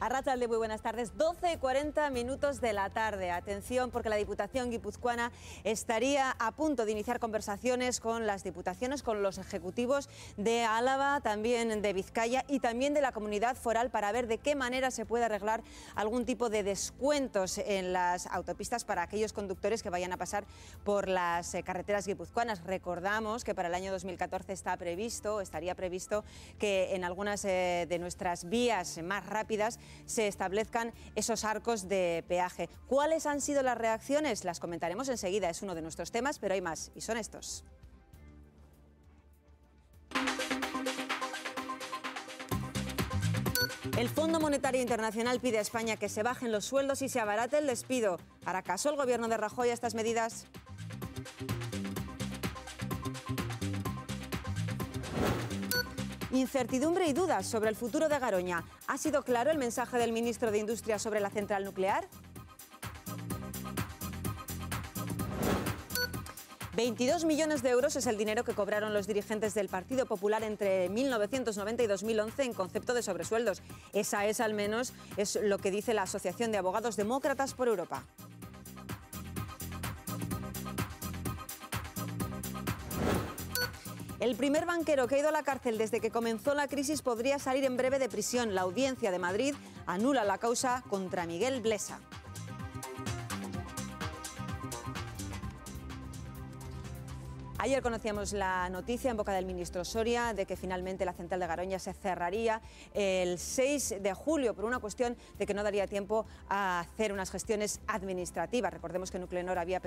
Arratsalde, muy buenas tardes. 12:40 minutos de la tarde. Atención, porque la Diputación guipuzcoana estaría a punto de iniciar conversaciones con las diputaciones, con los ejecutivos de Álava, también de Vizcaya y también de la Comunidad Foral para ver de qué manera se puede arreglar algún tipo de descuentos en las autopistas para aquellos conductores que vayan a pasar por las carreteras guipuzcoanas. Recordamos que para el año 2014 estaría previsto que en algunas de nuestras vías más rápidas se establezcan esos arcos de peaje. ¿Cuáles han sido las reacciones? Las comentaremos enseguida, es uno de nuestros temas, pero hay más, y son estos. El Fondo Monetario Internacional pide a España que se bajen los sueldos y se abarate el despido. ¿Hará caso el gobierno de Rajoy a estas medidas? Incertidumbre y dudas sobre el futuro de Garoña. ¿Ha sido claro el mensaje del ministro de Industria sobre la central nuclear? 22 millones de euros es el dinero que cobraron los dirigentes del Partido Popular entre 1990 y 2011 en concepto de sobresueldos. Esa es, al menos, es lo que dice la Asociación de Abogados Demócratas por Europa. El primer banquero que ha ido a la cárcel desde que comenzó la crisis podría salir en breve de prisión. La Audiencia de Madrid anula la causa contra Miguel Blesa. Ayer conocíamos la noticia en boca del ministro Soria de que finalmente la central de Garoña se cerraría el 6 de julio por una cuestión de que no daría tiempo a hacer unas gestiones administrativas. Recordemos que Nuclenor había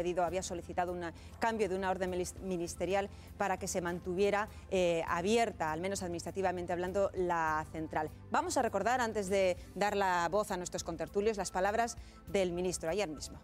solicitado un cambio de una orden ministerial para que se mantuviera abierta, al menos administrativamente hablando, la central. Vamos a recordar, antes de dar la voz a nuestros contertulios, las palabras del ministro ayer mismo.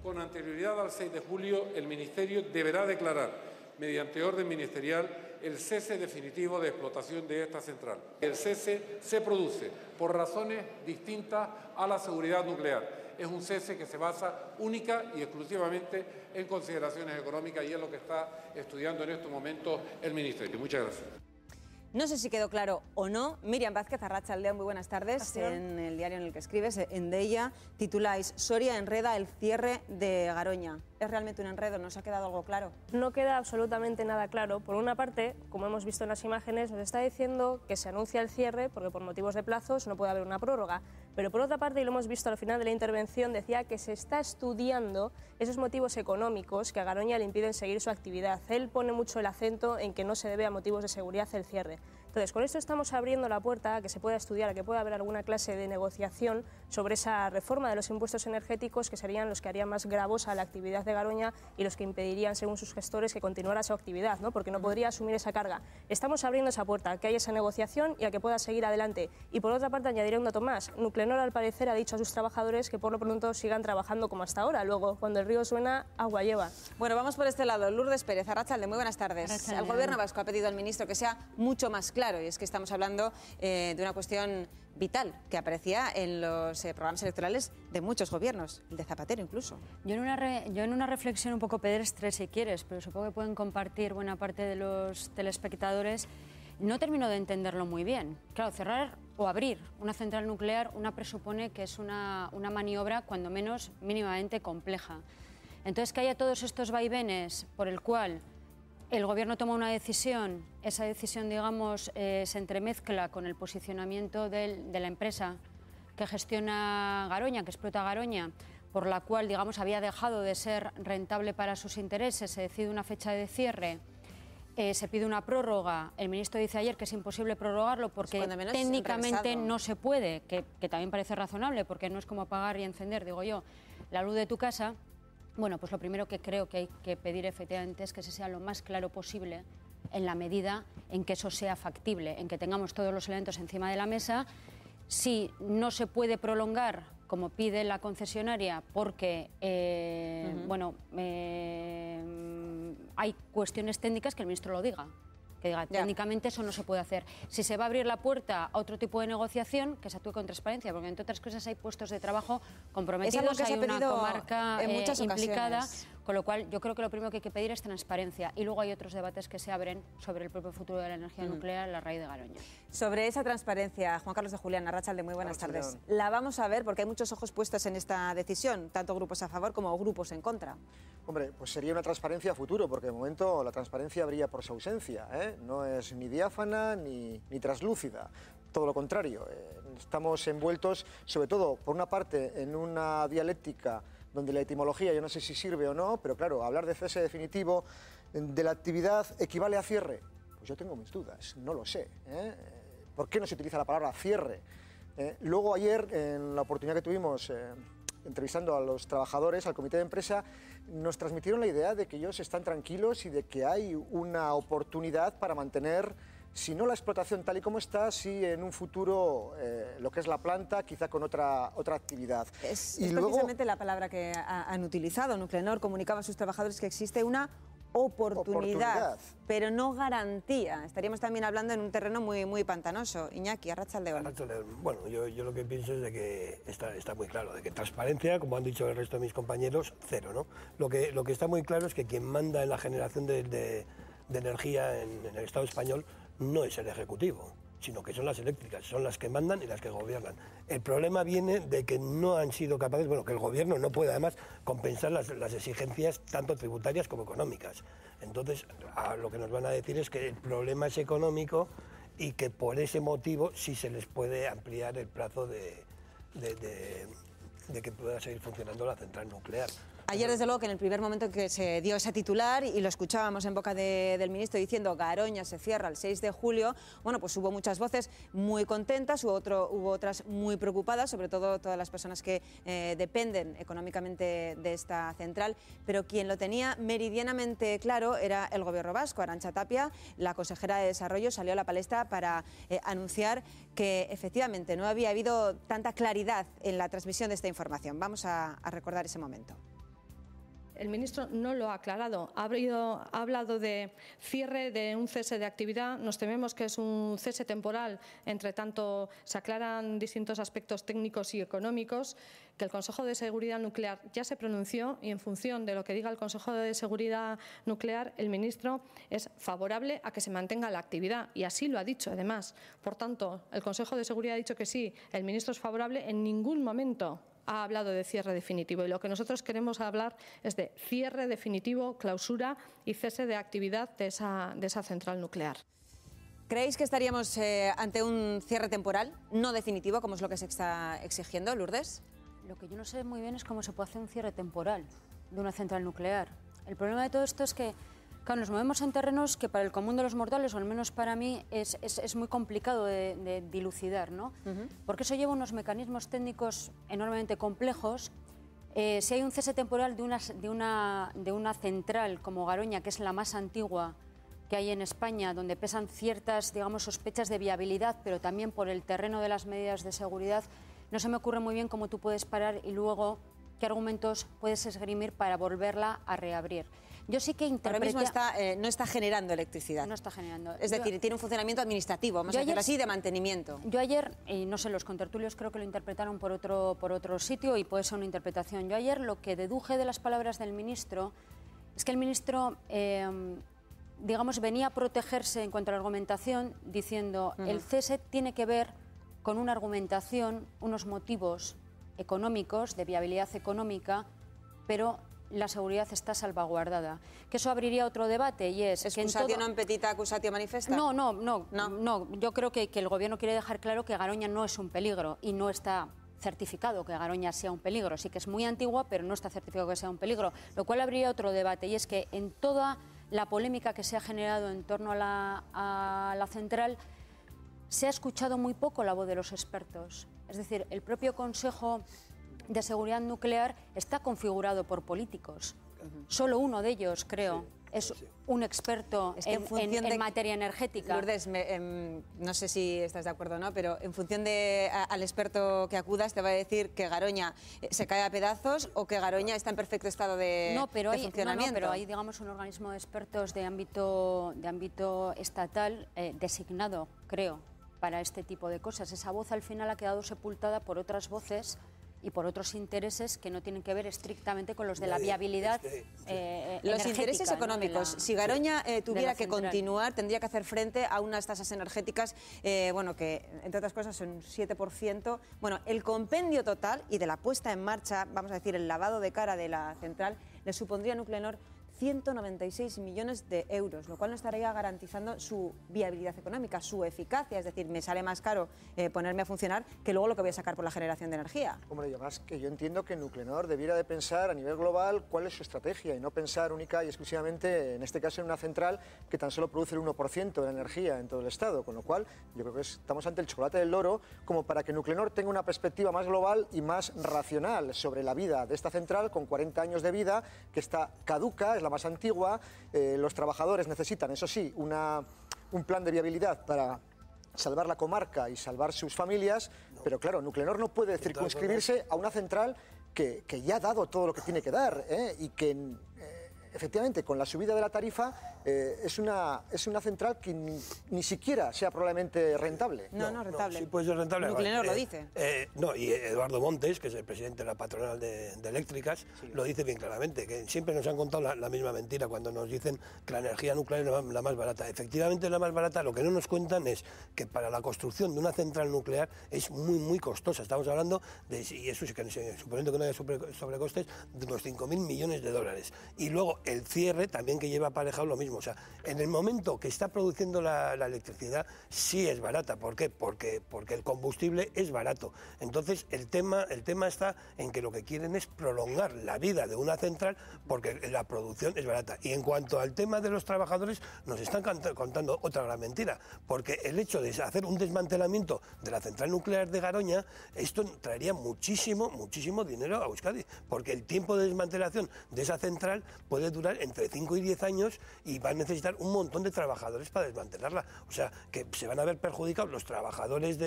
Con anterioridad al 6 de julio, el Ministerio deberá declarar, mediante orden ministerial, el cese definitivo de explotación de esta central. El cese se produce por razones distintas a la seguridad nuclear. Es un cese que se basa única y exclusivamente en consideraciones económicas y es lo que está estudiando en estos momentos el Ministerio. Muchas gracias. No sé si quedó claro o no. Miriam Vázquez, Arratsalde, muy buenas tardes. Gracias. En el diario en el que escribes, en Deia, tituláis Soria enreda el cierre de Garoña. ¿Es realmente un enredo? ¿Nos ha quedado algo claro? No queda absolutamente nada claro. Por una parte, como hemos visto en las imágenes, nos está diciendo que se anuncia el cierre porque por motivos de plazos no puede haber una prórroga. Pero por otra parte, y lo hemos visto al final de la intervención, decía que se está estudiando esos motivos económicos que a Garoña le impiden seguir su actividad. Él pone mucho el acento en que no se debe a motivos de seguridad el cierre. Entonces, con esto estamos abriendo la puerta a que se pueda estudiar, a que pueda haber alguna clase de negociación sobre esa reforma de los impuestos energéticos que serían los que harían más gravosa la actividad de Garoña y los que impedirían, según sus gestores, que continuara su actividad, ¿no? Porque no podría asumir esa carga. Estamos abriendo esa puerta, a que haya esa negociación y a que pueda seguir adelante. Y por otra parte, añadiré un dato más. Nuclenor, al parecer, ha dicho a sus trabajadores que por lo pronto sigan trabajando como hasta ahora. Luego, cuando el río suena, agua lleva. Bueno, vamos por este lado. Lourdes Pérez, Arratsalde, muy buenas tardes. Arratsalde. El Gobierno vasco ha pedido al ministro que sea mucho más claro, y es que estamos hablando de una cuestión vital que aparecía en los programas electorales de muchos gobiernos, el de Zapatero incluso. Yo en una reflexión un poco pedestre, si quieres, pero supongo que pueden compartir buena parte de los telespectadores, no termino de entenderlo muy bien. Claro, cerrar o abrir una central nuclear, una presupone que es una maniobra cuando menos mínimamente compleja. Entonces, que haya todos estos vaivenes por el cual el Gobierno toma una decisión, esa decisión, digamos, se entremezcla con el posicionamiento de la empresa que gestiona Garoña, que explota Garoña, por la cual, digamos, había dejado de ser rentable para sus intereses, se decide una fecha de cierre, se pide una prórroga, el ministro dice ayer que es imposible prorrogarlo porque técnicamente no se puede, que también parece razonable, porque no es como apagar y encender, digo yo, la luz de tu casa. Bueno, pues lo primero que creo que hay que pedir efectivamente es que se sea lo más claro posible en la medida en que eso sea factible, en que tengamos todos los elementos encima de la mesa. Si no se puede prolongar, como pide la concesionaria, porque hay cuestiones técnicas, que el ministro lo diga. Que diga, técnicamente eso no se puede hacer. Si se va a abrir la puerta a otro tipo de negociación, que se actúe con transparencia, porque entre otras cosas hay puestos de trabajo comprometidos, hay una comarca implicada, Con lo cual, yo creo que lo primero que hay que pedir es transparencia. Y luego hay otros debates que se abren sobre el propio futuro de la energía nuclear a la raíz de Garoña. Sobre esa transparencia, Juan Carlos de Julián, Arratsalde, muy buenas tardes. La vamos a ver porque hay muchos ojos puestos en esta decisión, tanto grupos a favor como grupos en contra. Hombre, pues sería una transparencia a futuro, porque de momento la transparencia brilla por su ausencia, ¿eh? No es ni diáfana ni traslúcida. Todo lo contrario, estamos envueltos, sobre todo, por una parte, en una dialéctica donde la etimología, yo no sé si sirve o no, pero claro, hablar de cese definitivo de la actividad equivale a cierre. Pues yo tengo mis dudas, no lo sé, ¿eh? ¿Por qué no se utiliza la palabra cierre? Luego ayer, en la oportunidad que tuvimos entrevistando a los trabajadores, al comité de empresa, nos transmitieron la idea de que ellos están tranquilos y de que hay una oportunidad para mantener, si no la explotación tal y como está, sí en un futuro lo que es la planta, quizá con otra actividad. Es precisamente la palabra que han utilizado. Nuclenor comunicaba a sus trabajadores que existe una oportunidad, pero no garantía. Estaríamos también hablando en un terreno muy pantanoso. Iñaki, Arratsalde. Bueno, yo lo que pienso es de que está muy claro, de que transparencia, como han dicho el resto de mis compañeros, cero, ¿no? Lo que está muy claro es que quien manda en la generación de energía en el Estado español no es el Ejecutivo, sino que son las eléctricas, son las que mandan y las que gobiernan. El problema viene de que no han sido capaces, bueno, que el gobierno no puede además compensar las exigencias tanto tributarias como económicas. Entonces, lo que nos van a decir es que el problema es económico y que por ese motivo sí se les puede ampliar el plazo de que pueda seguir funcionando la central nuclear. Ayer, desde luego, que en el primer momento en que se dio ese titular y lo escuchábamos en boca del ministro diciendo Garoña se cierra el 6 de julio, bueno, pues hubo muchas voces muy contentas, hubo otras muy preocupadas, sobre todo todas las personas que dependen económicamente de esta central, pero quien lo tenía meridianamente claro era el Gobierno vasco. Arantxa Tapia, la consejera de Desarrollo, salió a la palestra para anunciar que efectivamente no había habido tanta claridad en la transmisión de esta información. Vamos a recordar ese momento. El ministro no lo ha aclarado. Ha hablado de cierre, de un cese de actividad. Nos tememos que es un cese temporal. Entre tanto, se aclaran distintos aspectos técnicos y económicos, que el Consejo de Seguridad Nuclear ya se pronunció y en función de lo que diga el Consejo de Seguridad Nuclear, el ministro es favorable a que se mantenga la actividad y así lo ha dicho además. Por tanto, el Consejo de Seguridad ha dicho que sí, el ministro es favorable. En ningún momento ha hablado de cierre definitivo y lo que nosotros queremos hablar es de cierre definitivo, clausura y cese de actividad de esa central nuclear. ¿Creéis que estaríamos ante un cierre temporal, no definitivo, como es lo que se está exigiendo, Lourdes? Lo que yo no sé muy bien es cómo se puede hacer un cierre temporal de una central nuclear. El problema de todo esto es que, claro, nos movemos en terrenos que para el común de los mortales, o al menos para mí, es muy complicado de dilucidar, ¿no? Porque eso lleva unos mecanismos técnicos enormemente complejos. Si hay un cese temporal de una central como Garoña, que es la más antigua que hay en España, donde pesan ciertas, digamos, sospechas de viabilidad, pero también por el terreno de las medidas de seguridad, no se me ocurre muy bien cómo tú puedes parar y luego qué argumentos puedes esgrimir para volverla a reabrir. Yo sí que interpreté... Ahora mismo no está generando electricidad. No está generando. Es decir, tiene un funcionamiento administrativo, vamos a decirlo así, de mantenimiento. Yo ayer, no sé, los contertulios creo que lo interpretaron por otro sitio y puede ser una interpretación. Yo ayer lo que deduje de las palabras del ministro es que el ministro, digamos, venía a protegerse en cuanto a la argumentación diciendo el cese tiene que ver con una argumentación, unos motivos económicos, de viabilidad económica, pero la seguridad está salvaguardada. Que eso abriría otro debate y es... ¿Excusatio non petita, accusatio manifesta? No. Yo creo que el Gobierno quiere dejar claro que Garoña no es un peligro y no está certificado que Garoña sea un peligro. Sí que es muy antigua, pero no está certificado que sea un peligro, lo cual abriría otro debate y es que en toda la polémica que se ha generado en torno a la central se ha escuchado muy poco la voz de los expertos. Es decir, el propio Consejo de Seguridad Nuclear está configurado por políticos. Solo uno de ellos, creo, es un experto en materia energética. Lourdes, no sé si estás de acuerdo o no, pero en función al experto que acudas te va a decir que Garoña se cae a pedazos o que Garoña está en perfecto estado de funcionamiento. Pero hay, digamos, un organismo de expertos de ámbito estatal designado, creo, para este tipo de cosas. Esa voz al final ha quedado sepultada por otras voces y por otros intereses que no tienen que ver estrictamente con los de la viabilidad los intereses económicos. ¿no? Si Garoña tuviera que continuar, tendría que hacer frente a unas tasas energéticas, bueno, que entre otras cosas son un 7%. Bueno, el compendio total y de la puesta en marcha, vamos a decir, el lavado de cara de la central, le supondría a Nuclenor 196 millones de euros, lo cual no estaría garantizando su viabilidad económica, su eficacia. Es decir, me sale más caro ponerme a funcionar que luego lo que voy a sacar por la generación de energía. Hombre, yo más que yo entiendo que Nuclenor debiera de pensar a nivel global cuál es su estrategia y no pensar única y exclusivamente, en este caso, en una central que tan solo produce el 1% de la energía en todo el Estado, con lo cual yo creo que estamos ante el chocolate del loro como para que Nuclenor tenga una perspectiva más global y más racional sobre la vida de esta central con 40 años de vida, que está caduca, es la más antigua, los trabajadores necesitan, eso sí, un plan de viabilidad para salvar la comarca y salvar sus familias, pero claro, Nuclenor no puede circunscribirse a una central que ya ha dado todo lo que tiene que dar y que efectivamente con la subida de la tarifa es una central que ni siquiera sea probablemente rentable. No rentable. Sí puede ser rentable. Nuclenor lo dice. No, y Eduardo Montes, que es el presidente de la patronal de eléctricas, lo dice bien claramente, que siempre nos han contado la misma mentira cuando nos dicen que la energía nuclear es la más barata. Efectivamente es la más barata, lo que no nos cuentan es que para la construcción de una central nuclear es muy costosa. Estamos hablando de, y eso sí que suponiendo que no haya sobrecostes, de unos 5.000 millones de dólares. Y luego el cierre también que lleva aparejado lo mismo. O sea, en el momento que está produciendo la electricidad sí es barata. ¿Por qué? Porque el combustible es barato. Entonces el tema está en que lo que quieren es prolongar la vida de una central porque la producción es barata. Y en cuanto al tema de los trabajadores, nos están contando otra gran mentira, porque el hecho de hacer un desmantelamiento de la central nuclear de Garoña, esto traería muchísimo dinero a Euskadi, porque el tiempo de desmantelación de esa central puede durar entre 5 y 10 años y va a necesitar un montón de trabajadores para desmantelarla. O sea, que se van a ver perjudicados los trabajadores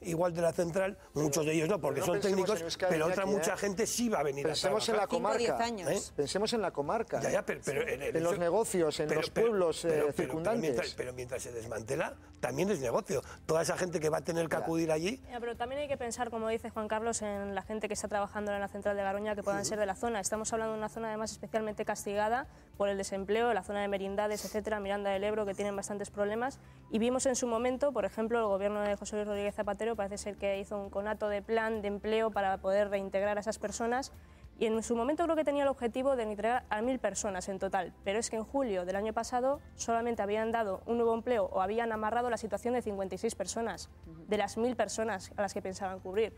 igual de la central, muchos de ellos no, porque son técnicos, pero mucha gente sí va a venir a trabajar. Pensemos en la comarca. 5 o 10 años. Pensemos en la comarca. Pero en los negocios, en los pueblos circundantes. Pero mientras se desmantela, también es negocio. Toda esa gente que va a tener que acudir allí. Pero también hay que pensar, como dice Juan Carlos, en la gente que está trabajando en la central de Garoña, que puedan ser de la zona. Estamos hablando de una zona además especialmente castigada por el desempleo, la zona de Merindades, etcétera, Miranda del Ebro, que tienen bastantes problemas. Y vimos en su momento, por ejemplo, el gobierno de José Luis Rodríguez Zapatero parece ser que hizo un conato de plan de empleo para poder reintegrar a esas personas. Y en su momento creo que tenía el objetivo de integrar a 1.000 personas en total, pero es que en julio del año pasado solamente habían dado un nuevo empleo o habían amarrado la situación de 56 personas, de las 1.000 personas a las que pensaban cubrir.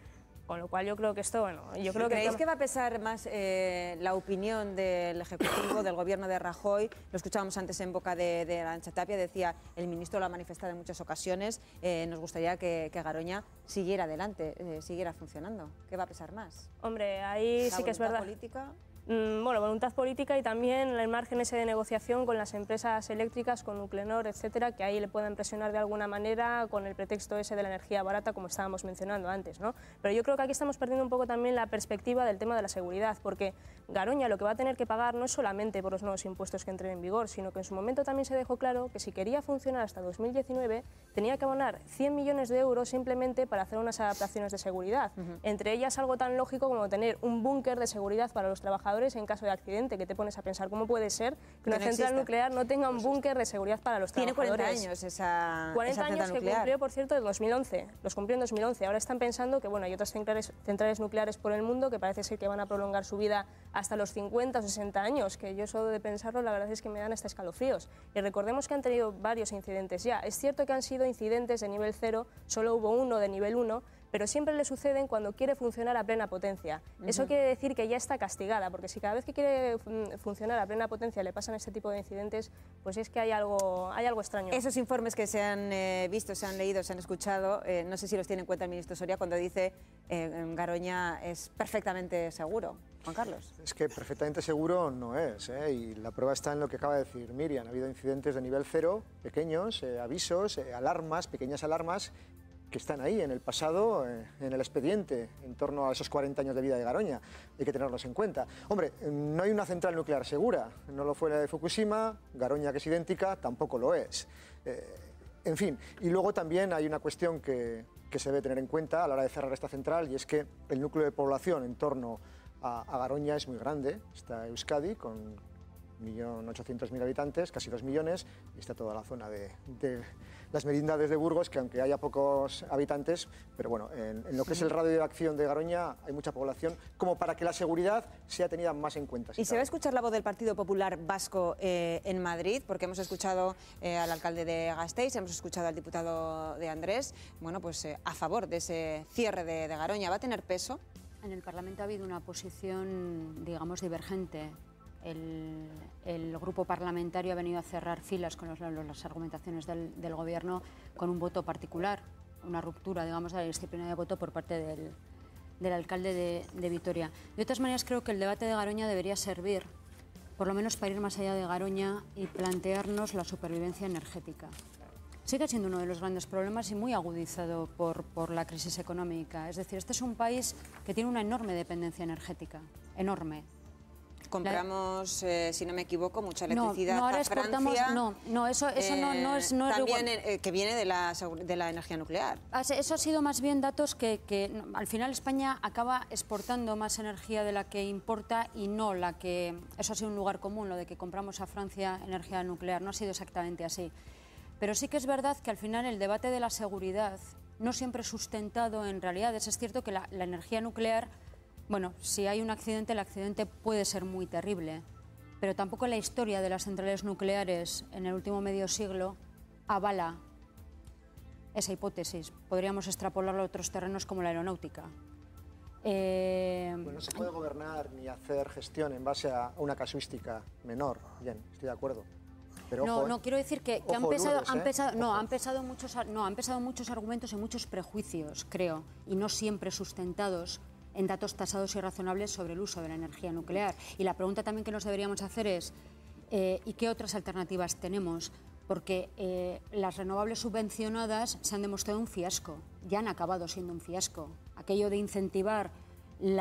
Con lo cual yo creo que esto, bueno, yo creo que... ¿Creéis que va a pesar más la opinión del Ejecutivo, del Gobierno de Rajoy? Lo escuchábamos antes en boca de Arantxa Tapia, decía, el ministro lo ha manifestado en muchas ocasiones, nos gustaría que Garoña siguiera adelante, siguiera funcionando. ¿Qué va a pesar más? Hombre, ahí sí que es verdad. ¿Política? Bueno, voluntad política y también el margen ese de negociación con las empresas eléctricas, con Nuclenor, etcétera, que ahí le pueden presionar de alguna manera con el pretexto ese de la energía barata, como estábamos mencionando antes, ¿no? Pero yo creo que aquí estamos perdiendo un poco también la perspectiva del tema de la seguridad, porque Garoña lo que va a tener que pagar no es solamente por los nuevos impuestos que entren en vigor, sino que en su momento también se dejó claro que si quería funcionar hasta 2019 tenía que abonar 100 millones de euros simplemente para hacer unas adaptaciones de seguridad, entre ellas algo tan lógico como tener un búnker de seguridad para los trabajadores en caso de accidente, que te pones a pensar cómo puede ser que una central nuclear no tenga un búnker de seguridad para los trabajadores. Tiene 40 años esa 40 años que nuclear. Cumplió, por cierto, en 2011. Los cumplió en 2011. Ahora están pensando que bueno, hay otras centrales nucleares por el mundo que parece ser que van a prolongar su vida hasta los 50 o 60 años, que yo solo de pensarlo la verdad es que me dan hasta escalofríos. Y recordemos que han tenido varios incidentes ya. Es cierto que han sido incidentes de nivel 0, solo hubo uno de nivel 1, pero siempre le suceden cuando quiere funcionar a plena potencia. Eso quiere decir que ya está castigada, porque si cada vez que quiere funcionar a plena potencia le pasan este tipo de incidentes, pues es que hay algo extraño. Esos informes que se han visto, se han leído, se han escuchado, no sé si los tiene en cuenta el ministro Soria cuando dice Garoña es perfectamente seguro. Juan Carlos. Es que perfectamente seguro no es, y la prueba está en lo que acaba de decir Miriam. Ha habido incidentes de nivel 0, pequeños, avisos, alarmas, pequeñas alarmas, que están ahí en el pasado, en el expediente, en torno a esos 40 años de vida de Garoña. Hay que tenerlos en cuenta. Hombre, no hay una central nuclear segura. No lo fue la de Fukushima, Garoña, que es idéntica, tampoco lo es. En fin, y luego también hay una cuestión que se debe tener en cuenta a la hora de cerrar esta central, y es que el núcleo de población en torno a Garoña es muy grande. Está Euskadi con 1.800.000 habitantes, casi 2 millones, y está toda la zona de las merindades de Burgos, que aunque haya pocos habitantes, pero bueno, en lo que es el radio de acción de Garoña hay mucha población, como para que la seguridad sea tenida más en cuenta. ¿Y se va a escuchar la voz del Partido Popular Vasco en Madrid? Porque hemos escuchado al alcalde de Gasteiz, hemos escuchado al diputado de Andrés, bueno, pues a favor de ese cierre de Garoña. ¿Va a tener peso? En el Parlamento ha habido una posición, digamos, divergente. El grupo parlamentario ha venido a cerrar filas con las argumentaciones del Gobierno con un voto particular, una ruptura, digamos, de la disciplina de voto por parte del alcalde de Vitoria. De todas maneras, creo que el debate de Garoña debería servir, por lo menos para ir más allá de Garoña y plantearnos la supervivencia energética. Sigue siendo uno de los grandes problemas y muy agudizado por la crisis económica. Es decir, este es un país que tiene una enorme dependencia energética, enorme. Compramos, si no me equivoco, mucha electricidad ahora a Francia. Eso no es también que viene de la energía nuclear. Eso ha sido más bien datos que al final España acaba exportando más energía de la que importa y no la que... Eso ha sido un lugar común, lo de que compramos a Francia energía nuclear. No ha sido exactamente así. Pero sí que es verdad que al final el debate de la seguridad no siempre es sustentado en realidades. Es cierto que la energía nuclear... Bueno, si hay un accidente, el accidente puede ser muy terrible, pero tampoco la historia de las centrales nucleares en el último medio siglo avala esa hipótesis. Podríamos extrapolarlo a otros terrenos como la aeronáutica. No se puede gobernar ni hacer gestión en base a una casuística menor. Bien, estoy de acuerdo. Pero no, quiero decir que han pesado muchos argumentos y muchos prejuicios, creo, y no siempre sustentados en datos tasados y razonables sobre el uso de la energía nuclear. Y la pregunta también que nos deberíamos hacer es ¿y qué otras alternativas tenemos? Porque las renovables subvencionadas se han demostrado un fiasco, ya han acabado siendo un fiasco. Aquello de incentivar el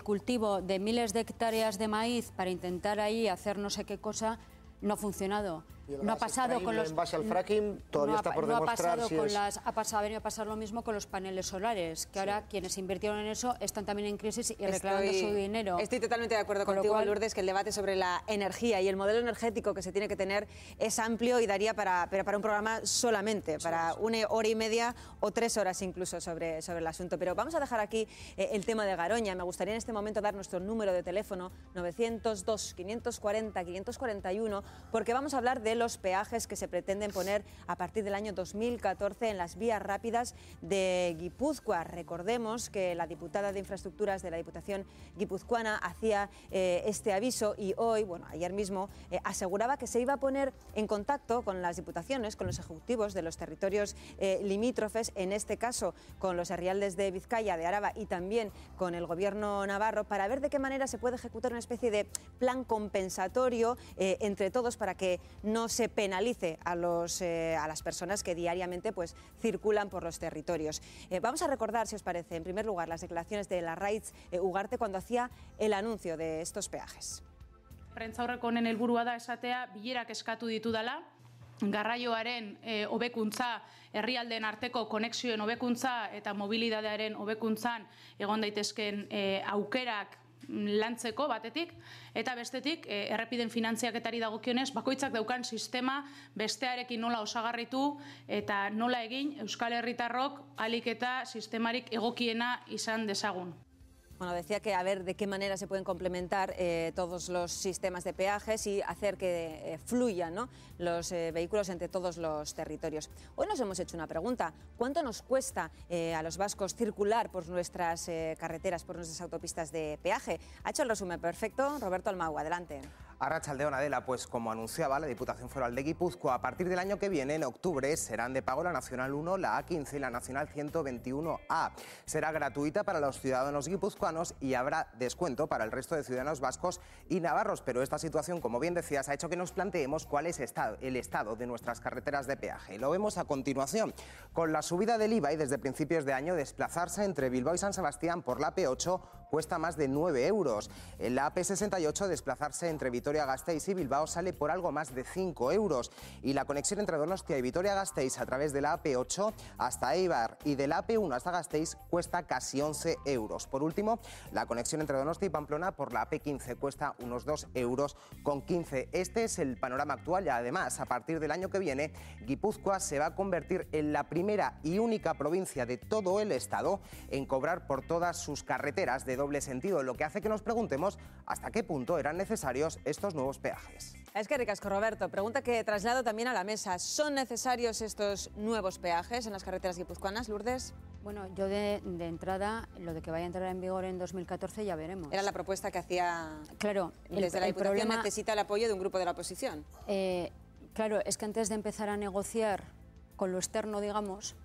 cultivo de miles de hectáreas de maíz para intentar ahí hacer no sé qué cosa no ha funcionado. No ha pasado con los... En base al fracking todavía está por demostrar si es... Ha venido a pasar lo mismo con los paneles solares, que ahora quienes invirtieron en eso están también en crisis y reclamando su dinero. Estoy totalmente de acuerdo contigo, Lourdes, que el debate sobre la energía y el modelo energético que se tiene que tener es amplio y daría para un programa solamente, para 1 hora y media o 3 horas incluso sobre el asunto. Pero vamos a dejar aquí el tema de Garoña. Me gustaría en este momento dar nuestro número de teléfono, 902-540-541, porque vamos a hablar de los peajes que se pretenden poner a partir del año 2014 en las vías rápidas de Guipúzcoa. Recordemos que la diputada de Infraestructuras de la Diputación guipuzcoana hacía este aviso y hoy, ayer mismo, aseguraba que se iba a poner en contacto con las diputaciones, con los ejecutivos de los territorios limítrofes, en este caso con los herrialdes de Vizcaya, de Araba y también con el gobierno navarro, para ver de qué manera se puede ejecutar una especie de plan compensatorio entre todos para que no se penalice a las personas que diariamente circulan por los territorios. Vamos a recordar, si os parece, en primer lugar, las declaraciones de Larraitz Ugarte cuando hacía el anuncio de estos peajes. Prentzaurreko honen helburua da esatea bilerak eskatu ditudala, garraioaren hobekuntza, herrialdeen arteko konexioen hobekuntza eta mobilidadearen hobekuntzan egon daitezkeen aukerak lantzeko batetik, eta bestetik errepiden finantziaketari dagokionez bakoitzak daukan sistema bestearekin nola osagarritu eta nola egin Euskal Herritarrok ahalik eta sistemarik egokiena izan dezagun. Decía que a ver de qué manera se pueden complementar todos los sistemas de peajes y hacer que fluyan los vehículos entre todos los territorios. Hoy nos hemos hecho una pregunta. ¿Cuánto nos cuesta a los vascos circular por nuestras carreteras, por nuestras autopistas de peaje? Ha hecho el resumen perfecto Roberto Almagua. Adelante. Arratsaldeon, Adela, pues como anunciaba la Diputación Foral de Guipúzcoa, a partir del año que viene, en octubre, serán de pago la Nacional 1, la A15 y la Nacional 121A. Será gratuita para los ciudadanos guipuzcoanos y habrá descuento para el resto de ciudadanos vascos y navarros. Pero esta situación, como bien decías, ha hecho que nos planteemos cuál es el estado de nuestras carreteras de peaje. Y lo vemos a continuación. Con la subida del IVA y desde principios de año desplazarse entre Bilbao y San Sebastián por la P8 cuesta más de 9 euros. En la AP68 desplazarse entre Vitoria-Gasteiz y Bilbao sale por algo más de 5 euros. Y la conexión entre Donostia y Vitoria-Gasteiz a través de la AP8 hasta Eibar y de la AP1 hasta Gasteiz cuesta casi 11 euros. Por último, la conexión entre Donostia y Pamplona por la AP15 cuesta unos 2,15 euros. Este es el panorama actual y además, a partir del año que viene, Guipúzcoa se va a convertir en la primera y única provincia de todo el Estado en cobrar por todas sus carreteras de doble sentido, lo que hace que nos preguntemos hasta qué punto eran necesarios estos nuevos peajes. Es que ricasco, Roberto. Pregunta que traslado también a la mesa. ¿Son necesarios estos nuevos peajes en las carreteras guipuzcoanas, Lourdes? Bueno, yo de entrada, lo de que vaya a entrar en vigor en 2014 ya veremos. Era la propuesta que hacía claro, desde la Diputación. Necesita el apoyo de un grupo de la oposición. Claro, es que antes de empezar a negociar con lo externo, digamos,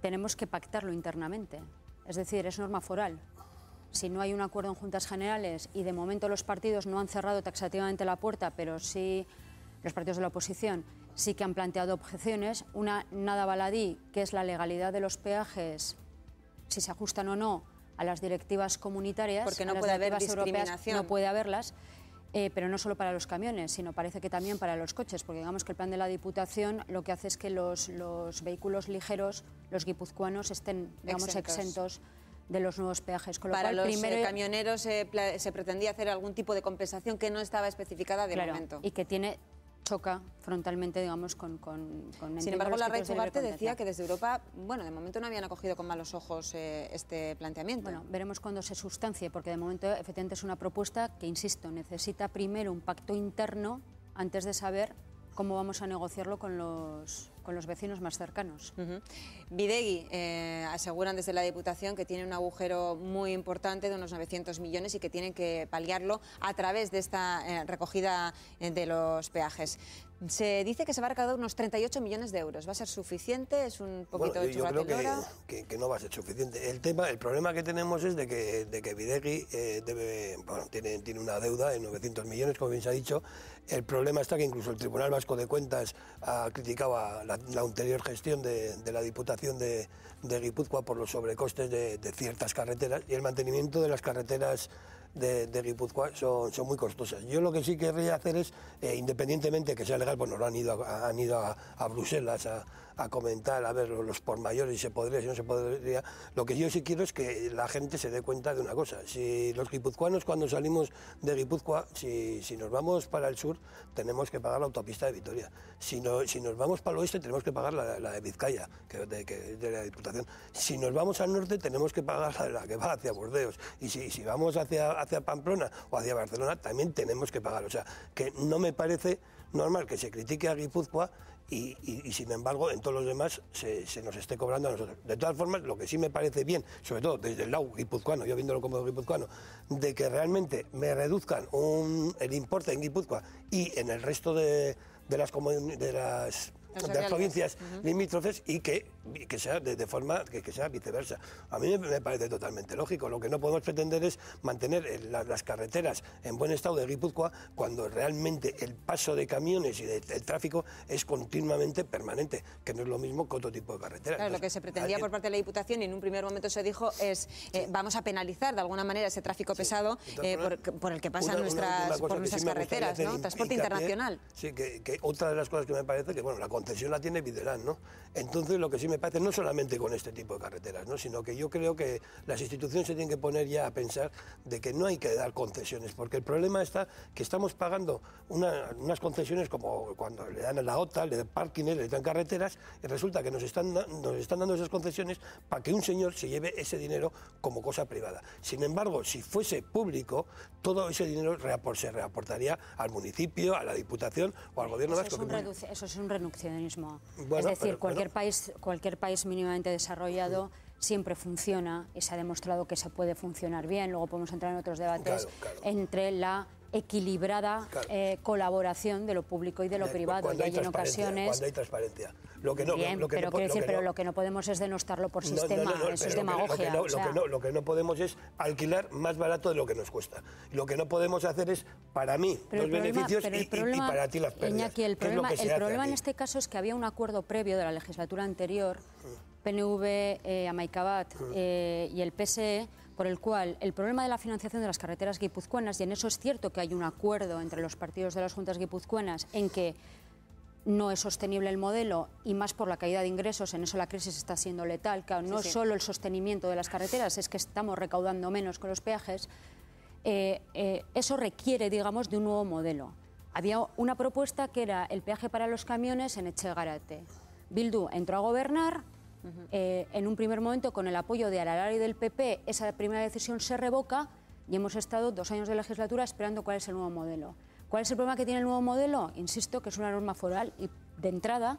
tenemos que pactarlo internamente. Es decir, es norma foral. Si no hay un acuerdo en Juntas Generales y de momento los partidos no han cerrado taxativamente la puerta, pero sí los partidos de la oposición sí que han planteado objeciones, una nada baladí, que es la legalidad de los peajes, si se ajustan o no a las directivas comunitarias. Porque no puede haber discriminación. No puede haberlas, pero no solo para los camiones, sino parece que también para los coches, porque digamos que el plan de la Diputación lo que hace es que los vehículos ligeros, los guipuzcoanos, estén, digamos, exentos de los nuevos peajes. Con lo para cual, los primero, camioneros se pretendía hacer algún tipo de compensación que no estaba especificada de momento. Y que choca frontalmente, digamos, con Sin embargo, la Raiz Ugarte decía que desde Europa, bueno, de momento no habían acogido con malos ojos este planteamiento. Bueno, veremos cuando se sustancie, porque de momento efectivamente es una propuesta que, insisto, necesita primero un pacto interno antes de saber cómo vamos a negociarlo con los vecinos más cercanos. Bidegui, aseguran desde la Diputación que tiene un agujero muy importante de unos 900 millones y que tienen que paliarlo a través de esta recogida de los peajes. Se dice que se va a recaudar unos 38 millones de euros. ¿Va a ser suficiente? ¿Es un poquito de yo creo que no va a ser suficiente. El problema que tenemos es de que Bidegui tiene una deuda de 900 millones, como bien se ha dicho. El problema está que incluso el Tribunal Vasco de Cuentas ha criticado a la anterior gestión de la Diputación de Guipúzcoa por los sobrecostes de ciertas carreteras, y el mantenimiento de las carreteras de Guipúzcoa son muy costosas. Yo lo que sí querría hacer es, independientemente que sea legal, pues han ido a Bruselas a comentar, a ver los pormayores, si se podría, si no se podría. Lo que yo sí quiero es que la gente se dé cuenta de una cosa. Si los guipuzcoanos, cuando salimos de Guipúzcoa, si nos vamos para el sur, tenemos que pagar la autopista de Vitoria. Si nos vamos para el oeste, tenemos que pagar la de Vizcaya, que es de la Diputación. Si nos vamos al norte, tenemos que pagar la que va hacia Burdeos. Y si vamos hacia Pamplona o hacia Barcelona, también tenemos que pagar. O sea, que no me parece normal que se critique a Guipúzcoa y sin embargo en todos los demás se nos esté cobrando a nosotros. De todas formas, lo que sí me parece bien, sobre todo desde el lado guipuzcoano, yo viéndolo como guipuzcoano, de que realmente me reduzcan el importe en Guipúzcoa y en el resto de las provincias limítrofes, y que sea de forma que sea viceversa. A mí me parece totalmente lógico. Lo que no podemos pretender es mantener las carreteras en buen estado de Guipúzcoa cuando realmente el paso de camiones y el tráfico es continuamente permanente, que no es lo mismo que otro tipo de carreteras. Claro, lo que se pretendía por parte de la Diputación, y en un primer momento se dijo, es vamos a penalizar de alguna manera ese tráfico pesado por el que pasan por nuestras carreteras, ¿no? Transporte internacional. Sí, que otra de las cosas que me parece que, bueno, la concesión la tiene Videlán, ¿no? Entonces, lo que sí me parece, no solamente con este tipo de carreteras, ¿no?, sino que yo creo que las instituciones se tienen que poner ya a pensar de que no hay que dar concesiones, porque el problema está que estamos pagando unas concesiones como cuando le dan a la OTA, le dan parkings, le dan carreteras, y resulta que nos están dando esas concesiones para que un señor se lleve ese dinero como cosa privada. Sin embargo, si fuese público, todo ese dinero se reaportaría al municipio, a la Diputación o al Gobierno vasco. Eso es un reduccionismo. Bueno, es decir, cualquier país mínimamente desarrollado siempre funciona, y se ha demostrado que se puede funcionar bien. Luego podemos entrar en otros debates entre la equilibrada colaboración de lo público y de lo privado. Cuando hay transparencia. Lo que no podemos es denostarlo por sistema, eso es demagogia. Lo que no podemos es alquilar más barato de lo que nos cuesta. Lo que no podemos hacer es, para mí, los beneficios y para ti las pérdidas. Iñaki, el problema en este caso es que había un acuerdo previo de la legislatura anterior, PNV, Amaicabat y el PSE, por el cual el problema de la financiación de las carreteras guipuzcoanas, y en eso es cierto que hay un acuerdo entre los partidos de las juntas guipuzcoanas en que no es sostenible el modelo y más por la caída de ingresos, en eso la crisis está siendo letal, claro, no es solo el sostenimiento de las carreteras, es que estamos recaudando menos con los peajes, eso requiere, digamos, de un nuevo modelo. Había una propuesta que era el peaje para los camiones en Etxegarate. Bildu entró a gobernar, en un primer momento con el apoyo de Aralar y del PP, esa primera decisión se revoca y hemos estado 2 años de legislatura esperando cuál es el nuevo modelo. ¿Cuál es el problema que tiene el nuevo modelo? Insisto que es una norma foral y de entrada,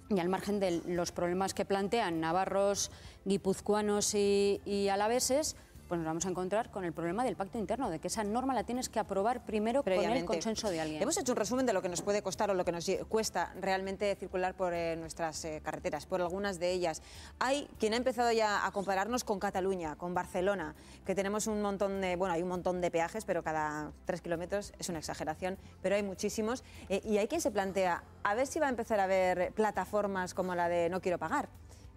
y al margen de los problemas que plantean navarros, guipuzcoanos y alaveses, pues nos vamos a encontrar con el problema del pacto interno, de que esa norma la tienes que aprobar primero con el consenso de alguien. Hemos hecho un resumen de lo que nos puede costar o lo que nos cuesta realmente circular por nuestras carreteras, por algunas de ellas. Hay quien ha empezado ya a compararnos con Cataluña, con Barcelona, que tenemos un montón de, bueno, hay un montón de peajes, pero cada 3 kilómetros es una exageración, pero hay muchísimos. Y hay quien se plantea, a ver si va a empezar a haber plataformas como la de No Quiero Pagar.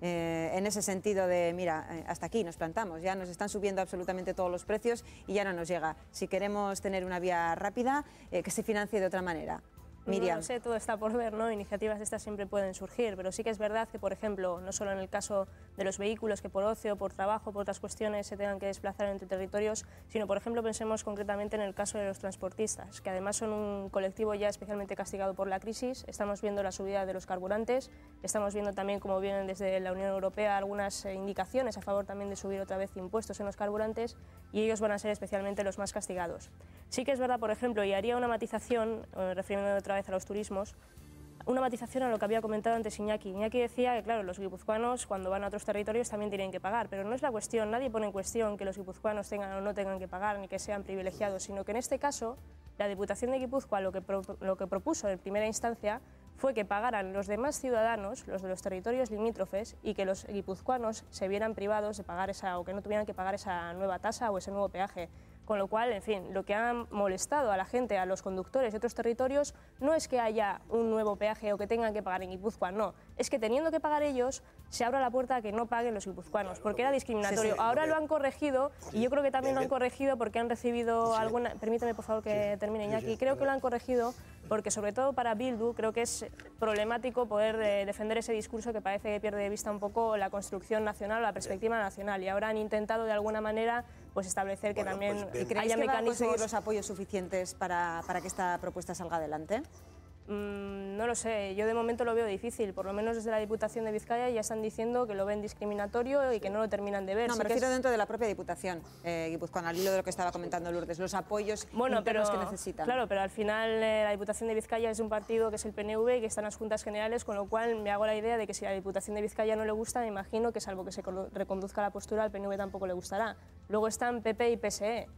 En ese sentido de, mira, hasta aquí nos plantamos, ya nos están subiendo absolutamente todos los precios y ya no nos llega. Si queremos tener una vía rápida, que se financie de otra manera. Miriam. No sé, todo está por ver, ¿no? Iniciativas de estas siempre pueden surgir, pero sí que es verdad que, por ejemplo, no solo en el caso de los vehículos que por ocio, por trabajo, por otras cuestiones se tengan que desplazar entre territorios, sino, por ejemplo, pensemos concretamente en el caso de los transportistas, que además son un colectivo ya especialmente castigado por la crisis. Estamos viendo la subida de los carburantes, estamos viendo también cómo vienen desde la Unión Europea algunas indicaciones a favor también de subir otra vez impuestos en los carburantes, y ellos van a ser especialmente los más castigados. Sí que es verdad, por ejemplo, y haría una matización, refiriéndome otra vez a los turismos, una matización a lo que había comentado antes Iñaki. Iñaki decía que, claro, los guipuzcoanos cuando van a otros territorios también tienen que pagar, pero no es la cuestión, nadie pone en cuestión que los guipuzcoanos tengan o no tengan que pagar, ni que sean privilegiados, sino que en este caso la Diputación de Guipúzcoa lo que propuso en primera instancia fue que pagaran los demás ciudadanos, los de los territorios limítrofes, y que los guipuzcoanos se vieran privados de pagar esa, o que no tuvieran que pagar esa nueva tasa o ese nuevo peaje. Con lo cual, en fin, lo que ha molestado a la gente, a los conductores de otros territorios, no es que haya un nuevo peaje o que tengan que pagar en Guipúzcoa, no. Es que teniendo que pagar ellos, se abra la puerta a que no paguen los guipuzcoanos, porque era discriminatorio. Ahora lo han corregido, y yo creo que también lo han corregido porque han recibido alguna... Permíteme, por favor, que termine, Iñaki. Creo que lo han corregido porque, sobre todo para Bildu, creo que es problemático poder defender ese discurso que parece que pierde de vista un poco la construcción nacional o la perspectiva nacional. Y ahora han intentado, de alguna manera, pues establecer que también haya mecanismos... ¿Va a conseguir los apoyos suficientes para que esta propuesta salga adelante? No lo sé, yo de momento lo veo difícil, por lo menos desde la Diputación de Vizcaya ya están diciendo que lo ven discriminatorio y que no lo terminan de ver. No, me refiero dentro de la propia Diputación guipuzcoana, al hilo de lo que estaba comentando Lourdes, los apoyos internos que necesitan. Claro, pero al final la Diputación de Vizcaya es un partido que es el PNV y que está en las Juntas Generales, con lo cual me hago la idea de que si a la Diputación de Vizcaya no le gusta, me imagino que salvo que se reconduzca la postura, al PNV tampoco le gustará. Luego están PP y PSE.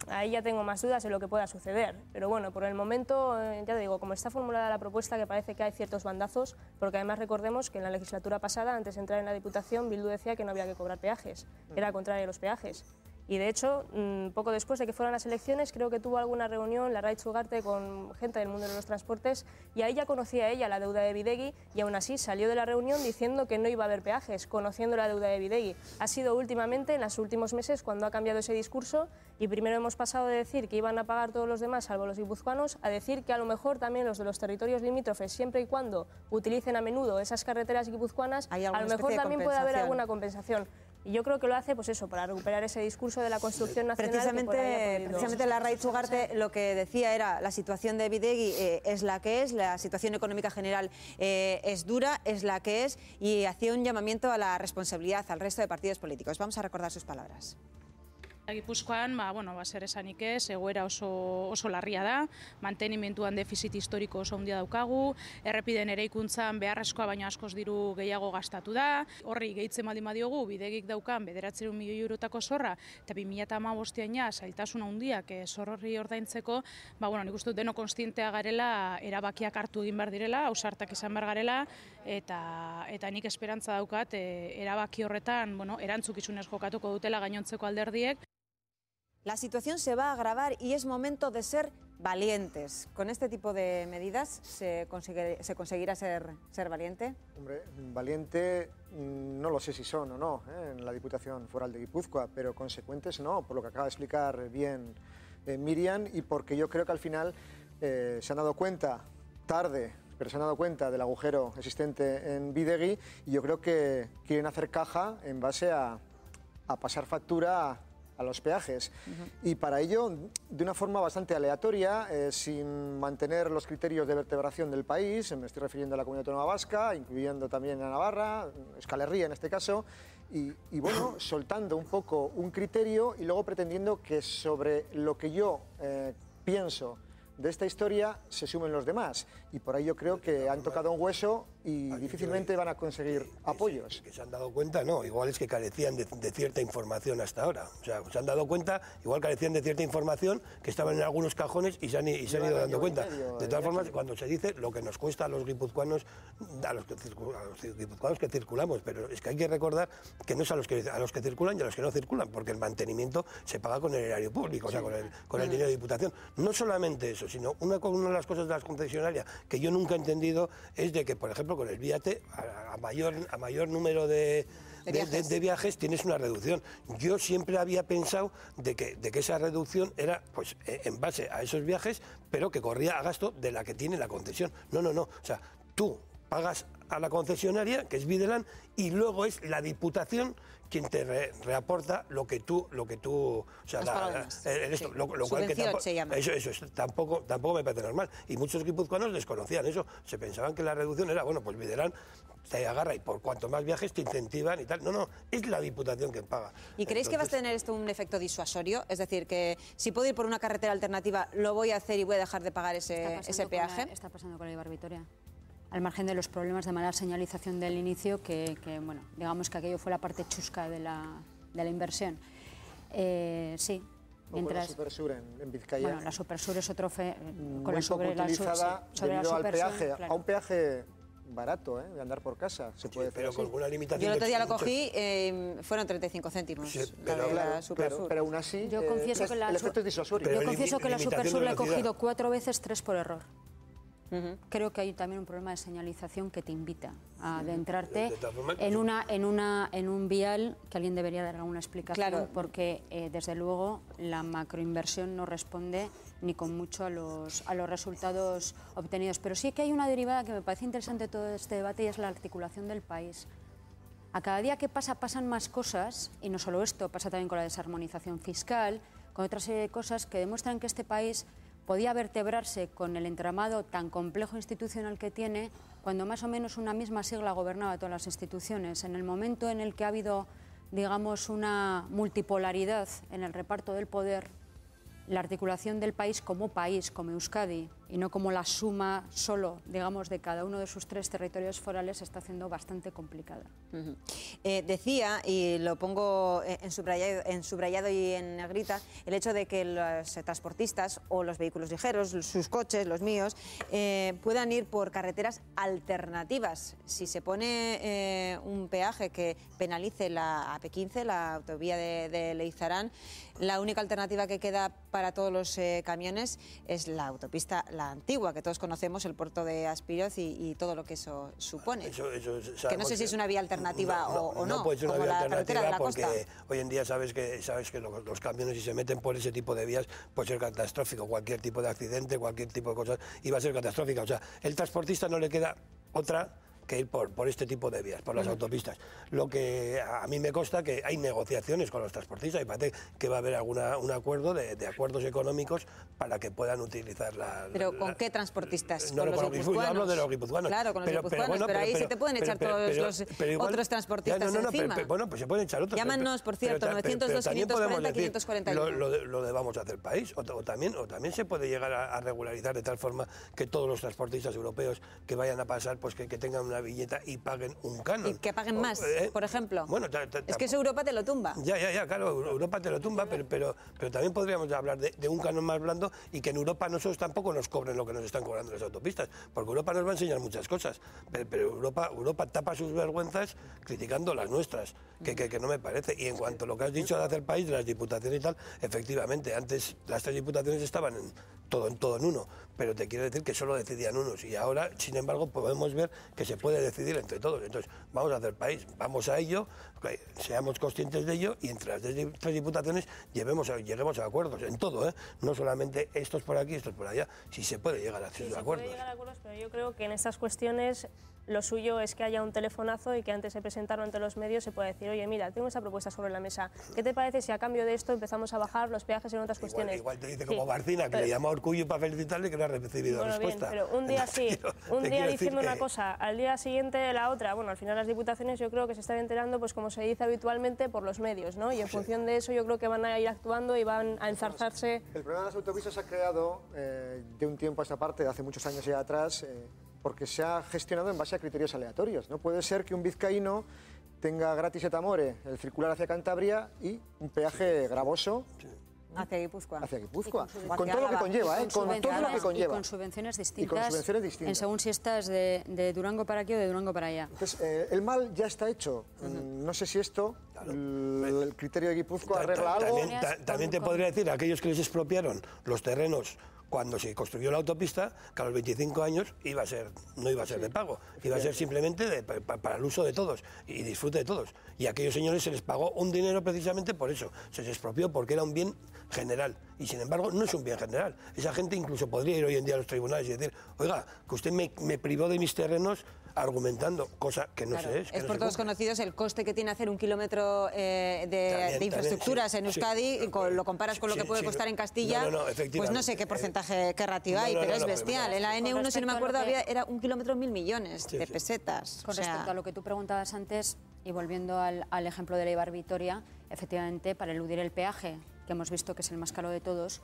Ahí ya tengo más dudas de lo que pueda suceder, pero bueno, por el momento, ya te digo, como está formulada la propuesta, que parece que hay ciertos bandazos, porque además recordemos que en la legislatura pasada, antes de entrar en la Diputación, Bildu decía que no había que cobrar peajes, era contrario a los peajes. Y de hecho, poco después de que fueran las elecciones, creo que tuvo alguna reunión Larraitz Ugarte con gente del mundo de los transportes, y ahí ya conocía ella la deuda de Bidegi, y aún así salió de la reunión diciendo que no iba a haber peajes, conociendo la deuda de Bidegi. Ha sido últimamente, en los últimos meses, cuando ha cambiado ese discurso, y primero hemos pasado de decir que iban a pagar todos los demás, salvo los guipuzcoanos, a decir que a lo mejor también los de los territorios limítrofes, siempre y cuando utilicen a menudo esas carreteras guipuzcoanas, a lo mejor también puede haber alguna compensación. Y yo creo que lo hace, pues eso, para recuperar ese discurso de la construcción nacional. Precisamente Larraitz Ugarte lo que decía era la situación de Bidegi es la que es, la situación económica general es dura, es la que es, y hacía un llamamiento a la responsabilidad al resto de partidos políticos. Vamos a recordar sus palabras. Gipuzkoan, ser esanik ez, egoera oso larria da, mantenimentuan defizit historiko oso handia daukagu, errepiden eraikuntzan beharrezkoa baino askoz diru gehiago gastatu da, horri gehitzen baldin badiogu, Bidegik daukan 900 milioi eurotako zorra, eta 2015 ja zailtasun handiak zor horri ordaintzeko, nik uste dut deno konstientea garela, erabakiak hartu egin behar direla, ausartak izan behar garela, eta nik esperantza daukat, erabaki horretan, erantzukizunez jokatuko dutela gainontzeko alderdiek. La situación se va a agravar y es momento de ser valientes. ¿Con este tipo de medidas se conseguirá ser valiente? Hombre, valiente no lo sé si son o no en la Diputación Foral de Guipúzcoa, pero consecuentes no, por lo que acaba de explicar bien Miriam, y porque yo creo que al final se han dado cuenta tarde, pero se han dado cuenta del agujero existente en Bidegui, y yo creo que quieren hacer caja en base a pasar factura a los peajes. Y para ello, de una forma bastante aleatoria, sin mantener los criterios de vertebración del país, me estoy refiriendo a la Comunidad Autónoma Vasca, incluyendo también a Navarra, Euskal Herria en este caso, y bueno, soltando un poco un criterio y luego pretendiendo que sobre lo que yo pienso de esta historia se sumen los demás, y por ahí yo creo que han tocado un hueso y difícilmente van a conseguir apoyos. Que se han dado cuenta, no, igual es que carecían de cierta información hasta ahora. O sea, se han dado cuenta, igual carecían de cierta información que estaban en algunos cajones y se han ido dando cuenta. De todas formas, cuando se dice lo que nos cuesta a los guipuzcoanos, a los guipuzcoanos que circulamos, pero es que hay que recordar que no es a los que circulan y a los que no circulan, porque el mantenimiento se paga con el erario público, o sea, con el dinero de Diputación. No solamente eso, sino una de las cosas de las concesionarias que yo nunca he entendido es de que, por ejemplo, con el Viate, a mayor número de viajes tienes una reducción. Yo siempre había pensado de que esa reducción era pues en base a esos viajes, pero que corría a gasto de la que tiene la concesión. No. O sea, tú pagas a la concesionaria, que es Videlan, y luego es la Diputación quien te reaporta lo que tú, o sea, lo cual que tampoco me parece normal. Y muchos guipuzcoanos desconocían eso, se pensaban que la reducción era, bueno, pues Videlan te agarra y por cuanto más viajes te incentivan y tal. No, es la Diputación que paga. ¿Y creéis que va a tener esto un efecto disuasorio? Es decir, que si puedo ir por una carretera alternativa, lo voy a hacer y voy a dejar de pagar ese peaje. Está pasando con la Eibar Vitoria. Al margen de los problemas de mala señalización del inicio, que bueno, digamos que aquello fue la parte chusca de la inversión. Sí. Mientras, la Supersur en Vizcaya. Bueno, la Supersur es otro muy poco utilizada debido al peaje, claro. A un peaje barato, de andar por casa, se puede pero decir con así. Alguna limitación. Yo el otro día lo cogí, fueron 35 céntimos. Sí, pero aún así, yo confieso que el efecto es disuasorio. Yo confieso que la Supersur la he cogido 4 veces, 3 por error. Creo que hay también un problema de señalización que te invita a adentrarte en un vial que alguien debería dar alguna explicación, porque desde luego la macroinversión no responde ni con mucho a los resultados obtenidos. Pero sí que hay una derivada que me parece interesante de todo este debate, y es la articulación del país. A cada día que pasa pasan más cosas, y no solo esto, pasa también con la desarmonización fiscal, con otra serie de cosas que demuestran que este país podía vertebrarse con el entramado tan complejo institucional que tiene, cuando más o menos una misma sigla gobernaba todas las instituciones. En el momento en el que ha habido, digamos, una multipolaridad en el reparto del poder, la articulación del país, como Euskadi, y no como la suma solo, digamos, de cada uno de sus 3 territorios forales, se está haciendo bastante complicada. Decía, y lo pongo en subrayado y en negrita, el hecho de que los transportistas o los vehículos ligeros, sus coches, los míos, puedan ir por carreteras alternativas. Si se pone un peaje que penalice la AP15, la autovía de Leizarán, la única alternativa que queda para todos los camiones es la autopista, la antigua, que todos conocemos, el puerto de Aspirioz y todo lo que eso supone. Que no sé si es una vía alternativa o no, puede ser una como vía la alternativa carretera de la porque costa. Hoy en día sabes que los camiones, si se meten por ese tipo de vías, puede ser catastrófico. Cualquier tipo de accidente, cualquier tipo de cosas, iba a ser catastrófica. O sea, el transportista no le queda otra que ir por este tipo de vías, por las autopistas. Lo que a mí me consta que hay negociaciones con los transportistas y parece que va a haber un acuerdo de acuerdos económicos para que puedan utilizar ¿Pero con qué transportistas? No, ¿Con los guipuzcoanos? Yo hablo de los guipuzcoanos. Claro, con los guipuzcoanos, pero ahí se te pueden echar todos los otros transportistas encima. Bueno, pues se pueden echar otros. Llámanos, por cierto, 902, 540, 541. Lo debamos hacer país, o también se puede llegar a regularizar de tal forma que todos los transportistas europeos que vayan a pasar, pues que tengan una billeta y paguen un canon. Y que paguen más, por ejemplo. Bueno, es que eso Europa te lo tumba. Ya, claro, Europa te lo tumba, pero también podríamos hablar de un canon más blando, y que en Europa nosotros tampoco nos cobren lo que nos están cobrando las autopistas, porque Europa nos va a enseñar muchas cosas, pero Europa tapa sus vergüenzas criticando las nuestras, que no me parece. Y en cuanto a lo que has dicho de hacer país, de las diputaciones y tal, efectivamente, antes las 3 diputaciones estaban todo en uno, pero te quiero decir que solo decidían unos y ahora, sin embargo, podemos ver que se puede decidir entre todos. Entonces, vamos a hacer país, vamos a ello, seamos conscientes de ello y entre las tres diputaciones lleguemos a acuerdos en todo, no solamente estos por aquí, estos por allá, si se puede llegar a esos acuerdos. Se puede llegar a acuerdos, pero yo creo que en estas cuestiones lo suyo es que haya un telefonazo y que antes de presentarlo ante los medios se pueda decir, oye, mira, tengo esa propuesta sobre la mesa. ¿Qué te parece si a cambio de esto empezamos a bajar los peajes en otras cuestiones? Igual te dice como Barcina, que le llama a Urkullu para felicitarle y que no ha recibido respuesta. Bien, pero un día sí, un día diciendo una cosa, al día siguiente la otra. Bueno, al final las diputaciones yo creo que se están enterando, pues como se dice habitualmente, por los medios, ¿no? Y en función de eso yo creo que van a ir actuando y van a enzarzarse. El problema de las autopistas se ha creado de un tiempo a esta parte, de hace muchos años ya atrás, porque se ha gestionado en base a criterios aleatorios. No puede ser que un vizcaíno tenga gratis et amore el circular hacia Cantabria y un peaje gravoso hacia Guipúzcoa. Con todo lo que conlleva, con todo lo que conlleva. Y con subvenciones distintas. En según si estás de Durango para aquí o de Durango para allá. Entonces, el mal ya está hecho. No sé si esto, el criterio de Guipúzcoa arregla algo. También te podría decir, aquellos que les expropiaron los terrenos cuando se construyó la autopista, que a los 25 años no iba a ser de pago, iba a ser simplemente para el uso de todos y disfrute de todos. Y a aquellos señores se les pagó un dinero precisamente por eso, se les expropió porque era un bien general. Y sin embargo no es un bien general. Esa gente incluso podría ir hoy en día a los tribunales y decir, oiga, que usted me privó de mis terrenos argumentando, cosa que no se es. Es por todos conocidos el coste que tiene hacer un kilómetro de infraestructuras en Euskadi, lo comparas con lo que puede costar en Castilla, pues no sé qué porcentaje, qué ratio hay, pero es bestial. En la N1, si no me acuerdo, era un kilómetro 1.000 millones de pesetas. Con respecto a lo que tú preguntabas antes, y volviendo al ejemplo de Eibar Vitoria, efectivamente, para eludir el peaje, que hemos visto que es el más caro de todos,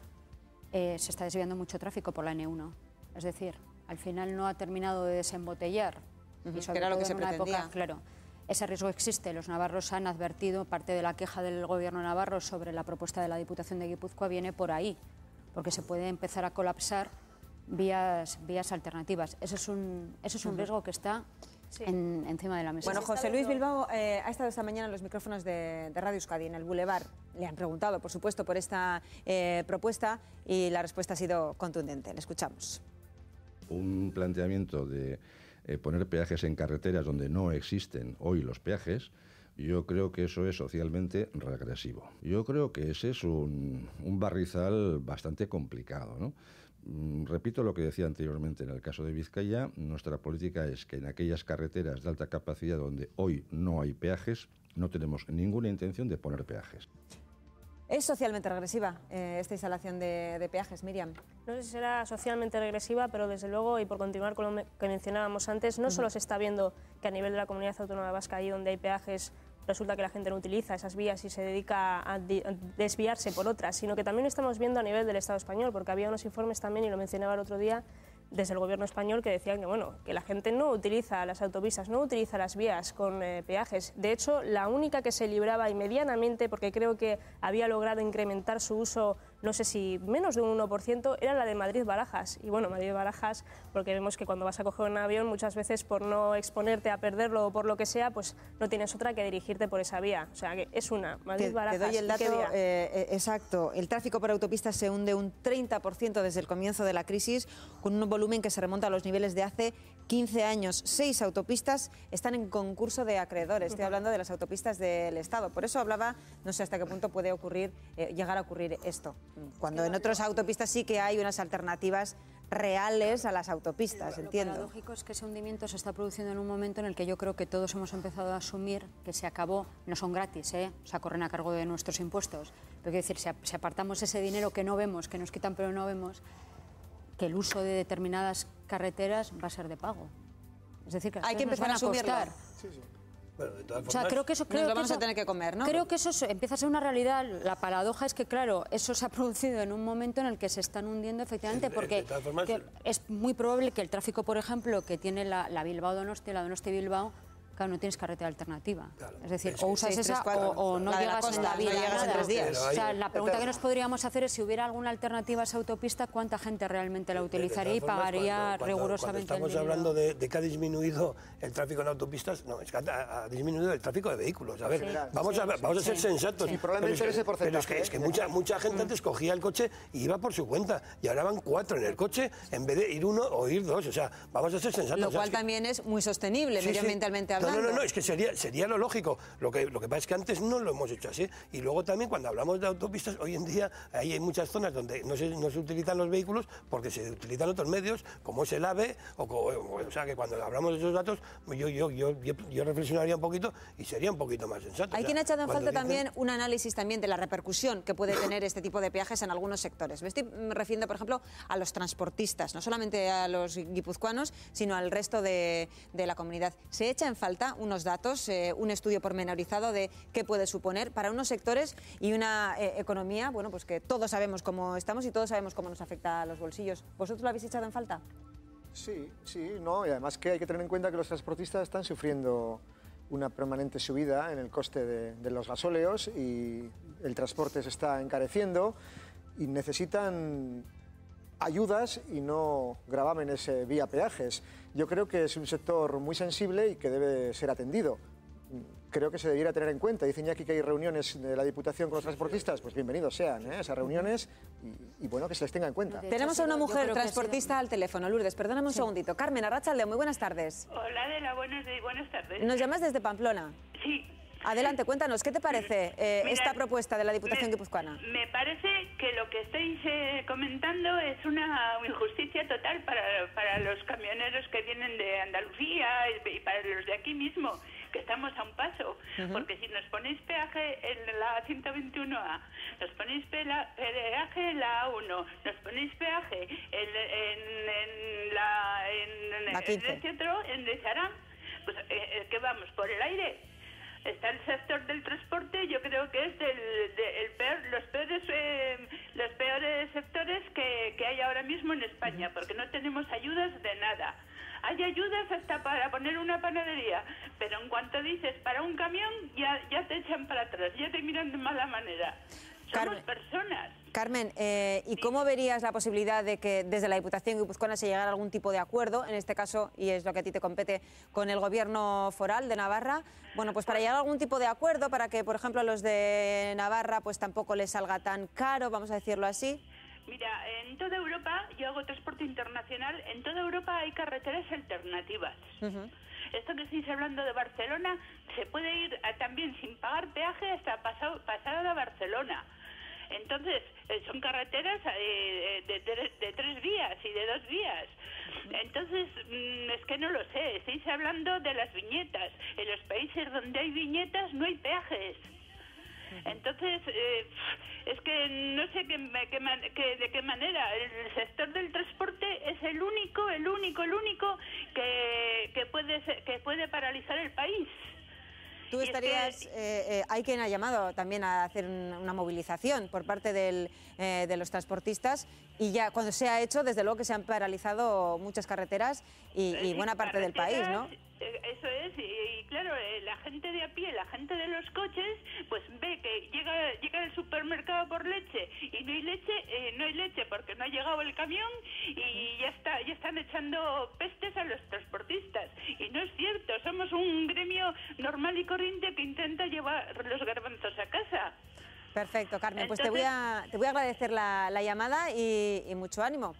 se está desviando mucho tráfico por la N1. Es decir, al final no ha terminado de desembotellar. Y sobre era lo todo que se en una pretendía. época, claro, ese riesgo existe. Los navarros han advertido, parte de la queja del gobierno navarro sobre la propuesta de la Diputación de Guipúzcoa viene por ahí, porque se puede empezar a colapsar vías alternativas. Eso es un riesgo que está encima de la mesa. Bueno, José Luis Bilbao ha estado esta mañana en los micrófonos de Radio Euskadi, en el Boulevard. Le han preguntado, por supuesto, por esta propuesta y la respuesta ha sido contundente. Le escuchamos. Un planteamiento de poner peajes en carreteras donde no existen hoy los peajes, yo creo que eso es socialmente regresivo. Yo creo que ese es un barrizal bastante complicado, ¿no? Repito lo que decía anteriormente, en el caso de Vizcaya, nuestra política es que en aquellas carreteras de alta capacidad donde hoy no hay peajes, no tenemos ninguna intención de poner peajes. ¿Es socialmente regresiva esta instalación de peajes, Miriam? No sé si será socialmente regresiva, pero desde luego, y por continuar con lo que mencionábamos antes, no solo se está viendo que a nivel de la Comunidad Autónoma Vasca, allí donde hay peajes, resulta que la gente no utiliza esas vías y se dedica a desviarse por otras, sino que también estamos viendo a nivel del Estado español, porque había unos informes también, y lo mencionaba el otro día, desde el gobierno español, que decían que, bueno, que la gente no utiliza las autopistas, no utiliza las vías con peajes. De hecho, la única que se libraba y medianamente, porque creo que había logrado incrementar su uso, no sé si menos de un 1%, era la de Madrid-Barajas. Y bueno, Madrid-Barajas, porque vemos que cuando vas a coger un avión, muchas veces por no exponerte a perderlo o por lo que sea, pues no tienes otra que dirigirte por esa vía. O sea, que es una, Madrid-Barajas. Te doy el dato exacto. El tráfico por autopistas se hunde un 30% desde el comienzo de la crisis, con un volumen que se remonta a los niveles de hace 15 años. 6 autopistas están en concurso de acreedores. Estoy hablando de las autopistas del Estado. Por eso hablaba, no sé hasta qué punto puede llegar a ocurrir esto. Cuando en otras autopistas sí que hay unas alternativas reales a las autopistas, entiendo. Lo paradójico es que ese hundimiento se está produciendo en un momento en el que yo creo que todos hemos empezado a asumir que se acabó, no son gratis, o sea, corren a cargo de nuestros impuestos, pero quiero decir, si apartamos ese dinero que no vemos, que nos quitan pero no vemos, que el uso de determinadas carreteras va a ser de pago. Es decir, que hay que empezar a asumirlo. Sí, sí. Bueno, de todas formas, o sea, creo que eso, nos lo vamos a tener que comer, ¿no? Creo que eso empieza a ser una realidad. La paradoja es que, claro, eso se ha producido en un momento en el que se están hundiendo efectivamente, porque es muy probable que el tráfico, por ejemplo, que tiene la Bilbao-Donostia, la Donostia-Bilbao, claro, no tienes carretera alternativa. Claro. Es decir, Es o que usas 6, esa 3, 4, o no la de la llegas en costa, la vida. no llegas en nada. 3 días. O sea, la pregunta que eterno. nos podríamos hacer es si hubiera alguna alternativa a esa autopista, ¿cuánta gente realmente la utilizaría y De todas formas, pagaría cuando rigurosamente el estamos dinero? hablando de que ha disminuido el tráfico en autopistas, no, es que ha disminuido el tráfico de vehículos. A ver, Sí, vamos a ser sensatos. Y probablemente ese porcentaje, Pero es que mucha gente antes cogía el coche y iba por su cuenta, y ahora van 4 en el coche en vez de ir 1 o ir 2. O sea, vamos a ser sensatos. Lo O sea, cual es que- también es muy sostenible, Sí, sí. medioambientalmente hablando. No, es que sería lo lógico. Lo que pasa es que antes no lo hemos hecho así. Y luego también cuando hablamos de autopistas, hoy en día hay muchas zonas donde no se utilizan los vehículos porque se utilizan otros medios, como es el AVE, o sea que cuando hablamos de esos datos, yo reflexionaría un poquito y sería un poquito más sensato. Hay O sea, quien ha echado en cuando falta dicen- también un análisis también de la repercusión que puede tener este tipo de peajes en algunos sectores. Me estoy refiriendo, por ejemplo, a los transportistas, no solamente a los guipuzcoanos, sino al resto de la comunidad. Se echa en falta unos datos, un estudio pormenorizado de qué puede suponer para unos sectores y una economía, bueno, pues que todos sabemos cómo estamos y todos sabemos cómo nos afecta a los bolsillos. ¿Vosotros lo habéis echado en falta? Sí, no, y además que hay que tener en cuenta que los transportistas están sufriendo una permanente subida en el coste de los gasóleos y el transporte se está encareciendo y necesitan ayudas y no gravámenes vía peajes. Yo creo que es un sector muy sensible y que debe ser atendido. Creo que se debiera tener en cuenta. Dicen ya aquí que hay reuniones de la Diputación con los transportistas, pues bienvenidos sean esas reuniones y bueno, que se les tenga en cuenta. Tenemos a una mujer transportista al teléfono. Lourdes, perdóname un segundito. Carmen, Arratsalde, muy buenas tardes. Hola, Adela, buenas tardes. Nos llamas desde Pamplona. Sí. Adelante, cuéntanos, ¿qué te parece esta propuesta de la Diputación guipuzcoana? Me parece que lo que estáis comentando es una injusticia total para los camioneros que vienen de Andalucía y para los de aquí mismo, que estamos a un paso. Porque si nos ponéis peaje en la 121A, nos ponéis peaje en la A1, nos ponéis peaje La 15. el centro, en Lezarán, pues que vamos por el aire. Está el sector del transporte, yo creo que es los peores sectores que hay ahora mismo en España, porque no tenemos ayudas de nada. Hay ayudas hasta para poner una panadería, pero en cuanto dices para un camión, ya te echan para atrás, ya te miran de mala manera. Somos personas. Carmen, ¿y cómo verías la posibilidad de que desde la Diputación guipuzcoana se llegara a algún tipo de acuerdo, en este caso, y es lo que a ti te compete, con el Gobierno foral de Navarra? Bueno, pues para llegar a algún tipo de acuerdo, para que, por ejemplo, a los de Navarra pues tampoco les salga tan caro, vamos a decirlo así. Mira, en toda Europa, yo hago transporte internacional, en toda Europa hay carreteras alternativas. Esto que estáis hablando de Barcelona, se puede ir también sin pagar peaje hasta pasar a Barcelona. Entonces, son carreteras de 3 vías y de 2 vías. Entonces, es que no lo sé. Estáis hablando de las viñetas. En los países donde hay viñetas no hay peajes. Entonces, es que no sé de qué manera. El sector del transporte es el único que puede paralizar el país. Tú estarías, hay quien ha llamado también a hacer una movilización por parte de los transportistas y ya cuando se ha hecho, desde luego que se han paralizado muchas carreteras y buena parte del país, ¿no? Eso es, y claro, la gente de a pie, la gente de los coches, pues ve que llega al supermercado por leche y no hay leche porque no ha llegado el camión y ya están echando pestes a los transportistas. Y no es cierto, somos un gremio normal y corriente que intenta llevar los garbanzos a casa. Perfecto, Carmen, pues Entonces, te voy a agradecer la llamada y mucho ánimo.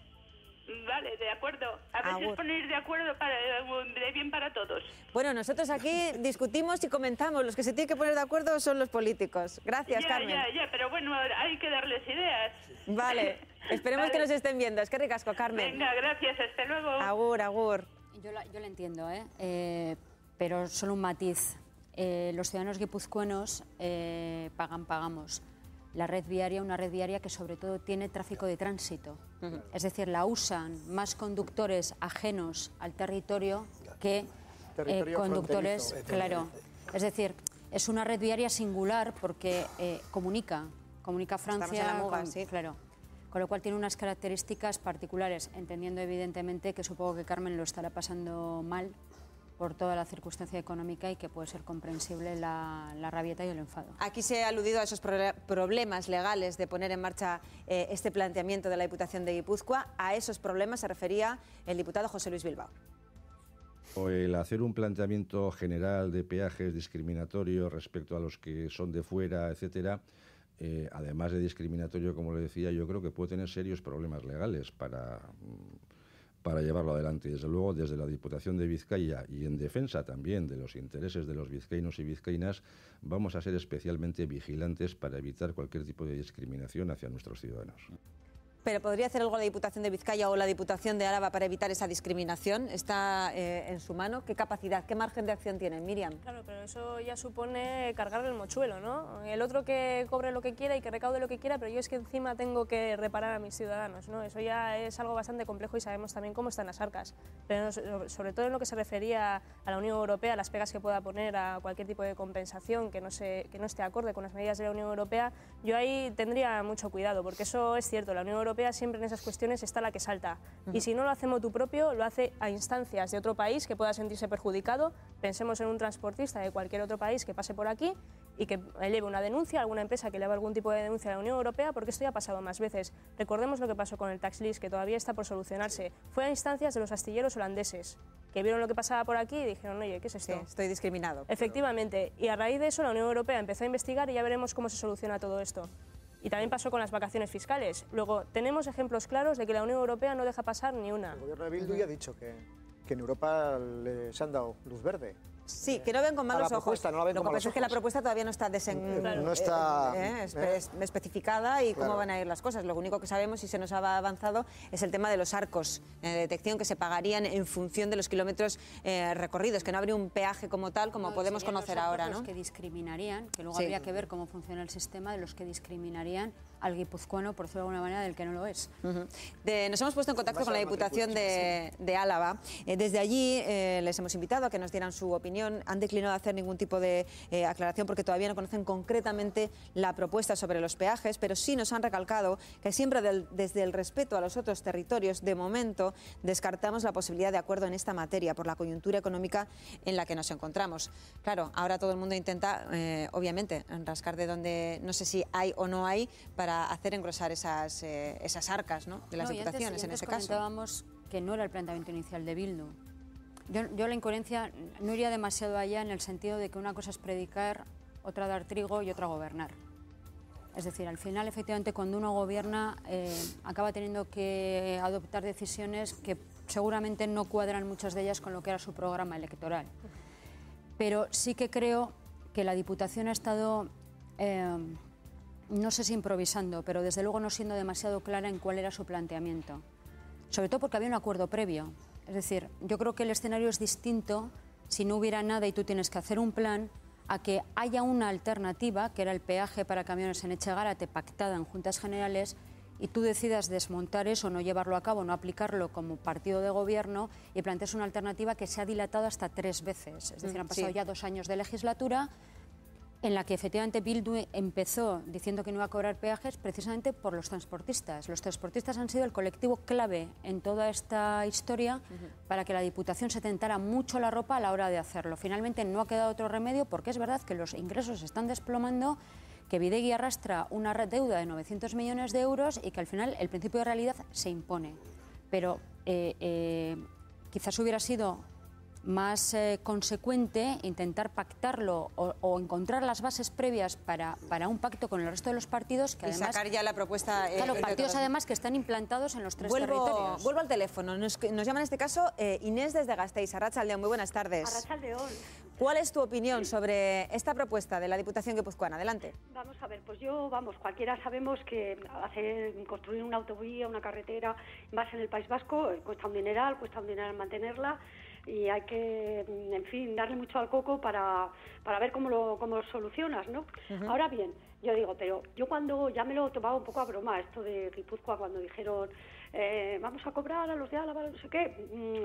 Vale, de acuerdo. A ver si os ponéis de acuerdo de bien para todos. Bueno, nosotros aquí discutimos y comentamos. Los que se tienen que poner de acuerdo son los políticos. Gracias, Carmen. Ya, pero bueno, hay que darles ideas. Vale, esperemos que nos estén viendo. Es que ricasco, Carmen. Venga, gracias, hasta luego. Agur. Yo la entiendo, pero solo un matiz. Los ciudadanos guipuzcoanos pagamos. La red viaria, una red viaria que sobre todo tiene tráfico de tránsito. Es decir, la usan más conductores ajenos al territorio que conductores, claro. Es decir, es una red viaria singular porque comunica Francia, Estamos en la muga, sí. claro. Con lo cual tiene unas características particulares, entendiendo evidentemente que supongo que Carmen lo estará pasando mal por toda la circunstancia económica y que puede ser comprensible la rabieta y el enfado. Aquí se ha aludido a esos problemas legales de poner en marcha este planteamiento de la Diputación de Guipúzcoa. A esos problemas se refería el diputado José Luis Bilbao. O el hacer un planteamiento general de peajes discriminatorios respecto a los que son de fuera, etcétera, además de discriminatorio, como le decía, yo creo que puede tener serios problemas legales para llevarlo adelante. Desde luego, desde la Diputación de Vizcaya y en defensa también de los intereses de los vizcaínos y vizcaínas, vamos a ser especialmente vigilantes para evitar cualquier tipo de discriminación hacia nuestros ciudadanos. ¿Pero podría hacer algo la Diputación de Vizcaya o la Diputación de Álava para evitar esa discriminación? ¿Está en su mano? ¿Qué capacidad, qué margen de acción tienen, Miriam? Claro, pero eso ya supone cargarle el mochuelo, ¿no? El otro que cobre lo que quiera y que recaude lo que quiera, pero yo es que encima tengo que reparar a mis ciudadanos, ¿no? Eso ya es algo bastante complejo y sabemos también cómo están las arcas. Pero sobre todo en lo que se refería a la Unión Europea, las pegas que pueda poner a cualquier tipo de compensación que no esté acorde con las medidas de la Unión Europea, yo ahí tendría mucho cuidado, porque eso es cierto, la Unión Europea siempre en esas cuestiones está la que salta. Y si no lo hace motu propio, lo hace a instancias de otro país que pueda sentirse perjudicado. Pensemos en un transportista de cualquier otro país que pase por aquí y que eleve una denuncia, alguna empresa que eleve algún tipo de denuncia a la Unión Europea, porque esto ya ha pasado más veces. Recordemos lo que pasó con el tax list, que todavía está por solucionarse. Fue a instancias de los astilleros holandeses, que vieron lo que pasaba por aquí y dijeron, oye, ¿qué es esto? Sí, estoy discriminado. Efectivamente. Y a raíz de eso la Unión Europea empezó a investigar y ya veremos cómo se soluciona todo esto. Y también pasó con las vacaciones fiscales. Luego, tenemos ejemplos claros de que la Unión Europea no deja pasar ni una. El gobierno de Bildu ya ha dicho que en Europa les han dado luz verde. Sí, que no ven con malos ojos. No la ven Lo con que malos pasa es que la ojos. propuesta todavía no está, especificada y cómo van a ir las cosas. Lo único que sabemos, y se nos ha avanzado, es el tema de los arcos de detección que se pagarían en función de los kilómetros recorridos, que no habría un peaje como tal, como podemos conocer ahora, ¿no? Los que discriminarían, que luego Sí. habría que ver cómo funciona el sistema, de los que discriminarían al guipuzcoano, por decirlo de alguna manera, del que no lo es. Nos hemos puesto en contacto con la Diputación de Álava. Desde allí les hemos invitado a que nos dieran su opinión. Han declinado hacer ningún tipo de aclaración porque todavía no conocen concretamente la propuesta sobre los peajes, pero sí nos han recalcado que siempre desde el respeto a los otros territorios, de momento, descartamos la posibilidad de acuerdo en esta materia por la coyuntura económica en la que nos encontramos. Claro, ahora todo el mundo intenta, obviamente, rascar de donde no sé si hay o no hay para hacer engrosar esas arcas, ¿no?, de las diputaciones en ese caso. Comentábamos que no era el planteamiento inicial de Bildu. Yo la incoherencia no iría demasiado allá en el sentido de que una cosa es predicar, otra dar trigo y otra gobernar. Es decir, al final, efectivamente, cuando uno gobierna, acaba teniendo que adoptar decisiones que seguramente no cuadran muchas de ellas con lo que era su programa electoral. Pero sí que creo que la Diputación ha estado, no sé si improvisando, pero desde luego no siendo demasiado clara en cuál era su planteamiento. Sobre todo porque había un acuerdo previo. Es decir, yo creo que el escenario es distinto si no hubiera nada y tú tienes que hacer un plan a que haya una alternativa, que era el peaje para camiones en Echegárate, pactada en Juntas Generales, y tú decidas desmontar eso, no llevarlo a cabo, no aplicarlo como partido de gobierno y planteas una alternativa que se ha dilatado hasta 3 veces. Es decir, han pasado ya 2 años de legislatura en la que efectivamente Bildu empezó diciendo que no iba a cobrar peajes precisamente por los transportistas. Los transportistas han sido el colectivo clave en toda esta historia para que la Diputación se tentara mucho la ropa a la hora de hacerlo. Finalmente no ha quedado otro remedio porque es verdad que los ingresos se están desplomando, que Bidegui arrastra una deuda de 900 millones de euros y que al final el principio de realidad se impone. Pero quizás hubiera sido más consecuente intentar pactarlo o encontrar las bases previas para un pacto con el resto de los partidos que y además sacar ya la propuesta. Claro, partidos además que están implantados en los 3 territorios. Vuelvo al teléfono. Nos llama en este caso Inés desde Gasteiz. Arratsaldeon, muy buenas tardes. Arratsaldeon. ¿Cuál es tu opinión sobre esta propuesta de la Diputación guipuzcoana? Adelante. Vamos a ver, pues cualquiera sabemos que construir una autovía, una carretera, más en el País Vasco, cuesta un dineral mantenerla. Y hay que, en fin, darle mucho al coco para ver cómo lo solucionas, ¿no? Ahora bien, yo digo, pero yo cuando ya me lo tomaba un poco a broma esto de Guipúzcoa, cuando dijeron vamos a cobrar a los de Álava, no sé qué,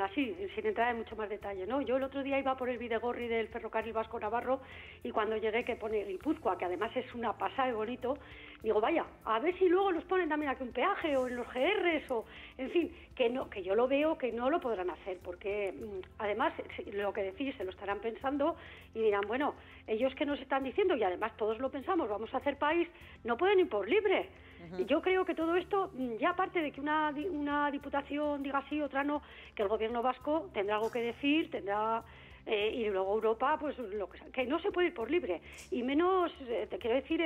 así, sin entrar en mucho más detalle, ¿no? Yo el otro día iba por el Bidegorri del ferrocarril Vasco Navarro y cuando llegué, que pone Guipúzcoa, que además es una pasada de bonito, digo, vaya, a ver si luego nos ponen también aquí un peaje o en los GRs o, en fin, que yo lo veo que no lo podrán hacer, porque además lo que decís se lo estarán pensando y dirán, bueno, ellos que nos están diciendo, y además todos lo pensamos, vamos a hacer país, no pueden ir por libre. Y yo creo que todo esto, ya aparte de que una diputación diga sí, otra no, que el gobierno vasco tendrá algo que decir, tendrá... y luego Europa, pues que no se puede ir por libre. Y menos, te quiero decir,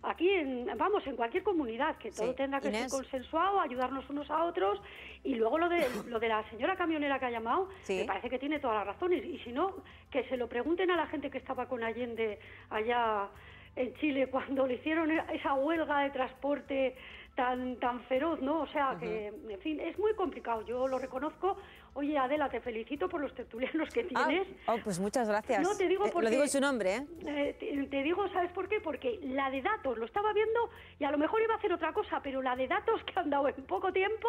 aquí, en cualquier comunidad, que todo tendrá que ser consensuado, ayudarnos unos a otros. Y luego lo de la señora camionera que ha llamado, me parece que tiene todas las razones. Y si no, que se lo pregunten a la gente que estaba con Allende allá en Chile cuando le hicieron esa huelga de transporte tan feroz, ¿no? O sea, que, en fin, es muy complicado, yo lo reconozco. Oye, Adela, te felicito por los tertulianos que tienes. Pues muchas gracias. No, te digo porque... lo digo en su nombre, te digo, ¿sabes por qué? Porque la de datos, lo estaba viendo y a lo mejor iba a hacer otra cosa, pero la de datos que han dado en poco tiempo,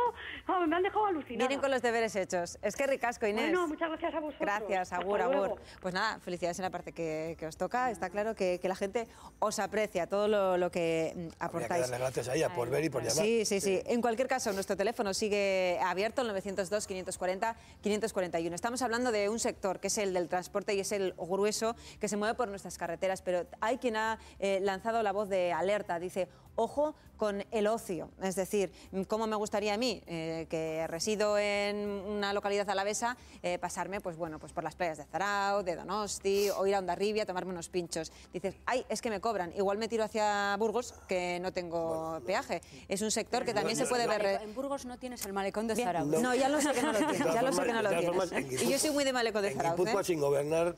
me han dejado alucinada. Vienen con los deberes hechos. Es que ricasco, Inés. Bueno, muchas gracias a vosotros. Gracias, agur, agur. Pues nada, felicidades en la parte que os toca. Está claro que la gente os aprecia todo lo que aportáis. Habría que darle gracias a ella por ver y por llamar. Sí. En cualquier caso, nuestro teléfono sigue abierto, el 902-540-541. Estamos hablando de un sector que es el del transporte y es el grueso que se mueve por nuestras carreteras, pero hay quien ha lanzado la voz de alerta. Dice, ojo con el ocio. Es decir, cómo me gustaría a mí, que resido en una localidad alavesa, pasarme pues por las playas de Zarauz, de Donosti, o ir a Hondarribia a tomarme unos pinchos. Dices, ay, es que me cobran. Igual me tiro hacia Burgos, que no tengo peaje. Es un sector que también se puede ver... En Burgos no tienes el malecón de Zarauz. No, ya lo sé que no lo tienes. Ya lo sé que no lo tienes. Y yo soy muy de malecón de Zarauz. En Guipúzcoa, sin gobernar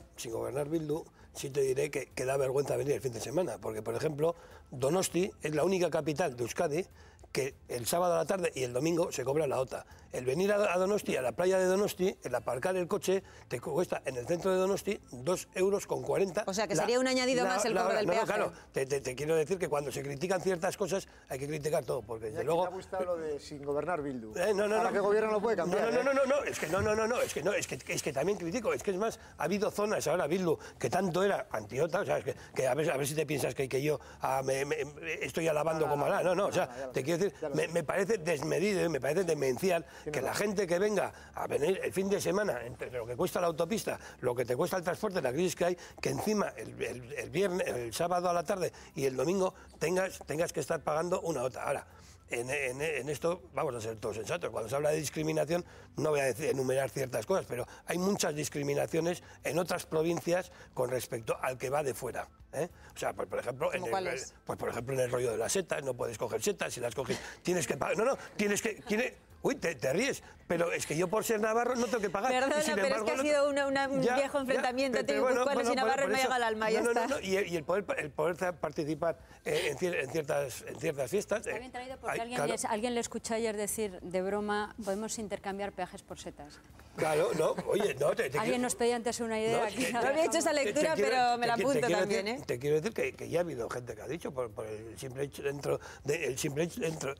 Bildu, sí te diré que da vergüenza venir el fin de semana, porque, por ejemplo, Donosti es la única capital de Euskadi que el sábado a la tarde y el domingo se cobra la OTA. El venir a Donosti, a la playa de Donosti, el aparcar el coche, te cuesta en el centro de Donosti 2,40 €. O sea, que sería un añadido más el cobro del peaje. Claro, te quiero decir que cuando se critican ciertas cosas hay que criticar todo, porque desde luego... ¿Te ha gustado lo de sin gobernar Bildu? No, Ahora que gobierno lo puede cambiar. Es que también critico, es que es más, ha habido zonas ahora Bildu que tanto era antiota, o sea, que a ver si te piensas que yo estoy alabando como Alá, o sea, te quiero decir, me parece desmedido y me parece demencial que la gente que venga a venir el fin de semana, entre lo que cuesta la autopista, lo que te cuesta el transporte, la crisis que hay, que encima el viernes, el sábado a la tarde y el domingo tengas que estar pagando una OTA. Ahora, en esto vamos a ser todos sensatos. Cuando se habla de discriminación, no voy a enumerar ciertas cosas, pero hay muchas discriminaciones en otras provincias con respecto al que va de fuera. O sea, por ejemplo, en el rollo de las setas, no puedes coger setas, si las coges tienes que pagar. Uy, te ríes, pero es que yo por ser navarro no tengo que pagar. Perdona, pero es que ha sido un viejo enfrentamiento entre guipuzcoanos y navarros, me llega al alma, ya está. Y el poder participar en ciertas fiestas... Está bien traído porque alguien le escuchó ayer decir, de broma, podemos intercambiar peajes por setas. Claro, Alguien nos pedía antes una idea. No había hecho esa lectura, pero me la apunto también. Te quiero decir que ya ha habido gente que ha dicho, por el simple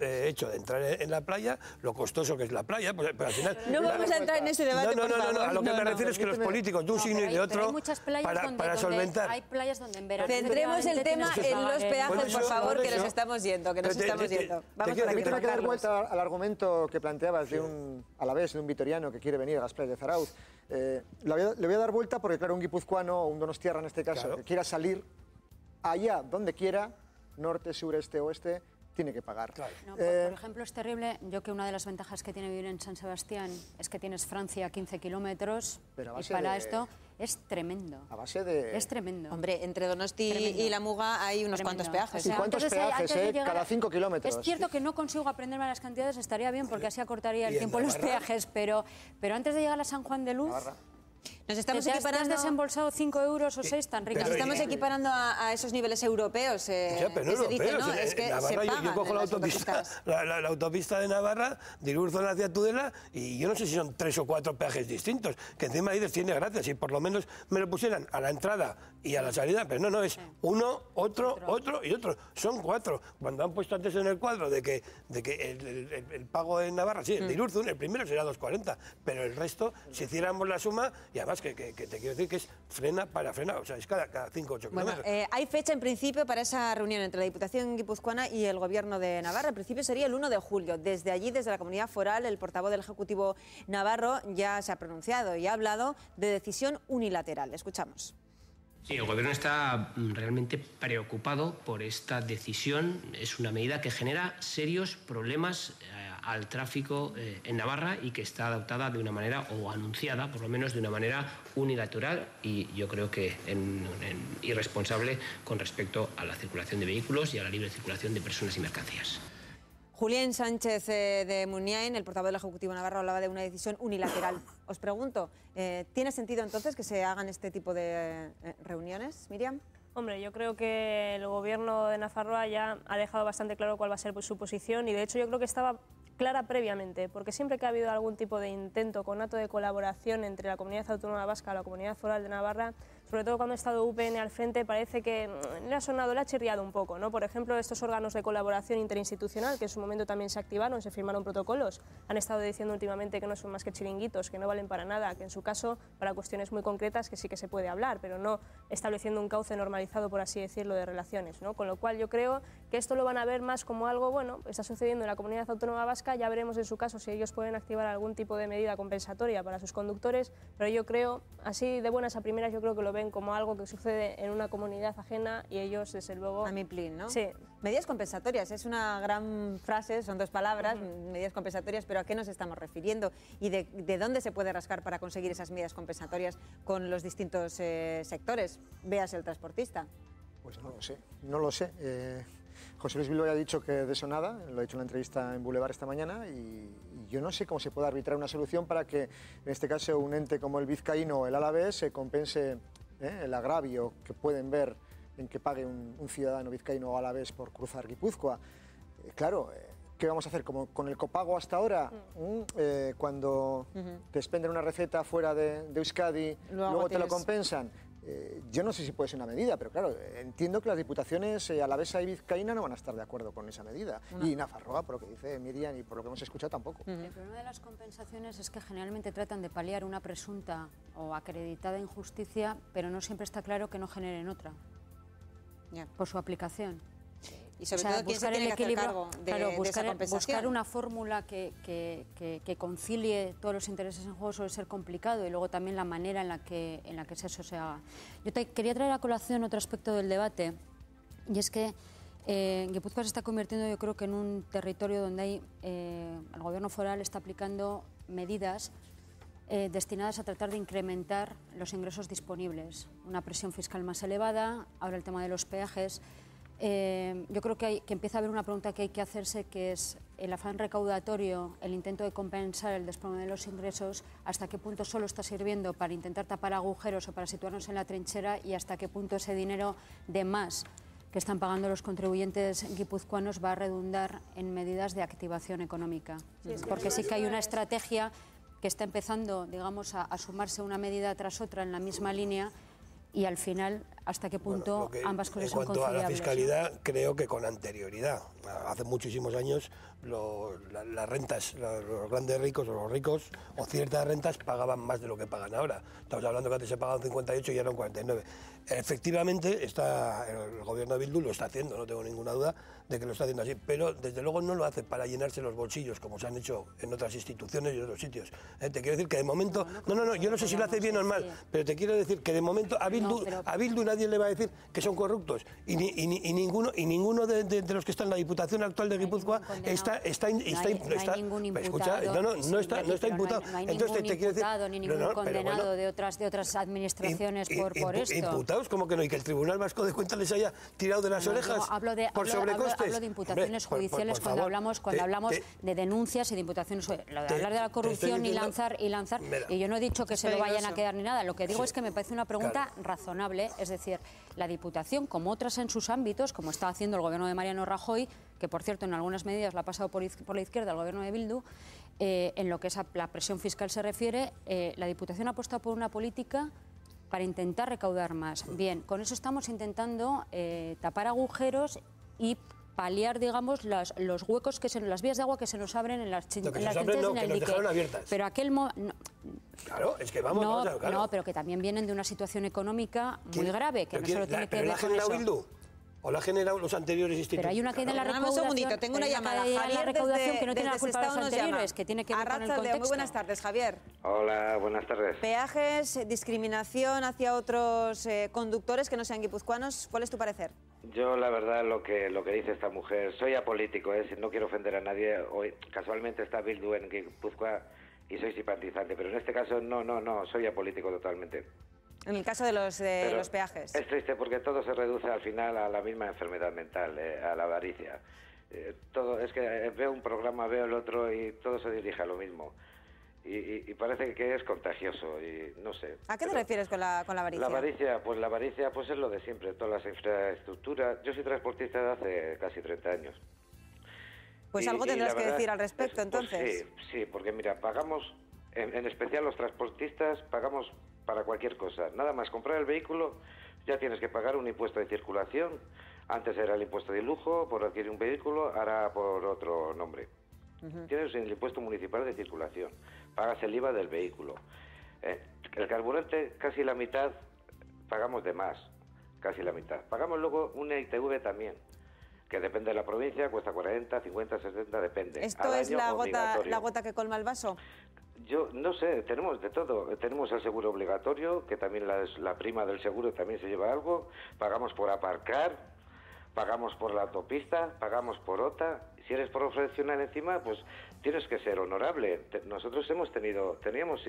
hecho de entrar en la playa, lo costoso que es la playa, pues al final... No vamos a entrar en ese debate, por favor. A lo que me refiero es que los políticos de un signo y de otro, para solventar... Hay playas donde en verano... Tendremos el tema en los peajes, por favor, que nos estamos yendo, Vamos por aquí. Tengo que dar vuelta al argumento que planteabas de un alavés, de un vitoriano que quiere venir a las playas de Zarauz. Le voy a dar vuelta porque, claro, un guipuzcoano o un donostiarra en este caso, que quiera salir allá donde quiera, norte, sur, este, oeste, tiene que pagar. Claro. No, por ejemplo, es terrible. Yo que una de las ventajas que tiene vivir en San Sebastián es que tienes Francia a 15 kilómetros y para esto es tremendo. A base de... Es tremendo. Hombre, entre Donosti y La Muga hay unos cuantos peajes. ¿Y cuántos peajes, cada 5 kilómetros? Es cierto que no consigo aprenderme las cantidades, estaría bien porque así acortaría el tiempo en los peajes, pero antes de llegar a San Juan de Luz... Nos estamos ¿Te has equiparando... desembolsado 5 euros o 6 tan ricas? Nos estamos equiparando a esos niveles europeos. Pero no europeos. ¿no? Es que Navarra, se pagan yo cojo la las autopista de Navarra, de Irurzun hacia Tudela, y yo no sé si son 3 o 4 peajes distintos, que encima dices, tiene gracia, si por lo menos me lo pusieran a la entrada y a la salida, pero no, es uno, otro y otro. Son 4. Cuando han puesto antes en el cuadro de que el pago en Navarra, sí, el de Irurzun, el primero será 2,40, pero el resto, si hiciéramos la suma, y además que te quiero decir que es frena para frenar, o sea, es cada 5 o 8 kilómetros. Hay fecha en principio para esa reunión entre la Diputación guipuzcoana y el Gobierno de Navarra. En principio sería el 1 de julio. Desde allí, desde la Comunidad Foral, el portavoz del Ejecutivo navarro ya se ha pronunciado y ha hablado de decisión unilateral. Escuchamos. Sí, el Gobierno está realmente preocupado por esta decisión. Es una medida que genera serios problemas al tráfico en Navarra y que está adoptada de una manera, o anunciada por lo menos de una manera unilateral y yo creo que irresponsable con respecto a la circulación de vehículos y a la libre circulación de personas y mercancías. Julián Sánchez de Muniain, el portavoz del Ejecutivo navarro, hablaba de una decisión unilateral. Os pregunto, ¿tiene sentido entonces que se hagan este tipo de reuniones, Miriam? Hombre, yo creo que el Gobierno de Nafarroa ya ha dejado bastante claro cuál va a ser su posición y de hecho yo creo que estaba clara previamente, porque siempre que ha habido algún tipo de intento conato de colaboración entre la Comunidad Autónoma Vasca y la Comunidad Foral de Navarra, sobre todo cuando ha estado UPN al frente, parece que le ha sonado, le ha chirriado un poco, ¿no? Por ejemplo, estos órganos de colaboración interinstitucional, que en su momento también se activaron, se firmaron protocolos, han estado diciendo últimamente que no son más que chiringuitos, que no valen para nada, que en su caso, para cuestiones muy concretas, que sí que se puede hablar, pero no estableciendo un cauce normalizado, por así decirlo, de relaciones, ¿no? Con lo cual yo creo que esto lo van a ver más como algo, bueno, está sucediendo en la Comunidad Autónoma Vasca, ya veremos en su caso si ellos pueden activar algún tipo de medida compensatoria para sus conductores, pero yo creo, así de buenas a primeras, yo creo que lo ven como algo que sucede en una comunidad ajena y ellos, desde luego... A mi plin, ¿no? Sí. Medidas compensatorias, es una gran frase, son 2 palabras, medidas compensatorias, pero ¿a qué nos estamos refiriendo? ¿Y de dónde se puede rascar para conseguir esas medidas compensatorias con los distintos sectores? Véase el transportista. Pues no lo sé. José Luis Bilbao ya ha dicho que de eso nada, lo ha dicho en la entrevista en Boulevard esta mañana, y yo no sé cómo se puede arbitrar una solución para que, en este caso, un ente como el vizcaíno o el alavés se compense el agravio que pueden ver en que pague un ciudadano vizcaíno o alavés por cruzar Guipúzcoa. Claro, ¿qué vamos a hacer? Como con el copago hasta ahora, cuando te expenden una receta fuera de Euskadi, luego te lo compensan. Yo no sé si puede ser una medida, pero claro, entiendo que las diputaciones alavesa y vizcaína no van a estar de acuerdo con esa medida. Y Nafarroa, por lo que dice Miriam y por lo que hemos escuchado, tampoco. El problema de las compensaciones es que generalmente tratan de paliar una presunta o acreditada injusticia, pero no siempre está claro que no generen otra por su aplicación. Y sobre todo, ¿quién se tiene que hacer cargo de esa compensación? Buscar una fórmula que concilie todos los intereses en juego suele ser complicado y luego también la manera en la que eso se haga. Yo quería traer a colación otro aspecto del debate y es que Guipúzcoa se está convirtiendo, yo creo, que en un territorio donde el Gobierno foral está aplicando medidas destinadas a tratar de incrementar los ingresos disponibles. Una presión fiscal más elevada, ahora el tema de los peajes. Yo creo que empieza a haber una pregunta que hay que hacerse, que es el afán recaudatorio, el intento de compensar el desplome de los ingresos, hasta qué punto solo está sirviendo para intentar tapar agujeros o para situarnos en la trinchera y hasta qué punto ese dinero de más que están pagando los contribuyentes guipuzcoanos va a redundar en medidas de activación económica. Porque sí que hay una estrategia que está empezando, digamos, a sumarse una medida tras otra en la misma línea y al final, ¿hasta qué punto ambas cosas son conciliables? En cuanto a la fiscalidad, creo que con anterioridad. Hace muchísimos años las rentas, los grandes ricos o los ricos o ciertas rentas pagaban más de lo que pagan ahora. Estamos hablando que antes se pagaban 58 y ahora 49. Efectivamente, el gobierno de Bildu lo está haciendo, no tengo ninguna duda de que lo está haciendo así, pero desde luego no lo hace para llenarse los bolsillos, como se han hecho en otras instituciones y en otros sitios. Te quiero decir que de momento, yo no sé si lo hace bien o mal, pero te quiero decir que de momento a Bildu nadie le va a decir que son corruptos y ninguno de los que están en la Diputación actual de Guipúzcoa está hay ningún imputado. No está imputado. No hay ningún imputado ni ningún condenado de otras administraciones por esto. ¿Imputados? ¿Cómo que no? ¿Y que el Tribunal Vasco de Cuentas les haya tirado de las orejas por sobrecostes? Hablo de imputaciones judiciales cuando hablamos de denuncias y de imputaciones. Lo de hablar de la corrupción y lanzar. Y yo no he dicho que se lo vayan a quedar ni nada. Lo que digo es que me parece una pregunta razonable. Es decir, la Diputación, como otras en sus ámbitos, como está haciendo el gobierno de Mariano Rajoy, que por cierto en algunas medidas la ha pasado por la izquierda al gobierno de Bildu, en lo que es a la presión fiscal se refiere, la Diputación ha apostado por una política para intentar recaudar más. Bien, con eso estamos intentando tapar agujeros y paliar, digamos, los huecos, las vías de agua que se nos abren en las chinchas en el dique. Pero Claro, es que vamos, claro. No, pero que también vienen de una situación económica muy grave, que no solo tiene que ver con eso. ¿La ha generado Bildu? ¿O la ha generado los anteriores institutos? Pero hay una caída en la recaudación. Un segundito, tengo una llamada. Javier, que no tiene la culpa de los anteriores, que tiene que ver con el contexto. Muy buenas tardes, Javier. Hola, buenas tardes. Peajes, discriminación hacia otros conductores que no sean guipuzcoanos. ¿Cuál es tu parecer? Yo, la verdad, lo que dice esta mujer, soy apolítico, no quiero ofender a nadie. Hoy, casualmente está Bildu en Guipúzcoa y soy simpatizante, pero en este caso no, soy apolítico totalmente. En el caso de los peajes. Es triste porque todo se reduce al final a la misma enfermedad mental, a la avaricia. Todo es que veo un programa, veo el otro y todo se dirige a lo mismo. Y parece que es contagioso y no sé. ¿A qué te refieres con la avaricia? La avaricia pues es lo de siempre, todas las infraestructuras. Yo soy transportista de hace casi 30 años. Pues algo tendrás que decir al respecto, entonces. Sí, porque mira, pagamos, en especial los transportistas, pagamos para cualquier cosa. Nada más comprar el vehículo, ya tienes que pagar un impuesto de circulación. Antes era el impuesto de lujo por adquirir un vehículo, ahora por otro nombre. Tienes el impuesto municipal de circulación, pagas el IVA del vehículo. El carburante, casi la mitad, pagamos de más, casi la mitad. Pagamos luego una ITV también, que depende de la provincia, cuesta 40, 50, 60, depende. ¿Esto es la gota que colma el vaso? Yo no sé, tenemos de todo. Tenemos el seguro obligatorio, que también la prima del seguro también se lleva algo. Pagamos por aparcar, pagamos por la autopista, pagamos por OTA. Si eres profesional encima, pues tienes que ser honorable. Nosotros teníamos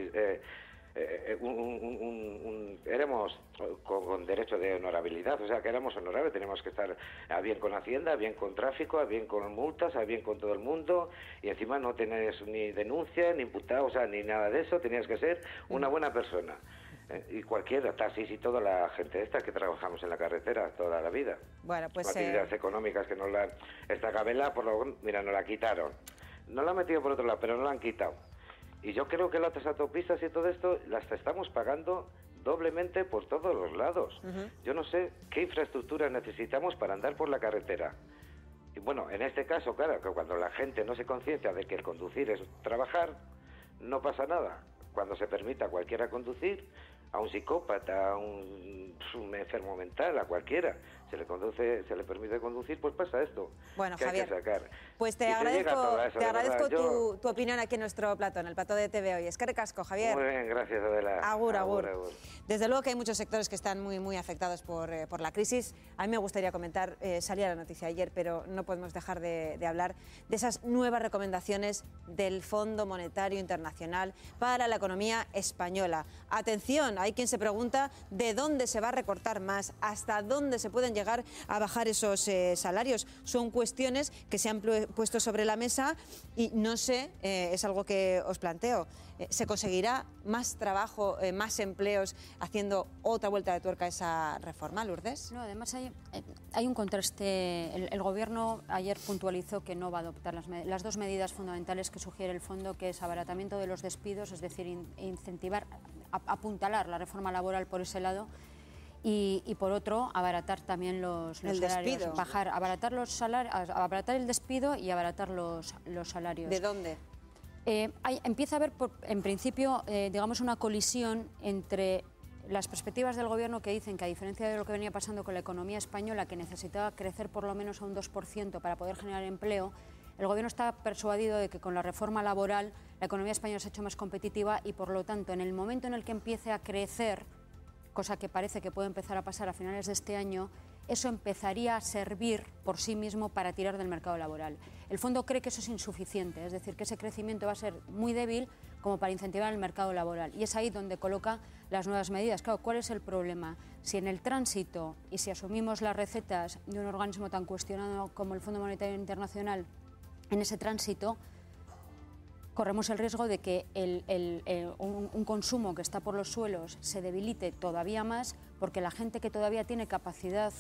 éramos con derecho de honorabilidad, o sea que éramos honorables, teníamos que estar a bien con Hacienda, a bien con tráfico, a bien con multas, a bien con todo el mundo, y encima no tenés ni denuncia, ni imputado, o sea, ni nada de eso, tenías que ser una buena persona. Y cualquiera, taxis y toda la gente esta que trabajamos en la carretera toda la vida. Bueno, pues actividades económicas que esta Gabela, mira, nos la quitaron. No la han metido por otro lado, pero no la han quitado. Y yo creo que las autopistas y todo esto las estamos pagando doblemente por todos los lados. Yo no sé qué infraestructura necesitamos para andar por la carretera. Y bueno, en este caso, claro, que cuando la gente no se conciencia de que el conducir es trabajar, no pasa nada. Cuando se permita a cualquiera conducir, a un psicópata, a un enfermo mental, a cualquiera, se le permite conducir, pues pasa esto. Bueno, que Javier, hay que sacar. pues te agradezco tu opinión aquí en nuestro plató, en el plató de TV Hoy. Es que recasco, Javier. Muy bien, gracias, Adela. Agur. Desde luego que hay muchos sectores que están muy afectados por la crisis. A mí me gustaría comentar, salía la noticia ayer, pero no podemos dejar de hablar de esas nuevas recomendaciones del Fondo Monetario Internacional para la economía española. Atención, hay quien se pregunta de dónde se va a recortar más, hasta dónde se pueden llegar a bajar esos salarios. Son cuestiones que se han puesto sobre la mesa y no sé, es algo que os planteo. ¿Se conseguirá más trabajo, más empleos haciendo otra vuelta de tuerca a esa reforma, Lourdes? No, además hay un contraste. El Gobierno ayer puntualizó que no va a adoptar las dos medidas fundamentales que sugiere el fondo, que es abaratamiento de los despidos, es decir, incentivar, apuntalar la reforma laboral por ese lado. Y por otro, abaratar también los salarios. Despido. Abaratar los salarios, abaratar el despido y abaratar los salarios. ¿De dónde? Empieza a haber, en principio, digamos, una colisión entre las perspectivas del Gobierno, que dicen que, a diferencia de lo que venía pasando con la economía española, que necesitaba crecer por lo menos a un 2% para poder generar empleo, el Gobierno está persuadido de que con la reforma laboral la economía española se ha hecho más competitiva y, por lo tanto, en el momento en el que empiece a crecer cosa que parece que puede empezar a pasar a finales de este año, eso empezaría a servir por sí mismo para tirar del mercado laboral. El fondo cree que eso es insuficiente, es decir, que ese crecimiento va a ser muy débil como para incentivar el mercado laboral. Y es ahí donde coloca las nuevas medidas. Claro, ¿cuál es el problema? Si en el tránsito y si asumimos las recetas de un organismo tan cuestionado como el Fondo Monetario Internacional, en ese tránsito corremos el riesgo de que un consumo que está por los suelos se debilite todavía más, porque la gente que todavía tiene capacidad,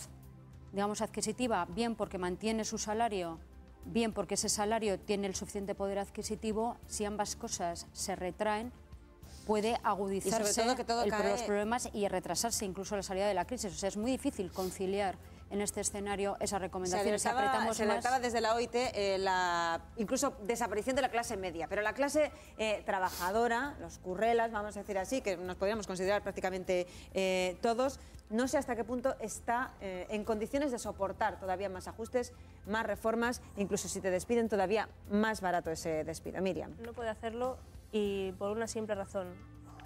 digamos, adquisitiva, bien porque mantiene su salario, bien porque ese salario tiene el suficiente poder adquisitivo, si ambas cosas se retraen, puede agudizarse los problemas y retrasarse incluso la salida de la crisis. O sea, es muy difícil conciliar en este escenario esas recomendaciones. Se alertaba desde la OIT la incluso desaparición de la clase media, pero la clase trabajadora, los currelas, vamos a decir así, que nos podríamos considerar prácticamente todos, no sé hasta qué punto está en condiciones de soportar todavía más ajustes, más reformas, incluso si te despiden todavía más barato ese despido. Miriam. No puede hacerlo y por una simple razón.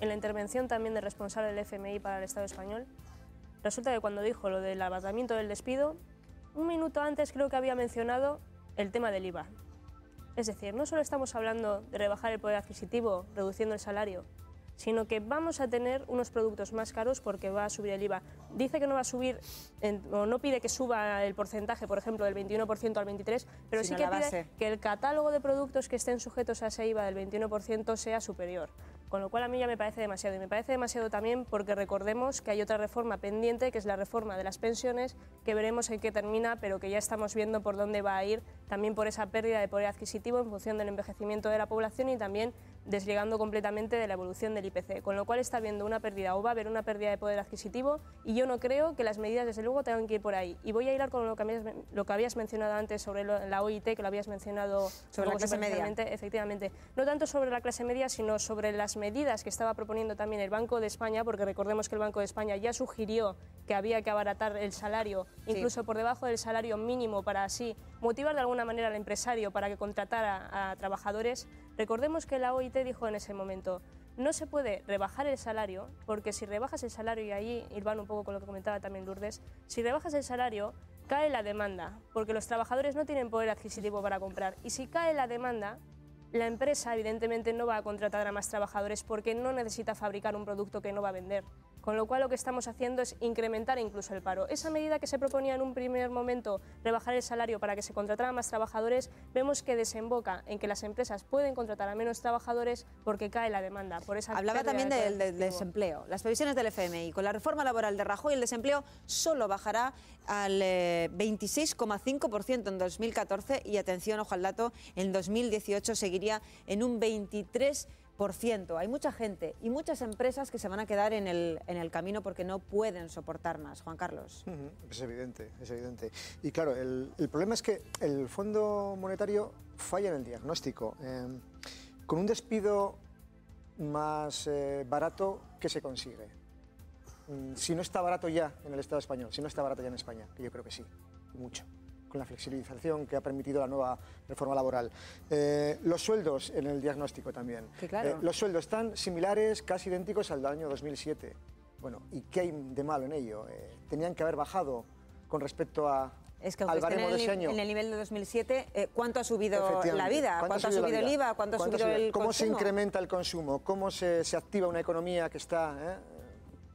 En la intervención también del responsable del FMI para el Estado español, resulta que cuando dijo lo del abatamiento del despido, un minuto antes creo que había mencionado el tema del IVA. Es decir, no solo estamos hablando de rebajar el poder adquisitivo, reduciendo el salario, sino que vamos a tener unos productos más caros porque va a subir el IVA. Dice que no va a subir, o no pide que suba el porcentaje, por ejemplo, del 21% al 23%, pero sí que pide que el catálogo de productos que estén sujetos a ese IVA del 21% sea superior. Con lo cual a mí ya me parece demasiado. Y me parece demasiado también porque recordemos que hay otra reforma pendiente, que es la reforma de las pensiones, que veremos en qué termina, pero que ya estamos viendo por dónde va a ir, también por esa pérdida de poder adquisitivo en función del envejecimiento de la población y también desligando completamente de la evolución del IPC. Con lo cual está habiendo una pérdida o va a haber una pérdida de poder adquisitivo y yo no creo que las medidas desde luego tengan que ir por ahí. Y voy a ir con lo que habías mencionado antes sobre la OIT, que lo habías mencionado sobre la clase media. Efectivamente, no tanto sobre la clase media, sino sobre las medidas que estaba proponiendo también el Banco de España, porque recordemos que el Banco de España ya sugirió que había que abaratar el salario, incluso por debajo del salario mínimo, para así motivar de alguna manera al empresario para que contratara a trabajadores. Recordemos que la OIT dijo en ese momento, no se puede rebajar el salario, porque si rebajas el salario, y ahí hilvano un poco con lo que comentaba también Lourdes, si rebajas el salario, cae la demanda, porque los trabajadores no tienen poder adquisitivo para comprar, y si cae la demanda, la empresa evidentemente no va a contratar a más trabajadores porque no necesita fabricar un producto que no va a vender. Con lo cual lo que estamos haciendo es incrementar incluso el paro. Esa medida que se proponía en un primer momento, rebajar el salario para que se contrataran más trabajadores, vemos que desemboca en que las empresas pueden contratar a menos trabajadores porque cae la demanda. Por esa Hablaba también del desempleo. Las previsiones del FMI. Con la reforma laboral de Rajoy, el desempleo solo bajará al 26,5% en 2014 y, atención, ojo al dato, en 2018 seguiría en un 23%. Hay mucha gente y muchas empresas que se van a quedar en el camino porque no pueden soportar más. Juan Carlos. Es evidente, es evidente. Y claro, el problema es que el Fondo Monetario falla en el diagnóstico. Con un despido más barato, ¿qué se consigue? Si no está barato ya en el Estado español, si no está barato ya en España, que yo creo que sí, mucho, con la flexibilización que ha permitido la nueva reforma laboral. Los sueldos en el diagnóstico también. Claro. Los sueldos están similares, casi idénticos al del año 2007. Bueno, ¿y qué hay de malo en ello? Tenían que haber bajado con respecto al baremo de ese año. En el nivel de 2007, ¿cuánto ha subido la vida? ¿Cuánto ha subido el IVA? ¿Cuánto ha subido el consumo? ¿Cómo se incrementa el consumo? ¿Cómo se activa una economía que está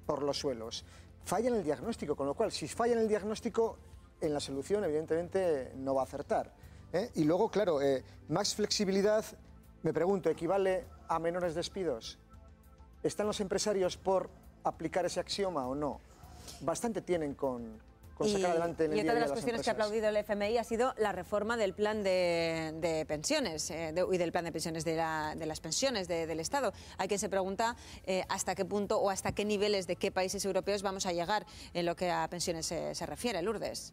por los suelos? Falla en el diagnóstico, con lo cual, si falla en el diagnóstico, en la solución, evidentemente, no va a acertar. Y luego, claro, más flexibilidad, me pregunto, ¿equivale a menores despidos? ¿Están los empresarios por aplicar ese axioma o no? Bastante tienen con sacar adelante en el día a día. Y otra de las cuestiones que ha aplaudido el FMI ha sido la reforma del plan de pensiones y del plan de pensiones de las pensiones del Estado. Hay quien se pregunta hasta qué punto o hasta qué niveles de qué países europeos vamos a llegar en lo que a pensiones se refiere. Lourdes.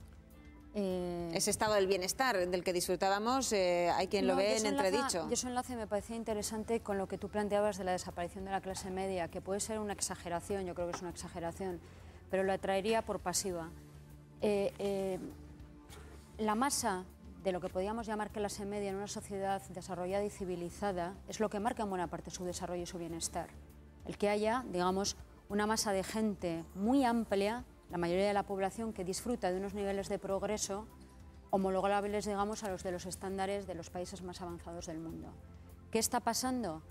Ese estado del bienestar del que disfrutábamos, hay quien lo ve en entredicho. Y eso enlace me parecía interesante con lo que tú planteabas de la desaparición de la clase media, que puede ser una exageración, yo creo que es una exageración, pero lo atraería por pasiva. La masa de lo que podríamos llamar clase media en una sociedad desarrollada y civilizada es lo que marca en buena parte su desarrollo y su bienestar. El que haya, digamos, una masa de gente muy amplia, la mayoría de la población, que disfruta de unos niveles de progreso homologables, digamos, a los de los estándares de los países más avanzados del mundo. ¿Qué está pasando?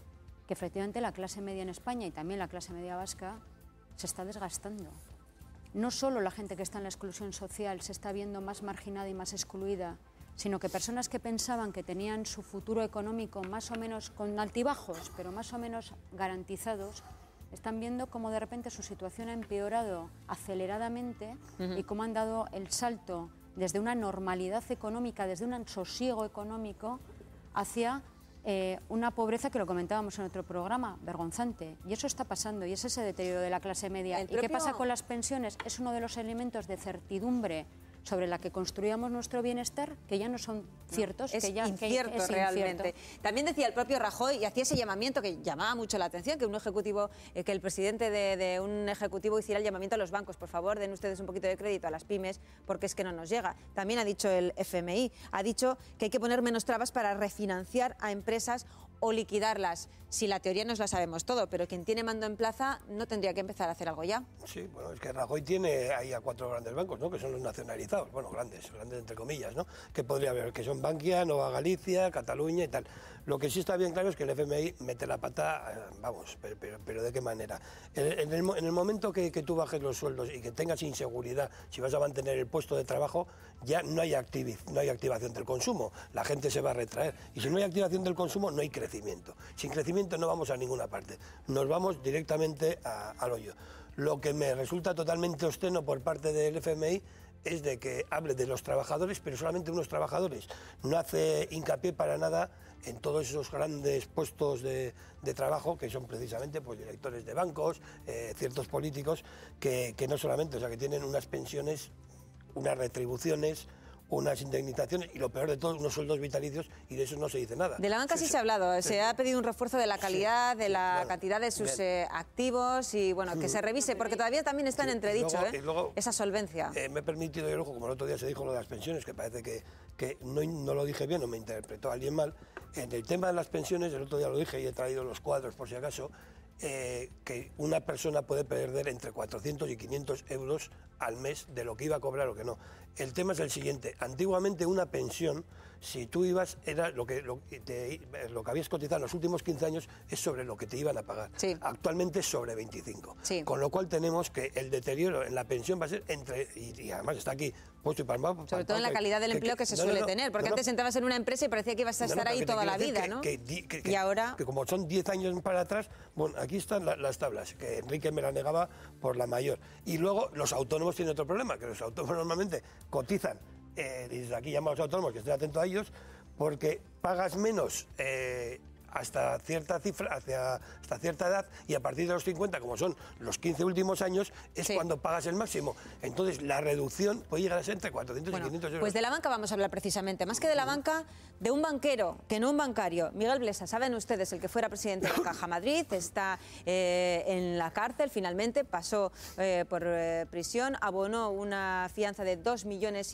Que efectivamente la clase media en España y también la clase media vasca se está desgastando. No solo la gente que está en la exclusión social se está viendo más marginada y más excluida, sino que personas que pensaban que tenían su futuro económico más o menos con altibajos, pero más o menos garantizados, están viendo cómo de repente su situación ha empeorado aceleradamente y cómo han dado el salto desde una normalidad económica, desde un sosiego económico, hacia una pobreza que lo comentábamos en otro programa, vergonzante. Y eso está pasando, y es ese deterioro de la clase media. ¿Y qué pasa con las pensiones? Es uno de los elementos de certidumbre sobre la que construíamos nuestro bienestar, que ya no son ciertos, es que ya incierto es realmente. incierto. También decía el propio Rajoy, y hacía ese llamamiento que llamaba mucho la atención, que un ejecutivo, que el presidente de un ejecutivo hiciera el llamamiento a los bancos: por favor, den ustedes un poquito de crédito a las pymes, porque es que no nos llega. También ha dicho el FMI, ha dicho que hay que poner menos trabas para refinanciar a empresas o liquidarlas. Si la teoría nos la sabemos todo, pero quien tiene mando en plaza no tendría que empezar a hacer algo ya. Sí, bueno, es que Rajoy tiene ahí a 4 grandes bancos, ¿no?, que son los nacionalizados, bueno, grandes entre comillas, ¿no?, que podría haber, que son Bankia, Nova Galicia, Cataluña y tal. Lo que sí está bien claro es que el FMI mete la pata, vamos, pero ¿de qué manera? En el momento que tú bajes los sueldos y que tengas inseguridad si vas a mantener el puesto de trabajo, ya no hay activación del consumo, la gente se va a retraer. Y si no hay activación del consumo, no hay crecimiento. Sin crecimiento no vamos a ninguna parte, nos vamos directamente al hoyo. Lo que me resulta totalmente obsceno por parte del FMI es de que hable de los trabajadores, pero solamente unos trabajadores. No hace hincapié para nada en todos esos grandes puestos de trabajo que son precisamente pues, directores de bancos, ciertos políticos, que no solamente, o sea, que tienen unas pensiones, unas retribuciones, unas indemnizaciones y, lo peor de todo, unos sueldos vitalicios, y de eso no se dice nada. De la banca sí se ha hablado, se ha pedido un refuerzo de la calidad, de la cantidad de sus activos y, bueno, que se revise, porque todavía también está en entredicho esa solvencia. Me he permitido, yo, como el otro día se dijo lo de las pensiones, que parece que no lo dije bien o me interpretó alguien mal. En el tema de las pensiones, el otro día lo dije y he traído los cuadros por si acaso, que una persona puede perder entre 400 y 500 euros al mes de lo que iba a cobrar o que no. El tema es el siguiente: antiguamente una pensión, si tú ibas, era lo que habías cotizado en los últimos 15 años es sobre lo que te iban a pagar. Sí. Actualmente es sobre 25. Sí. Con lo cual tenemos que el deterioro en la pensión va a ser y además está aquí puesto y palmado. Sobre todo en la calidad del empleo que se suele tener, porque antes entrabas en una empresa y parecía que ibas a estar ahí toda la vida, ¿no? Y ahora, que como son 10 años para atrás, bueno, aquí están las tablas, que Enrique me la negaba por la mayor. Y luego los autónomos tienen otro problema, que los autónomos normalmente cotizan, desde aquí llamo a los autónomos que estén atentos a ellos, porque pagas menos hasta cierta cifra, hasta cierta edad, y a partir de los 50, como son los 15 últimos años, es cuando pagas el máximo. Entonces la reducción puede llegar a ser entre 400 y 500 euros. Pues de la banca vamos a hablar precisamente, más que de la banca, de un banquero, que no un bancario. Miguel Blesa, saben ustedes, el que fuera presidente de Caja Madrid, está en la cárcel, finalmente pasó por prisión, abonó una fianza de 2,5 millones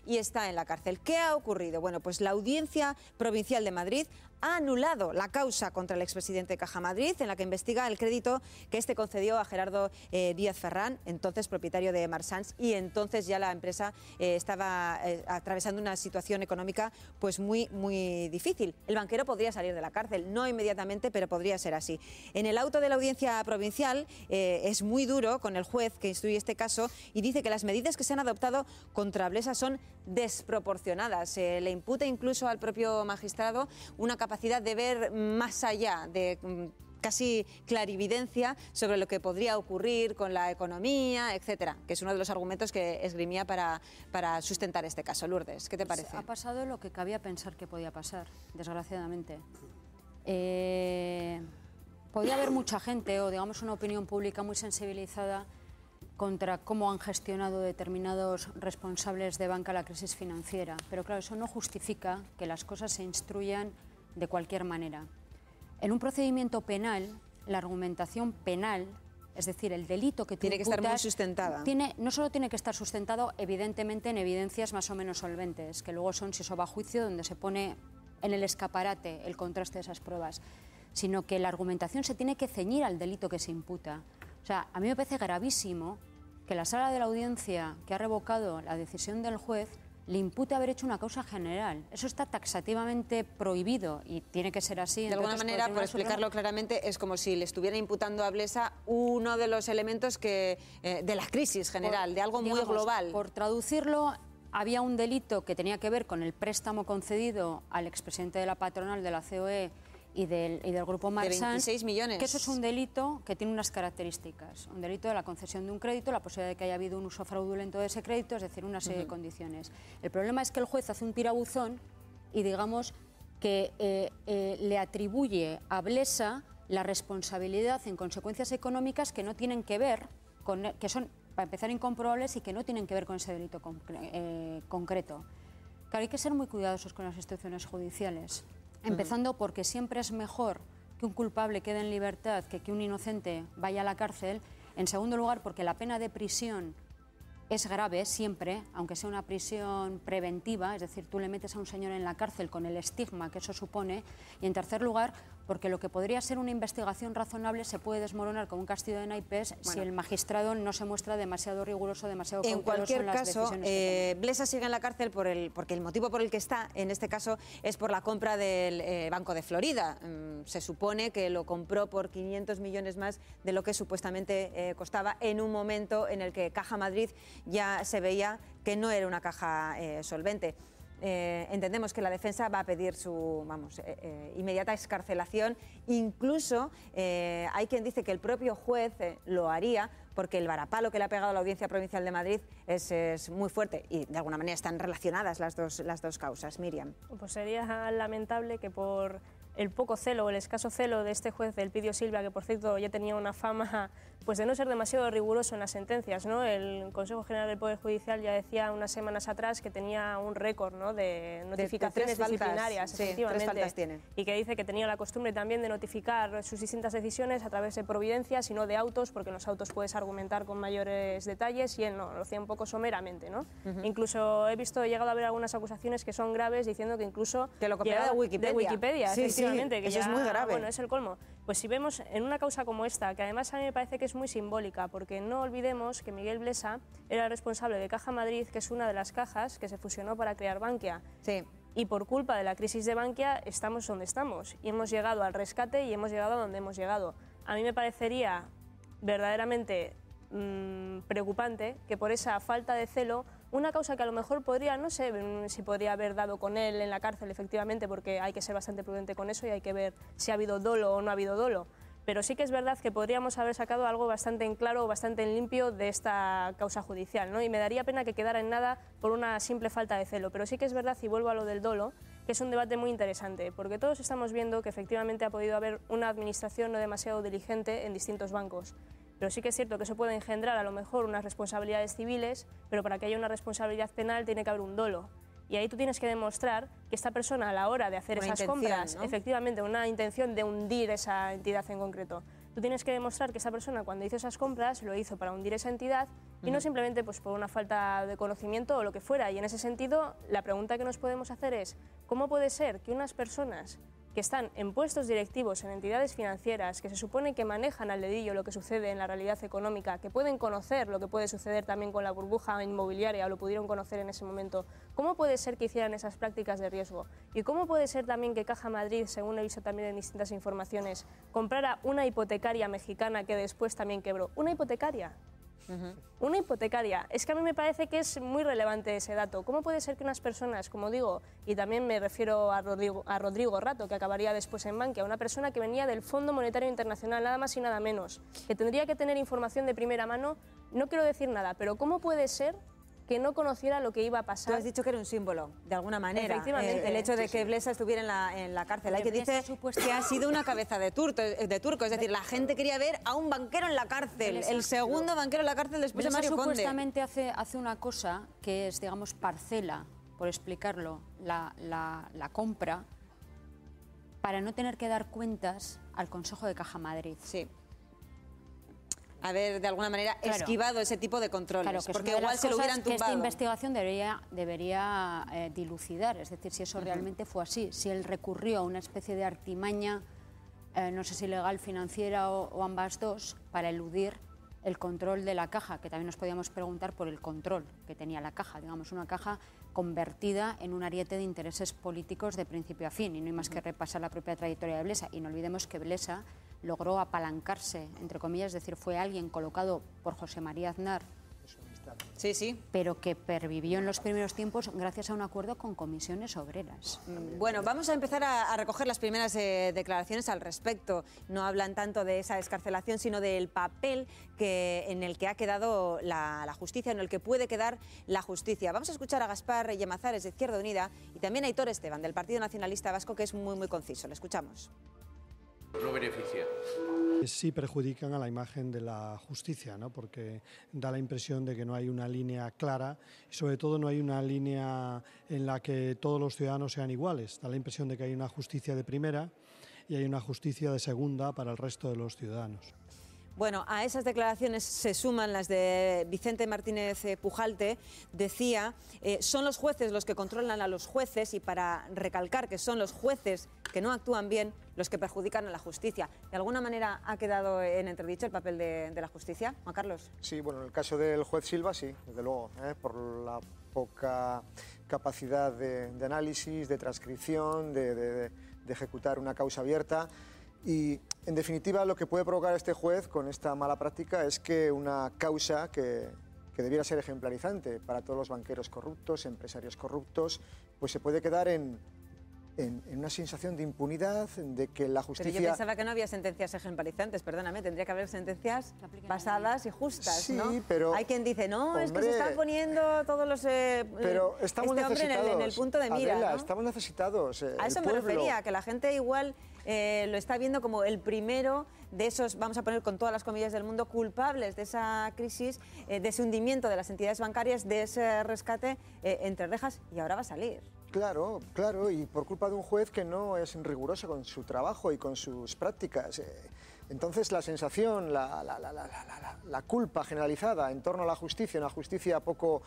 y está en la cárcel. ¿Qué ha ocurrido? Bueno, pues la Audiencia Provincial de Madrid ha anulado la causa contra el expresidente de Caja Madrid, en la que investiga el crédito que este concedió a Gerardo Díaz Ferrán, entonces propietario de Marsans, y entonces ya la empresa estaba atravesando una situación económica pues muy difícil. El banquero podría salir de la cárcel, no inmediatamente, pero podría ser así. En el auto de la Audiencia Provincial es muy duro con el juez que instruye este caso y dice que las medidas que se han adoptado contra Blesa son desproporcionadas. Le imputa incluso al propio magistrado una capacidad de ver más allá, de casi clarividencia sobre lo que podría ocurrir con la economía, etcétera, que es uno de los argumentos que esgrimía para sustentar este caso. Lourdes, ¿qué te parece? Ha pasado lo que cabía pensar que podía pasar, desgraciadamente. Podía haber mucha gente, o digamos una opinión pública muy sensibilizada contra cómo han gestionado determinados responsables de banca la crisis financiera, pero claro, eso no justifica que las cosas se instruyan de cualquier manera. En un procedimiento penal, la argumentación penal, es decir, el delito que tú tiene que estar muy sustentada. No solo tiene que estar sustentado, evidentemente, en evidencias más o menos solventes, que luego son, si eso va a juicio, donde se pone en el escaparate el contraste de esas pruebas, sino que la argumentación se tiene que ceñir al delito que se imputa. O sea, a mí me parece gravísimo que la sala de la audiencia que ha revocado la decisión del juez le impute haber hecho una causa general. Eso está taxativamente prohibido y tiene que ser así. De alguna manera, por explicarlo claramente, es como si le estuviera imputando a Blesa uno de los elementos de la crisis general, de algo muy global. Por traducirlo, había un delito que tenía que ver con el préstamo concedido al expresidente de la patronal de la COE y del grupo Marsan, de 26 millones. Que eso es un delito que tiene unas características. Un delito de la concesión de un crédito, la posibilidad de que haya habido un uso fraudulento de ese crédito, es decir, una serie de condiciones. El problema es que el juez hace un tirabuzón y digamos que le atribuye a Blesa la responsabilidad en consecuencias económicas que no tienen que ver con, que son, para empezar, incomprobables y que no tienen que ver con ese delito concreto. Claro, hay que ser muy cuidadosos con las instituciones judiciales. Empezando porque siempre es mejor que un culpable quede en libertad que un inocente vaya a la cárcel. En segundo lugar, porque la pena de prisión es grave siempre, aunque sea una prisión preventiva, es decir, tú le metes a un señor en la cárcel con el estigma que eso supone. Y en tercer lugar, porque lo que podría ser una investigación razonable se puede desmoronar con un castillo de naipes si el magistrado no se muestra demasiado riguroso, demasiado cauteloso en las decisiones. En cualquier caso, Blesa sigue en la cárcel porque el motivo por el que está, en este caso, es por la compra del Banco de Florida. Se supone que lo compró por 500 millones más de lo que supuestamente costaba en un momento en el que Caja Madrid ya se veía que no era una caja solvente. Entendemos que la defensa va a pedir su inmediata excarcelación. Incluso hay quien dice que el propio juez lo haría porque el varapalo que le ha pegado a la Audiencia Provincial de Madrid es muy fuerte y de alguna manera están relacionadas las dos causas. Miriam. Pues sería lamentable que por el poco celo o el escaso celo de este juez, del Elpidio Silva, que por cierto ya tenía una fama pues de no ser demasiado riguroso en las sentencias, ¿no? El Consejo General del Poder Judicial ya decía unas semanas atrás que tenía un récord, ¿no?, de notificaciones disciplinarias, sí, efectivamente, 3 faltas tiene. Y que dice que tenía la costumbre también de notificar sus distintas decisiones a través de providencias y no de autos, porque en los autos puedes argumentar con mayores detalles y él no, lo hacía un poco someramente, ¿no? Incluso he llegado a ver algunas acusaciones que son graves diciendo que incluso que lo copiaba de Wikipedia. Sí, efectivamente, que eso ya, es muy grave. Bueno, es el colmo. Pues si vemos en una causa como esta, que además a mí me parece que es muy simbólica, porque no olvidemos que Miguel Blesa era responsable de Caja Madrid, que es una de las cajas que se fusionó para crear Bankia. Sí. Y por culpa de la crisis de Bankia estamos donde estamos. Y hemos llegado al rescate y hemos llegado a donde hemos llegado. A mí me parecería verdaderamente preocupante que por esa falta de celo, una causa que a lo mejor podría, no sé si podría haber dado con él en la cárcel, efectivamente, porque hay que ser bastante prudente con eso y hay que ver si ha habido dolo o no ha habido dolo. Pero sí que es verdad que podríamos haber sacado algo bastante en claro, bastante en limpio de esta causa judicial, ¿no? Y me daría pena que quedara en nada por una simple falta de celo. Pero sí que es verdad, y vuelvo a lo del dolo, que es un debate muy interesante, porque todos estamos viendo que efectivamente ha podido haber una administración no demasiado diligente en distintos bancos. Pero sí que es cierto que eso puede engendrar a lo mejor unas responsabilidades civiles, pero para que haya una responsabilidad penal tiene que haber un dolo. Y ahí tú tienes que demostrar que esta persona a la hora de hacer esas compras, ¿no?, efectivamente, una intención de hundir esa entidad en concreto. Tú tienes que demostrar que esa persona cuando hizo esas compras lo hizo para hundir esa entidad y no simplemente pues, por una falta de conocimiento o lo que fuera. Y en ese sentido, la pregunta que nos podemos hacer es, ¿cómo puede ser que unas personas que están en puestos directivos en entidades financieras, que se supone que manejan al dedillo lo que sucede en la realidad económica, que pueden conocer lo que puede suceder también con la burbuja inmobiliaria o lo pudieron conocer en ese momento, cómo puede ser que hicieran esas prácticas de riesgo? ¿Y cómo puede ser también que Caja Madrid, según he visto también en distintas informaciones, comprara una hipotecaria mexicana que después también quebró? ¿Una hipotecaria? Una hipotecaria. Es que a mí me parece que es muy relevante ese dato. ¿Cómo puede ser que unas personas, como digo, y también me refiero a Rodrigo Rato, que acabaría después en Bankia, una persona que venía del Fondo Monetario Internacional, nada más y nada menos, que tendría que tener información de primera mano, no quiero decir nada, pero ¿cómo puede ser que no conociera lo que iba a pasar? Tú has dicho que era un símbolo, de alguna manera. Efectivamente. El hecho de que Blesa estuviera en la cárcel. Hay que dice que ha sido una cabeza de turco. Es decir, la gente quería ver a un banquero en la cárcel. El segundo banquero en la cárcel después de Mario Conde. Supuestamente hace una cosa que es, digamos, parcela, por explicarlo, la compra, para no tener que dar cuentas al Consejo de Caja Madrid. Sí. Haber de alguna manera esquivado ese tipo de controles, claro, porque igual se lo hubieran tumbado. Que esta investigación debería dilucidar, es decir, si eso realmente fue así, si él recurrió a una especie de artimaña, no sé si legal, financiera o ambas dos, para eludir el control de la caja, que también nos podíamos preguntar por el control que tenía la caja, digamos, una caja convertida en un ariete de intereses políticos de principio a fin, y no hay más que repasar la propia trayectoria de Blesa, y no olvidemos que Blesa logró apalancarse, entre comillas, es decir, fue alguien colocado por José María Aznar, pero que pervivió en los primeros tiempos gracias a un acuerdo con comisiones obreras. Bueno, vamos a empezar a recoger las primeras declaraciones al respecto. No hablan tanto de esa excarcelación, sino del papel en el que ha quedado la justicia, en el que puede quedar la justicia. Vamos a escuchar a Gaspar Llamazares, de Izquierda Unida, y también a Aitor Esteban, del Partido Nacionalista Vasco, que es muy conciso. Le escuchamos. No beneficia. Sí perjudican a la imagen de la justicia, ¿no? Porque da la impresión de que no hay una línea clara y sobre todo no hay una línea en la que todos los ciudadanos sean iguales. Da la impresión de que hay una justicia de primera y hay una justicia de segunda para el resto de los ciudadanos. Bueno, a esas declaraciones se suman las de Vicente Martínez Pujalte. Decía, son los jueces los que controlan a los jueces, y para recalcar que son los jueces que no actúan bien los que perjudican a la justicia. ¿De alguna manera ha quedado en entredicho el papel de la justicia? Juan Carlos. Sí, bueno, en el caso del juez Silva sí, desde luego, por la poca capacidad de análisis, de transcripción, de ejecutar una causa abierta. Y, en definitiva, lo que puede provocar este juez con esta mala práctica es que una causa que debiera ser ejemplarizante para todos los banqueros corruptos, empresarios corruptos, pues se puede quedar en una sensación de impunidad, de que la justicia... Pero yo pensaba que no había sentencias ejemplarizantes, perdóname, tendría que haber sentencias basadas y justas, ¿no? Sí, pero... Hay quien dice, no, hombre, es que se están poniendo todos los... pero estamos necesitados, en el punto de mira, Adela, ¿no? estamos necesitados. A eso me refería, que la gente igual lo está viendo como el primero de esos, vamos a poner con todas las comillas del mundo, culpables de esa crisis, de ese hundimiento de las entidades bancarias, de ese rescate entre rejas, y ahora va a salir. Claro, claro, y por culpa de un juez que no es riguroso con su trabajo y con sus prácticas. Entonces la sensación, la culpa generalizada en torno a la justicia, una justicia poco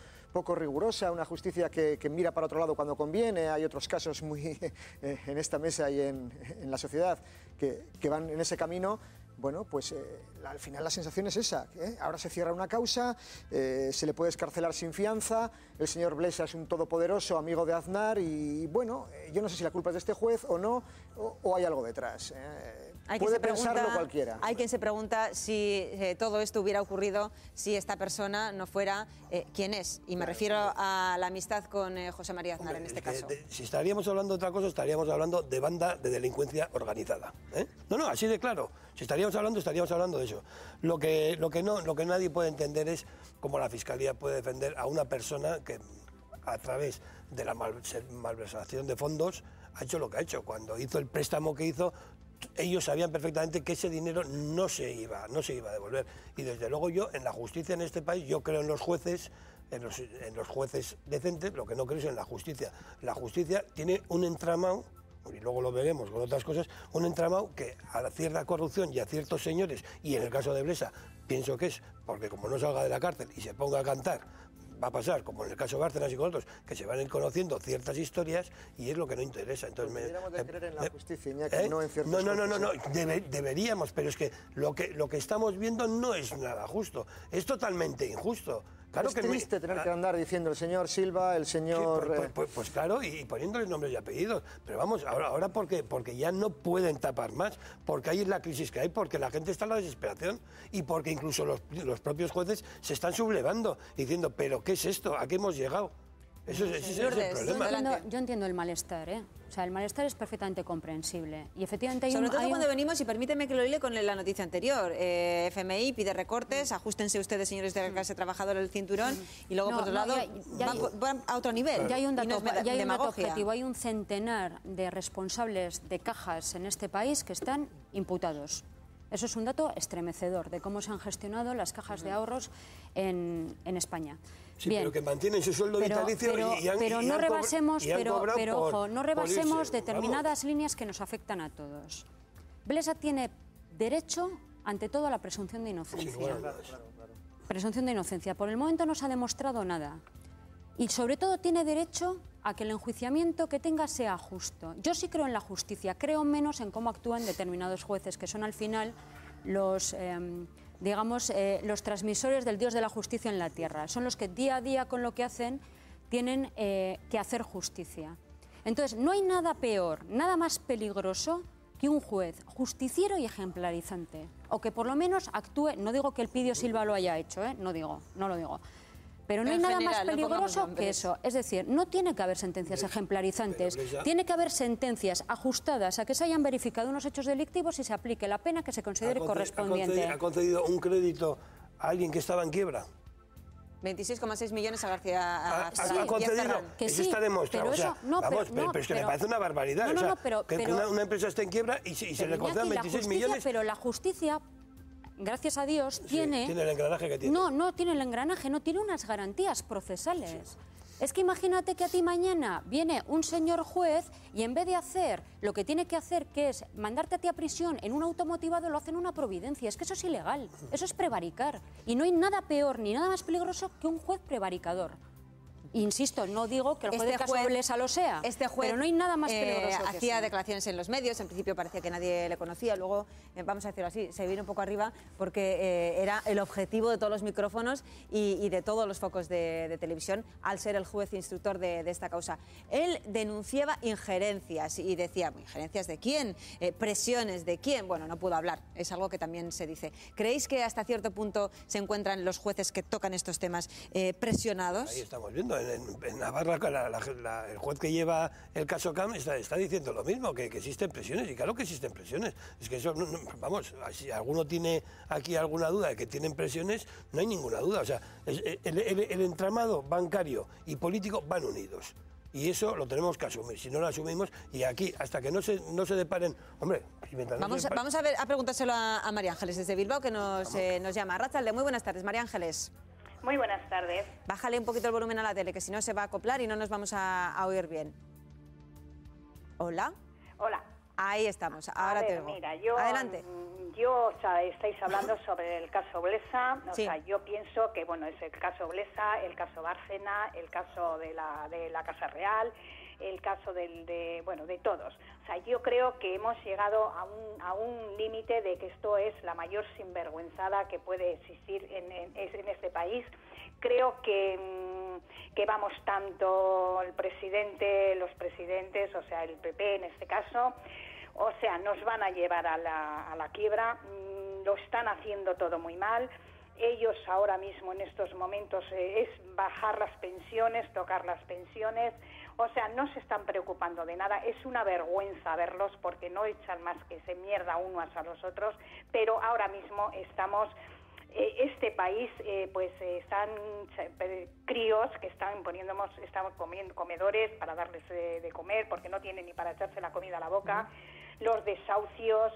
rigurosa, una justicia que mira para otro lado cuando conviene. Hay otros casos muy en esta mesa y en la sociedad que van en ese camino. Bueno, pues al final la sensación es esa, ahora se cierra una causa, se le puede excarcelar sin fianza, el señor Blesa es un todopoderoso amigo de Aznar y bueno, yo no sé si la culpa es de este juez o no, o hay algo detrás. Puede pensarlo cualquiera. Hay quien se pregunta si todo esto hubiera ocurrido si esta persona no fuera quien es, y me refiero a la amistad con José María Aznar en este caso. Si estaríamos hablando de otra cosa, estaríamos hablando de banda de delincuencia organizada. No, así de claro. Si estaríamos hablando de eso. Lo que nadie puede entender es cómo la Fiscalía puede defender a una persona que, a través de la malversación de fondos, ha hecho lo que ha hecho. Cuando hizo el préstamo que hizo, ellos sabían perfectamente que ese dinero no se iba a devolver. Y desde luego yo, en la justicia en este país, yo creo en los jueces, en los jueces decentes, lo que no creo es en la justicia. La justicia tiene un entramado, y luego lo veremos con otras cosas, un entramado que a cierta corrupción y a ciertos señores, y en el caso de Blesa, pienso que es porque como no salga de la cárcel y se ponga a cantar, va a pasar, como en el caso de Bárcenas y con otros, que se van a ir conociendo ciertas historias y es lo que no interesa. Entonces, deberíamos de creer en la justicia, Iñaki, no en ciertos No, deberíamos, pero es que lo que estamos viendo no es nada justo, es totalmente injusto. Claro, es triste tener que andar diciendo el señor Silva, el señor... Pues claro, y poniéndoles nombres y apellidos. Pero vamos, ahora porque ya no pueden tapar más, porque ahí es la crisis que hay, porque la gente está en la desesperación y porque incluso los propios jueces se están sublevando, diciendo, ¿pero qué es esto? ¿A qué hemos llegado? Ese es el problema. Yo entiendo el malestar, O sea, el malestar es perfectamente comprensible. Y efectivamente Sobre todo cuando venimos, y permíteme que lo hile con la noticia anterior, FMI pide recortes, ajustense ustedes, señores de la clase trabajadora, el cinturón, y luego, por otro lado, van a otro nivel. Ya hay un dato, objetivo, hay un centenar de responsables de cajas en este país que están imputados. Eso es un dato estremecedor de cómo se han gestionado las cajas de ahorros en España. Sí, bien, pero que mantienen su sueldo vitalicio pero no rebasemos, no rebasemos determinadas líneas que nos afectan a todos. Blesa tiene derecho, ante todo, a la presunción de inocencia. Sí, claro. Presunción de inocencia. Por el momento no se ha demostrado nada. Y sobre todo tiene derecho a que el enjuiciamiento que tenga sea justo. Yo sí creo en la justicia, creo menos en cómo actúan determinados jueces, que son al final los digamos, los transmisores del Dios de la justicia en la tierra. Son los que día a día con lo que hacen tienen que hacer justicia. Entonces, no hay nada peor, nada más peligroso que un juez justiciero y ejemplarizante, o que por lo menos actúe, no digo que Elpidio Silva lo haya hecho, no lo digo, pero no hay nada más peligroso que eso. Es decir, no tiene que haber sentencias ejemplarizantes, tiene que haber sentencias ajustadas a que se hayan verificado unos hechos delictivos y se aplique la pena que se considere correspondiente. ¿Ha concedido un crédito a alguien que estaba en quiebra? 26,6 millones a García. Ha concedido, eso está demostrado. Pero es que me parece una barbaridad. Que una empresa esté en quiebra y se le concedan 26 millones. Pero la justicia, gracias a Dios, tiene el engranaje que tiene. No tiene el engranaje, no tiene unas garantías procesales. Sí. Es que imagínate que a ti mañana viene un señor juez y en vez de hacer lo que tiene que hacer, que es mandarte a ti a prisión en un automotivado, lo hace en una providencia. Es que eso es ilegal, eso es prevaricar. Y no hay nada peor ni nada más peligroso que un juez prevaricador. Insisto, no digo que el juez de caso Blesa lo sea, pero no hay nada más peligroso que hacía declaraciones en los medios, en principio parecía que nadie le conocía, luego, vamos a decirlo así, se vino un poco arriba porque era el objetivo de todos los micrófonos y de todos los focos de televisión al ser el juez instructor de esta causa. Él denunciaba injerencias y decía, ¿injerencias de quién? ¿Presiones de quién? Bueno, no puedo hablar, es algo que también se dice. ¿Creéis que hasta cierto punto se encuentran los jueces que tocan estos temas presionados? Ahí estamos viendo. En Navarra, el juez que lleva el caso Cam está diciendo lo mismo, que existen presiones, y claro que existen presiones. Es que eso, vamos, si alguno tiene aquí alguna duda de que tienen presiones, no hay ninguna duda. O sea, el entramado bancario y político van unidos. Y eso lo tenemos que asumir. Si no lo asumimos, y aquí, hasta que no se deparen... Hombre, vamos a preguntárselo a María Ángeles desde Bilbao, que nos llama. Arratsalde, muy buenas tardes, María Ángeles. Muy buenas tardes. Bájale un poquito el volumen a la tele, que si no se va a acoplar y no nos vamos a oír bien. ¿Hola? Hola. Ahí estamos, ahora te oigo. Mira, adelante. O sea, estáis hablando sobre el caso Blesa. O sea, yo pienso que, bueno, es el caso Blesa, el caso Bárcena, el caso de la Casa Real, el caso de todos. O sea, yo creo que hemos llegado a un límite de que esto es la mayor sinvergüenzada que puede existir en este país. Creo que vamos, tanto el presidente, los presidentes, o sea, el PP en este caso, o sea, nos van a llevar a la quiebra. Lo están haciendo todo muy mal. Ellos ahora mismo en estos momentos es bajar las pensiones, tocar las pensiones. O sea, no se están preocupando de nada. Es una vergüenza verlos porque no echan más que se mierda unos a los otros. Pero ahora mismo estamos... este país, están críos que están comiendo comedores para darles de comer porque no tienen ni para echarse la comida a la boca. Los desahucios...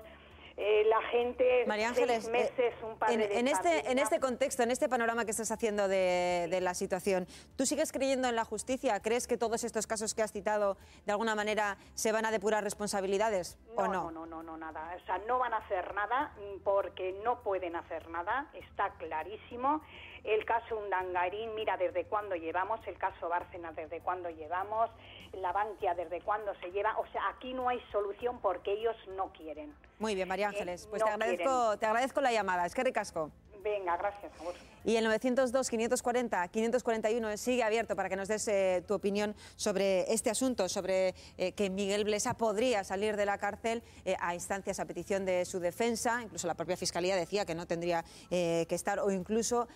la gente, María Ángeles, 6 meses, un par de en este contexto, en este panorama que estás haciendo de la situación, ¿tú sigues creyendo en la justicia? ¿Crees que todos estos casos que has citado de alguna manera se van a depurar responsabilidades o no? No, nada. O sea, no van a hacer nada porque no pueden hacer nada, está clarísimo. El caso Undangarín, mira desde cuándo llevamos, el caso Bárcena desde cuándo llevamos, la Bankia desde cuándo se lleva. O sea, aquí no hay solución porque ellos no quieren. Muy bien, María Ángeles, pues no te agradezco la llamada. Es que ricasco. Venga, gracias a vos. Y el 902-540-541 sigue abierto para que nos des tu opinión sobre este asunto, sobre que Miguel Blesa podría salir de la cárcel a instancias, a petición de su defensa. Incluso la propia Fiscalía decía que no tendría que estar, o incluso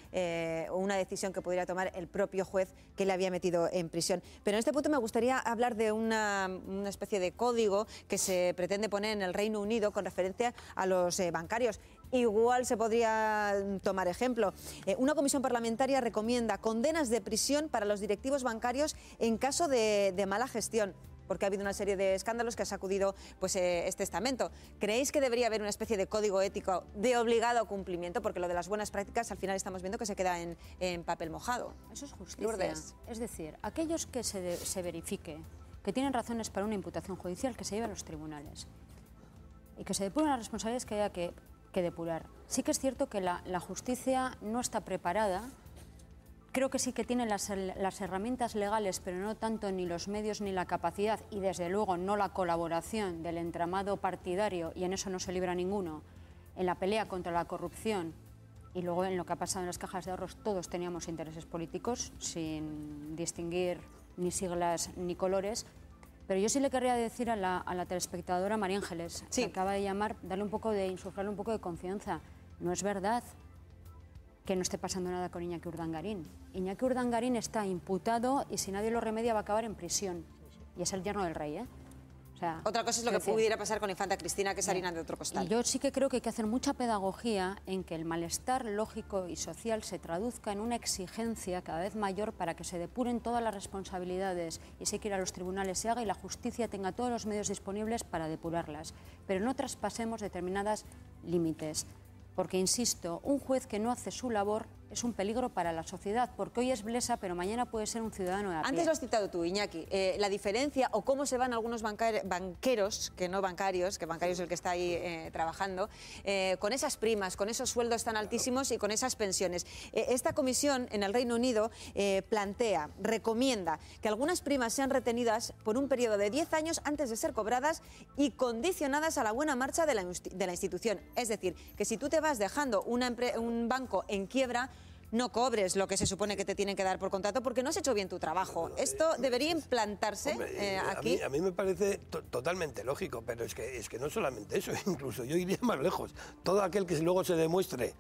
una decisión que podría tomar el propio juez que le había metido en prisión. Pero en este punto me gustaría hablar de una especie de código que se pretende poner en el Reino Unido con referencia a los bancarios. Igual se podría tomar ejemplo. Una comisión parlamentaria recomienda condenas de prisión para los directivos bancarios en caso de mala gestión, porque ha habido una serie de escándalos que ha sacudido este estamento. ¿Creéis que debería haber una especie de código ético de obligado cumplimiento? Porque lo de las buenas prácticas al final estamos viendo que se queda en papel mojado. Eso es justicia. Lourdes. Es decir, aquellos que se verifique que tienen razones para una imputación judicial, que se lleve a los tribunales y que se depuren las responsabilidades que haya que depurar. Sí que es cierto que la justicia no está preparada. Creo que sí que tiene las herramientas legales, pero no tanto ni los medios ni la capacidad, y desde luego no la colaboración del entramado partidario, y en eso no se libra ninguno, en la pelea contra la corrupción y luego en lo que ha pasado en las cajas de ahorros todos teníamos intereses políticos sin distinguir ni siglas ni colores. Pero yo sí le querría decir a la telespectadora María Ángeles, que acaba de llamar, insuflarle un poco de confianza. No es verdad que no esté pasando nada con Iñaki Urdangarín. Iñaki Urdangarín está imputado y si nadie lo remedia va a acabar en prisión. Y es el yerno del rey, ¿eh? O sea, otra cosa es lo que pudiera pasar con Infanta Cristina, que es harina de otro costal. Y yo sí que creo que hay que hacer mucha pedagogía en que el malestar lógico y social se traduzca en una exigencia cada vez mayor para que se depuren todas las responsabilidades y si hay que ir a los tribunales se haga y la justicia tenga todos los medios disponibles para depurarlas. Pero no traspasemos determinados límites. Porque, insisto, un juez que no hace su labor es un peligro para la sociedad, porque hoy es Blesa, pero mañana puede ser un ciudadano de a pie. Antes lo has citado tú, Iñaki, la diferencia o cómo se van algunos banqueros, que no bancarios, que bancario es el que está ahí trabajando, con esas primas, con esos sueldos tan altísimos y con esas pensiones. Esta comisión en el Reino Unido recomienda que algunas primas sean retenidas por un periodo de 10 años antes de ser cobradas y condicionadas a la buena marcha de la institución. Es decir, que si tú te vas dejando un banco en quiebra, no cobres lo que se supone que te tienen que dar por contrato porque no has hecho bien tu trabajo. Esto debería implantarse aquí. A mí me parece totalmente lógico, pero es que no solamente eso, incluso yo iría más lejos. Todo aquel que luego se demuestre,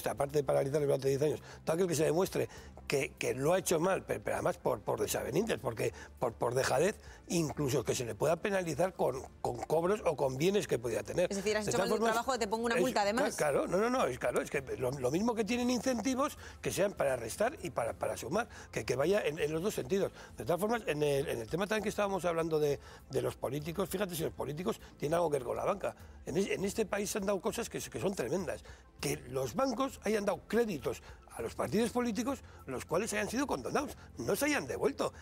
aparte de paralizar durante 10 años, todo aquel que se demuestre que lo ha hecho mal, pero además por desavenencias, porque por dejadez, incluso que se le pueda penalizar con cobros o con bienes que podía tener. Es decir, has hecho mal tu trabajo, te pongo una multa además. Claro, es que lo mismo que tienen incentivos, que sean para restar y para sumar, que vaya en los dos sentidos. De todas formas, en el tema también que estábamos hablando de los políticos, fíjate si los políticos tienen algo que ver con la banca. En este país se han dado cosas que son tremendas. Que los bancos hayan dado créditos a los partidos políticos, los cuales hayan sido condonados, no se hayan devuelto.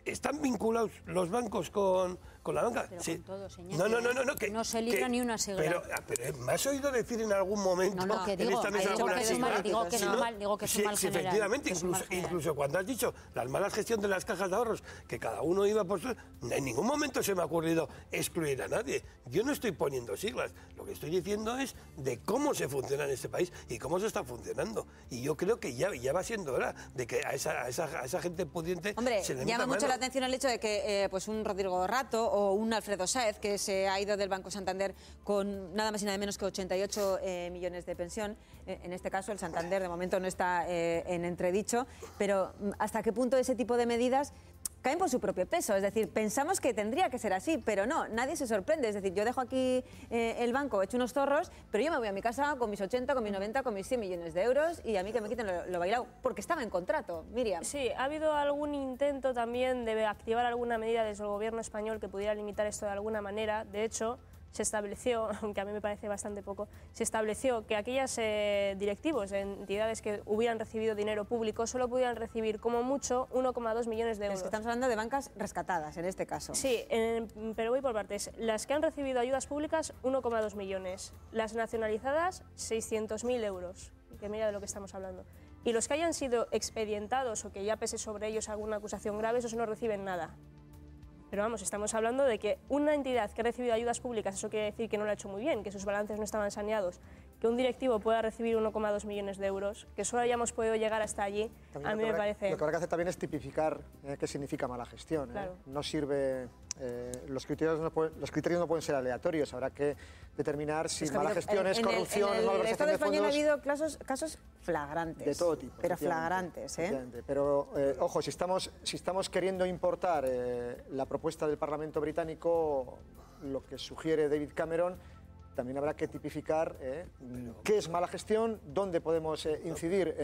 ¿Están vinculados los bancos con la banca? Pero sí. Con todo, señor. No, que no se libra ni una sigla. Pero ¿me has oído decir en algún momento que digo, en esta mesa alguna sigla? Digo que es mal, digo que es un mal general. Efectivamente, incluso cuando has dicho la mala gestión de las cajas de ahorros, que cada uno iba por su... En ningún momento se me ha ocurrido excluir a nadie. Yo no estoy poniendo siglas. Lo que estoy diciendo es de cómo se funciona en este país y cómo se está funcionando. Y yo creo que ya va siendo hora de que a esa gente pudiente se le meta llama mucho mano. la atención el hecho de que pues un Rodrigo Rato o un Alfredo Sáez, que se ha ido del Banco Santander con nada más y nada menos que 88 millones de pensión. En este caso, el Santander de momento no está en entredicho, pero ¿hasta qué punto ese tipo de medidas caen por su propio peso? Es decir, pensamos que tendría que ser así, pero no, nadie se sorprende. Es decir, yo dejo aquí el banco, he hecho unos zorros, pero yo me voy a mi casa con mis 80, con mis 90, con mis 100 millones de euros y a mí que me quiten lo bailado, porque estaba en contrato. Miriam. Sí, ha habido algún intento también de activar alguna medida desde el gobierno español que pudiera limitar esto de alguna manera. De hecho, se estableció, aunque a mí me parece bastante poco, se estableció que aquellos directivos de entidades que hubieran recibido dinero público solo pudieran recibir como mucho 1,2 millones de euros. Es que estamos hablando de bancas rescatadas en este caso. Sí, pero voy por partes. Las que han recibido ayudas públicas, 1,2 millones. Las nacionalizadas, 600.000 euros. Que mira de lo que estamos hablando. Y los que hayan sido expedientados o que ya pese sobre ellos alguna acusación grave, esos no reciben nada. Pero vamos, estamos hablando de que una entidad que ha recibido ayudas públicas, eso quiere decir que no lo ha hecho muy bien, que sus balances no estaban saneados, que un directivo pueda recibir 1,2 millones de euros, que solo hayamos podido llegar hasta allí, también a mí me parece... Lo que habrá que hacer también es tipificar qué significa mala gestión. Claro. No sirve... los criterios no pueden ser aleatorios, habrá que determinar si mala gestión es corrupción, en el Estado español ha habido casos flagrantes. De todo tipo. Pero flagrantes, Pero, ojo, si estamos queriendo importar la propuesta del Parlamento británico, lo que sugiere David Cameron, también habrá que tipificar qué es mala gestión, dónde podemos incidir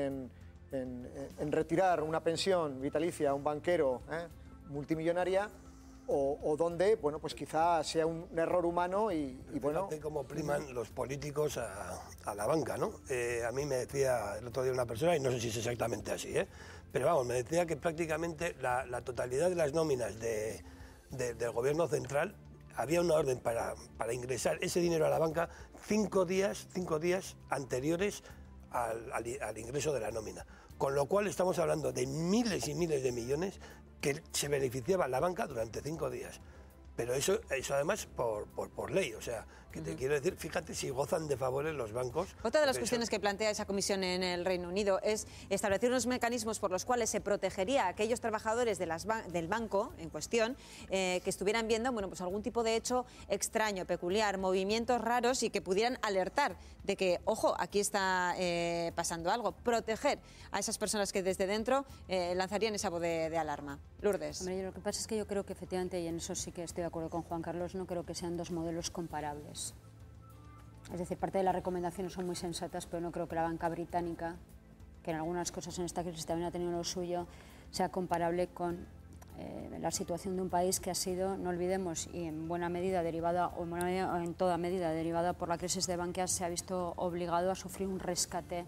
en retirar una pensión vitalicia a un banquero multimillonaria, o donde, bueno, pues quizá sea un error humano y bueno... Fíjate cómo priman los políticos a la banca, ¿no? A mí me decía el otro día una persona, y no sé si es exactamente así, pero vamos, me decía que prácticamente la totalidad de las nóminas del gobierno central había una orden para ingresar ese dinero a la banca 5 días anteriores al ingreso de la nómina. Con lo cual estamos hablando de miles y miles de millones que se beneficiaba la banca durante 5 días. Pero eso además por ley, o sea, que te quiero decir, fíjate si gozan de favores los bancos. Otra de las cuestiones que plantea esa comisión en el Reino Unido es establecer unos mecanismos por los cuales se protegería a aquellos trabajadores del banco en cuestión que estuvieran viendo pues algún tipo de hecho extraño, peculiar, movimientos raros y que pudieran alertar de que, ojo, aquí está pasando algo. Proteger a esas personas que desde dentro lanzarían esa voz de alarma. Lourdes. Hombre, lo que pasa es que yo creo que efectivamente, y en eso sí que estoy de acuerdo con Juan Carlos, no creo que sean dos modelos comparables. Es decir, parte de las recomendaciones son muy sensatas, pero no creo que la banca británica, que en algunas cosas en esta crisis también ha tenido lo suyo, sea comparable con la situación de un país que ha sido, no olvidemos, y en buena medida derivada, o en toda medida derivada por la crisis de Bankia, se ha visto obligado a sufrir un rescate,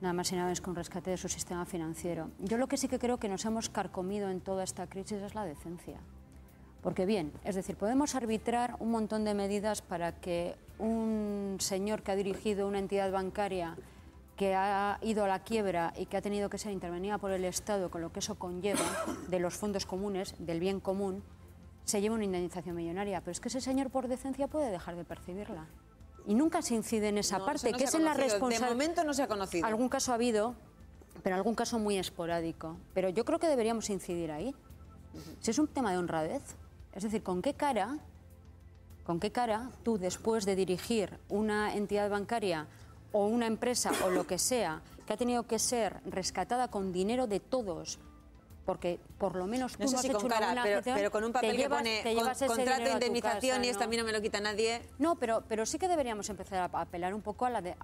nada más y nada menos que un rescate de su sistema financiero. Yo lo que sí que creo que nos hemos carcomido en toda esta crisis es la decencia. Porque bien, es decir, podemos arbitrar un montón de medidas para que un señor que ha dirigido una entidad bancaria que ha ido a la quiebra y que ha tenido que ser intervenida por el Estado, con lo que eso conlleva de los fondos comunes, del bien común, se lleva una indemnización millonaria. Pero es que ese señor por decencia puede dejar de percibirla. Y nunca se incide en esa parte, que es en la responsabilidad. De momento no se ha conocido. Algún caso ha habido, pero algún caso muy esporádico. Pero yo creo que deberíamos incidir ahí. Si es un tema de honradez, es decir, ¿con qué cara tú, después de dirigir una entidad bancaria o una empresa o lo que sea, que ha tenido que ser rescatada con dinero de todos, porque por lo menos tú no sé has si hecho con una cara, buena gestión, pero con un papel que pone contrato de indemnización y esto a mí no me lo quita nadie. No, pero sí que deberíamos empezar a apelar un poco a la que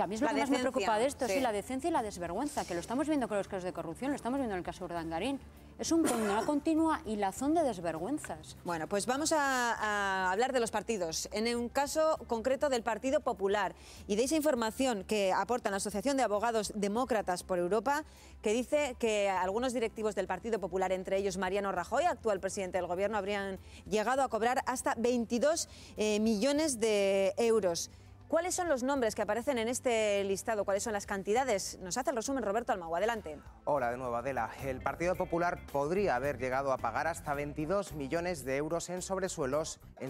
a mí es lo que más me preocupa de esto, sí, la decencia y la desvergüenza, que lo estamos viendo con los casos de corrupción, lo estamos viendo en el caso de Urdangarín. Es una continua hilazón de desvergüenzas. Bueno, pues vamos a hablar de los partidos. En un caso concreto del Partido Popular y de esa información que aporta la Asociación de Abogados Demócratas por Europa, que dice que algunos directivos del Partido Popular, entre ellos Mariano Rajoy, actual presidente del Gobierno, habrían llegado a cobrar hasta 22 millones de euros. ¿Cuáles son los nombres que aparecen en este listado? ¿Cuáles son las cantidades? Nos hace el resumen Roberto Almagua. Adelante. Hola de nuevo, Adela. El Partido Popular podría haber llegado a pagar hasta 22 millones de euros en sobresueldos en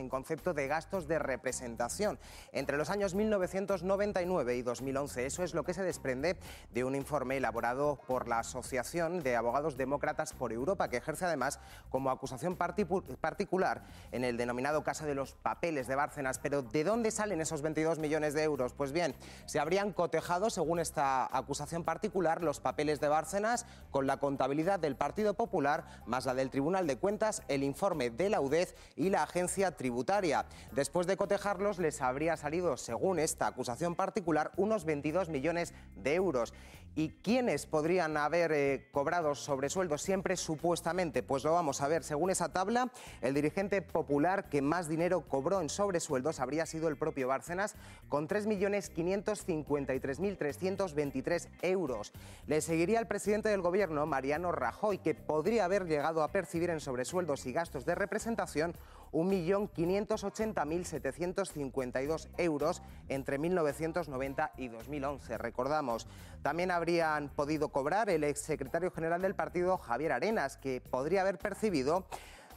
concepto de gastos de representación entre los años 1999 y 2011. Eso es lo que se desprende de un informe elaborado por la Asociación de Abogados Demócratas por Europa, que ejerce además como acusación particular en el denominado caso de los papeles de Bárcenas. Pero ¿de dónde salen esos 22 millones de euros? Pues bien, se habrían cotejado, según esta acusación particular, los papeles de Bárcenas con la contabilidad del Partido Popular, más la del Tribunal de Cuentas, el informe de la UDEZ y la agencia tributaria. Después de cotejarlos, les habría salido, según esta acusación particular, unos 22 millones de euros. ¿Y quiénes podrían haber cobrado sobresueldos siempre supuestamente? Pues lo vamos a ver. Según esa tabla, el dirigente popular que más dinero cobró en sobresueldos habría sido el propio Bárcenas, con 3.553.323 euros. Le seguiría el presidente del Gobierno, Mariano Rajoy, que podría haber llegado a percibir en sobresueldos y gastos de representación 1.580.752 euros entre 1990 y 2011. Recordamos, también habrían podido cobrar el exsecretario general del partido, Javier Arenas, que podría haber percibido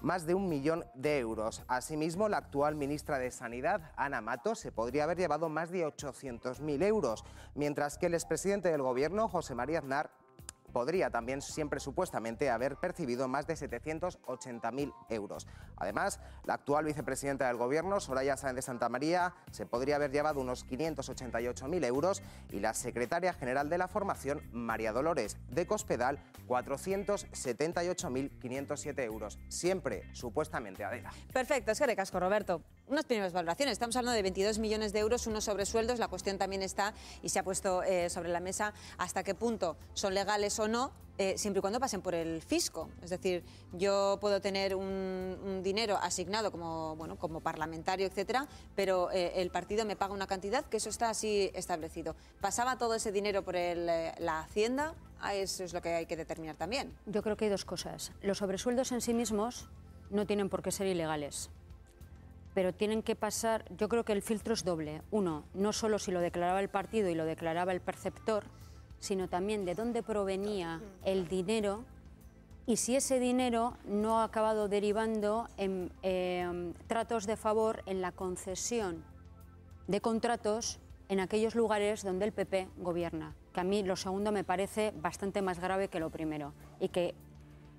más de 1 millón de euros. Asimismo, la actual ministra de Sanidad, Ana Matos, se podría haber llevado más de 800.000 euros, mientras que el expresidente del Gobierno, José María Aznar, podría también siempre supuestamente haber percibido más de 780.000 euros. Además, la actual vicepresidenta del Gobierno, Soraya Sáenz de Santamaría, se podría haber llevado unos 588.000 euros y la secretaria general de la formación, María Dolores de Cospedal, 478.507 euros. Siempre, supuestamente, Adela. Perfecto, es que recasco, Roberto. Unas primeras valoraciones. Estamos hablando de 22 millones de euros, unos sobresueldos. La cuestión también está, y se ha puesto sobre la mesa, hasta qué punto son legales o no, siempre y cuando pasen por el fisco. Es decir, yo puedo tener un dinero asignado como parlamentario, etcétera, pero el partido me paga una cantidad, que eso está así establecido. ¿Pasaba todo ese dinero por la Hacienda? Eso es lo que hay que determinar también. Yo creo que hay dos cosas. Los sobresueldos en sí mismos no tienen por qué ser ilegales, pero tienen que pasar. Yo creo que el filtro es doble. Uno, no solo si lo declaraba el partido y lo declaraba el perceptor, sino también de dónde provenía el dinero y si ese dinero no ha acabado derivando en tratos de favor en la concesión de contratos en aquellos lugares donde el PP gobierna. Que a mí lo segundo me parece bastante más grave que lo primero y que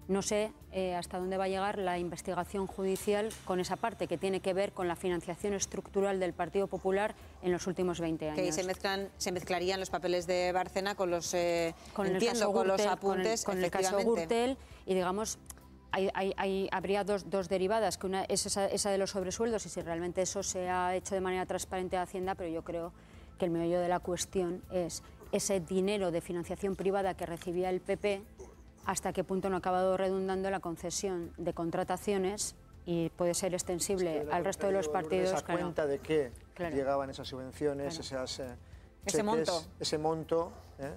no sé hasta dónde va a llegar la investigación judicial con esa parte que tiene que ver con la financiación estructural del Partido Popular en los últimos 20 años. Que se mezclarían los papeles de Bárcena con los, con los apuntes, con el caso Gürtel, y digamos, habría dos derivadas, que una es esa de los sobresueldos, y si realmente eso se ha hecho de manera transparente a Hacienda, pero yo creo que el meollo de la cuestión es ese dinero de financiación privada que recibía el PP, hasta qué punto no ha acabado redundando en la concesión de contrataciones y puede ser extensible al resto de los partidos. Esa cuenta de qué llegaban esas subvenciones, esas cheques, ese monto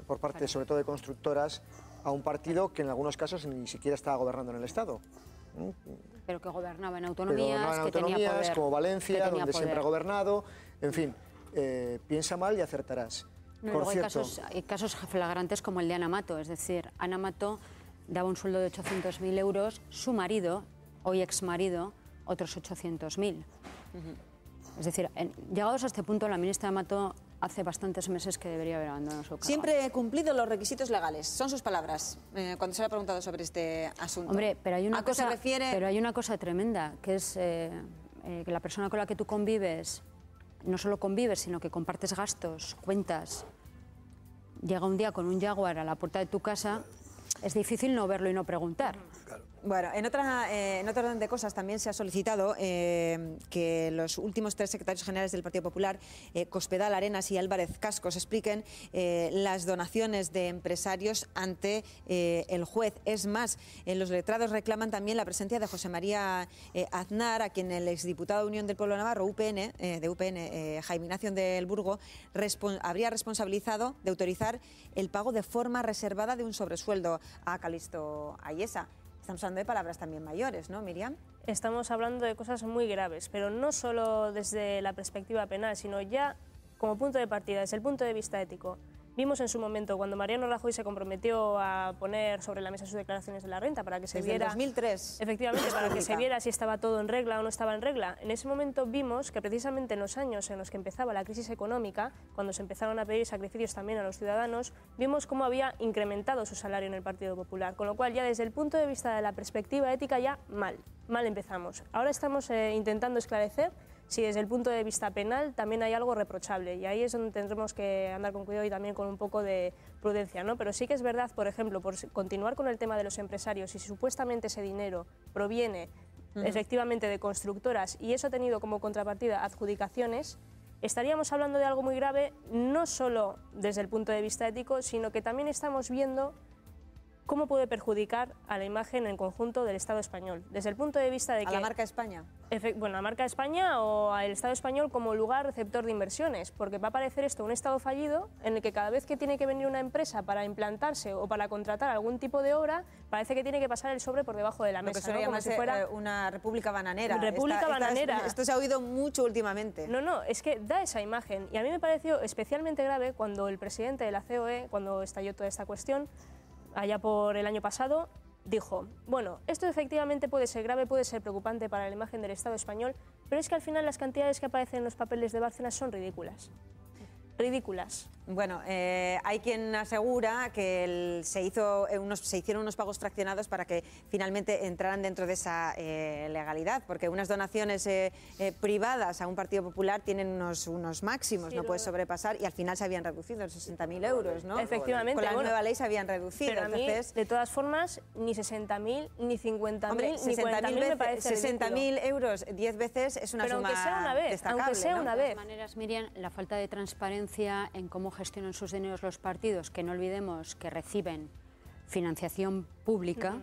por parte sobre todo de constructoras a un partido que en algunos casos ni siquiera estaba gobernando en el Estado. Pero que gobernaba en autonomías, que tenía poder, como Valencia, donde siempre ha gobernado. En fin, piensa mal y acertarás. Luego hay casos flagrantes como el de Ana Mato, es decir, Ana Mato daba un sueldo de 800.000 euros, su marido, hoy exmarido, otros 800.000. Es decir, llegados a este punto, la ministra Mato hace bastantes meses que debería haber abandonado su cargo. Siempre he cumplido los requisitos legales, son sus palabras, cuando se le ha preguntado sobre este asunto. Hombre, pero hay una cosa, se refiere? Pero hay una cosa tremenda, que es que la persona con la que tú convives, no solo convives, sino que compartes gastos, cuentas, llega un día con un Jaguar a la puerta de tu casa, es difícil no verlo y no preguntar. Bueno, en otro orden de cosas también se ha solicitado que los últimos 3 secretarios generales del Partido Popular, Cospedal, Arenas y Álvarez Cascos, expliquen las donaciones de empresarios ante el juez. Es más, los letrados reclaman también la presencia de José María Aznar, a quien el exdiputado de Unión del Pueblo Navarro, de UPN, Jaime Ignacio del Burgo, habría responsabilizado de autorizar el pago de forma reservada de un sobresueldo a Calixto Ayesa. Estamos hablando de palabras también mayores, ¿no, Miriam? Estamos hablando de cosas muy graves, pero no solo desde la perspectiva penal, sino ya como punto de partida, desde el punto de vista ético. Vimos en su momento cuando Mariano Rajoy se comprometió a poner sobre la mesa sus declaraciones de la renta para que se viera... Desde el 2003. Efectivamente, para que se viera si estaba todo en regla o no estaba en regla. En ese momento vimos que precisamente en los años en los que empezaba la crisis económica, cuando se empezaron a pedir sacrificios también a los ciudadanos, vimos cómo había incrementado su salario en el Partido Popular. Con lo cual ya desde el punto de vista de la perspectiva ética ya mal empezamos. Ahora estamos intentando esclarecer si desde el punto de vista penal también hay algo reprochable, y ahí es donde tendremos que andar con cuidado y también con un poco de prudencia, ¿no? Pero sí que es verdad, por ejemplo, por continuar con el tema de los empresarios, y si supuestamente ese dinero proviene efectivamente de constructoras y eso ha tenido como contrapartida adjudicaciones, estaríamos hablando de algo muy grave, no solo desde el punto de vista ético, sino que también estamos viendo cómo puede perjudicar a la imagen en conjunto del Estado español, desde el punto de vista de que... ¿A la marca España? Bueno, la marca España o al Estado español como lugar receptor de inversiones, porque va a parecer esto un Estado fallido en el que cada vez que tiene que venir una empresa para implantarse o para contratar algún tipo de obra, parece que tiene que pasar el sobre por debajo de la mesa. Lo que suele llamarse una república bananera. Bananera. Esto se ha oído mucho últimamente. No, es que da esa imagen, y a mí me pareció especialmente grave cuando el presidente de la COE, cuando estalló toda esta cuestión, allá por el año pasado, dijo, bueno, esto efectivamente puede ser grave, puede ser preocupante para la imagen del Estado español, pero es que al final las cantidades que aparecen en los papeles de Bárcenas son ridículas. Ridículas. Bueno, hay quien asegura que se hicieron unos pagos fraccionados para que finalmente entraran dentro de esa legalidad, porque unas donaciones privadas a un Partido Popular tienen unos máximos, sí, no puedes sobrepasar, y al final se habían reducido en 60.000 euros, ¿no? Efectivamente. Con la nueva ley se habían reducido. Pero a mí, de todas formas, ni 60.000, ni 50.000, ni 40.000 me parece 60.000 euros 10 veces es una suma destacable, aunque sea una vez. De todas maneras, Miriam, la falta de transparencia en cómo gestionan sus dineros los partidos, que no olvidemos que reciben financiación pública,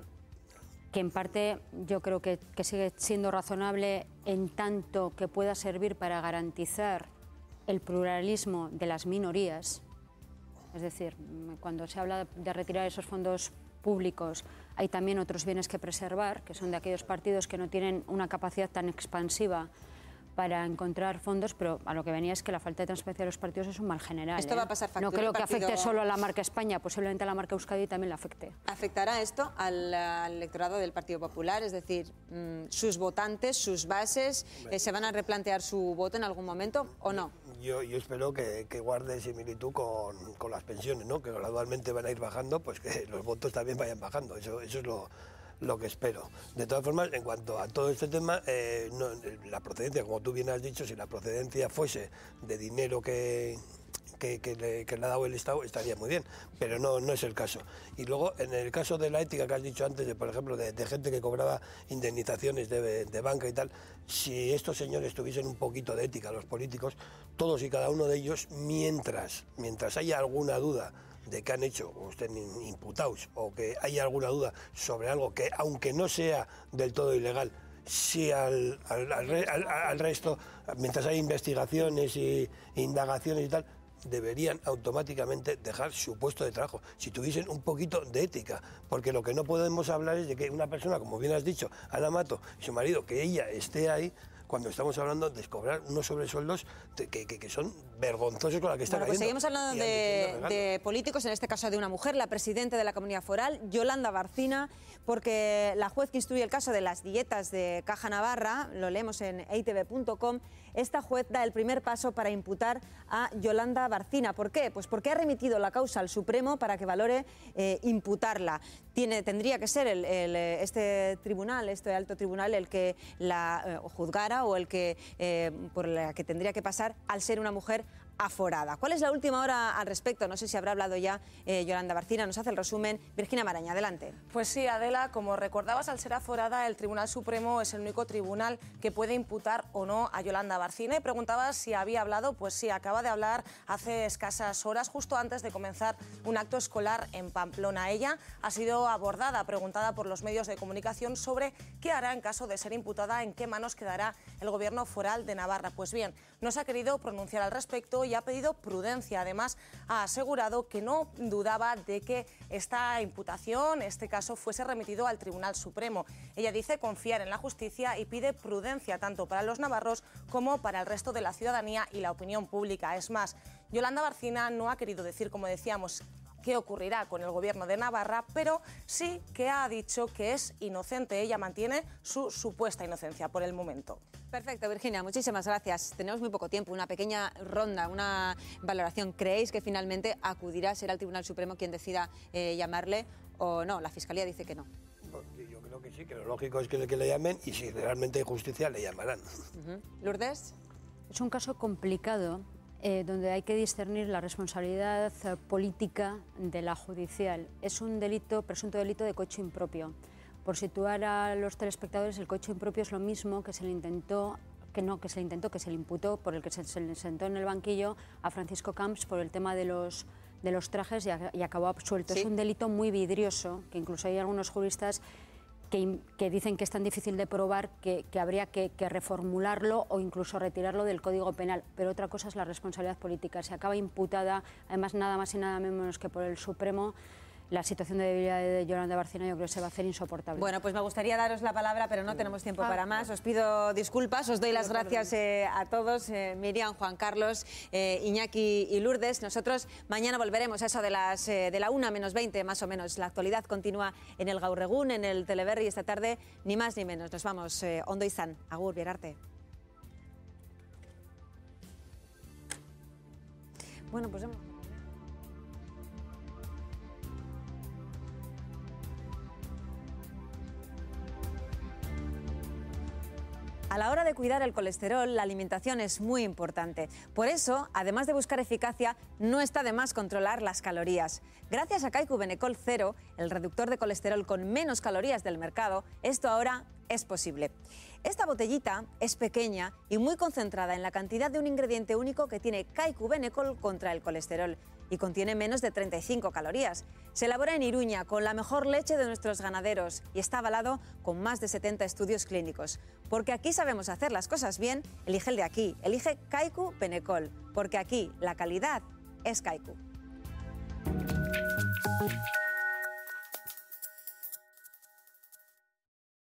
que en parte yo creo que sigue siendo razonable en tanto que pueda servir para garantizar el pluralismo de las minorías. Es decir, cuando se habla de retirar esos fondos públicos, hay también otros bienes que preservar, que son de aquellos partidos que no tienen una capacidad tan expansiva para encontrar fondos, pero a lo que venía es que la falta de transparencia de los partidos es un mal general. Esto va a pasar factura. No creo que partido... afecte solo a la marca España, posiblemente a la marca Euskadi también le afecte. ¿Afectará esto al electorado del Partido Popular? Es decir, sus votantes, sus bases, ¿se van a replantear su voto en algún momento o no? Yo espero que guarde similitud con las pensiones, ¿no? Que gradualmente van a ir bajando, pues que los votos también vayan bajando. Eso es lo que espero. De todas formas, en cuanto a todo este tema, la procedencia, como tú bien has dicho, si la procedencia fuese de dinero que le ha dado el Estado, estaría muy bien, pero no es el caso. Y luego, en el caso de la ética que has dicho antes, por ejemplo, de gente que cobraba indemnizaciones de banca y tal, si estos señores tuviesen un poquito de ética, los políticos, todos y cada uno de ellos, mientras haya alguna duda de que han hecho, o estén imputados, o que haya alguna duda sobre algo que, aunque no sea del todo ilegal, sí al resto, mientras hay investigaciones e indagaciones y tal, deberían automáticamente dejar su puesto de trabajo, si tuviesen un poquito de ética, porque lo que no podemos hablar es de que una persona, como bien has dicho, Ana Mato y su marido, que ella esté ahí, cuando estamos hablando de cobrar unos sobresueldos que son vergonzosos con la que está cayendo. Pues seguimos hablando de políticos, en este caso de una mujer, la presidenta de la Comunidad Foral, Yolanda Barcina, porque la juez que instruye el caso de las dietas de Caja Navarra, lo leemos en eitv.com, esta juez da el primer paso para imputar a Yolanda Barcina. ¿Por qué? Pues porque ha remitido la causa al Supremo para que valore imputarla. Tendría que ser este alto tribunal, el que la juzgara o el que por la que tendría que pasar al ser una mujer aforada. ¿Cuál es la última hora al respecto? No sé si habrá hablado ya Yolanda Barcina. Nos hace el resumen Virginia Maraña. Adelante. Pues sí, Adela, como recordabas, al ser aforada, el Tribunal Supremo es el único tribunal que puede imputar o no a Yolanda Barcina. Y preguntabas si había hablado. Pues sí, acaba de hablar hace escasas horas, justo antes de comenzar un acto escolar en Pamplona. Ella ha sido abordada, preguntada por los medios de comunicación sobre qué hará en caso de ser imputada, en qué manos quedará el Gobierno foral de Navarra. Pues bien, no se ha querido pronunciar al respecto y ha pedido prudencia. Además, ha asegurado que no dudaba de que esta imputación, este caso, fuese remitido al Tribunal Supremo. Ella dice confiar en la justicia y pide prudencia tanto para los navarros como para el resto de la ciudadanía y la opinión pública. Es más, Yolanda Barcina no ha querido decir, como decíamos, qué ocurrirá con el Gobierno de Navarra, pero sí que ha dicho que es inocente. Ella mantiene su supuesta inocencia por el momento. Perfecto, Virginia, muchísimas gracias. Tenemos muy poco tiempo, una pequeña ronda, una valoración. ¿Creéis que finalmente acudirá, será el Tribunal Supremo quien decida llamarle o no? La Fiscalía dice que no. Yo creo que sí, que lo lógico es que le llamen y si realmente hay justicia le llamarán. ¿Lourdes? Es un caso complicado donde hay que discernir la responsabilidad política de la judicial. Es un delito, presunto delito de cohecho impropio. Por situar a los telespectadores, el cohecho impropio es lo mismo que se le imputó, por el que se le sentó en el banquillo a Francisco Camps por el tema de los trajes y acabó absuelto. Sí. Es un delito muy vidrioso, que incluso hay algunos juristas que dicen que es tan difícil de probar que habría que reformularlo o incluso retirarlo del Código Penal. Pero otra cosa es la responsabilidad política. Se acaba imputada, además nada más y nada menos que por el Supremo. La situación de debilidad de Yolanda Barcina yo creo que se va a hacer insoportable. Bueno, pues me gustaría daros la palabra, pero no tenemos tiempo para más. Os pido disculpas, os doy las gracias a todos, Miriam, Juan Carlos, Iñaki y Lourdes. Nosotros mañana volveremos a eso de la 1:20 más o menos. La actualidad continúa en el Gaur Egun, en el Teleberri esta tarde, ni más ni menos. Nos vamos, ondo izan, agur, bierarte. Bueno, pues hemos... A la hora de cuidar el colesterol, la alimentación es muy importante. Por eso, además de buscar eficacia, no está de más controlar las calorías. Gracias a Kaiku Benecol Cero, el reductor de colesterol con menos calorías del mercado, esto ahora es posible. Esta botellita es pequeña y muy concentrada en la cantidad de un ingrediente único que tiene Kaiku Benecol contra el colesterol y contiene menos de 35 calorías. Se elabora en Iruña con la mejor leche de nuestros ganaderos y está avalado con más de 70 estudios clínicos. Porque aquí sabemos hacer las cosas bien, elige el de aquí, elige Kaiku Benecol, porque aquí la calidad es Kaiku.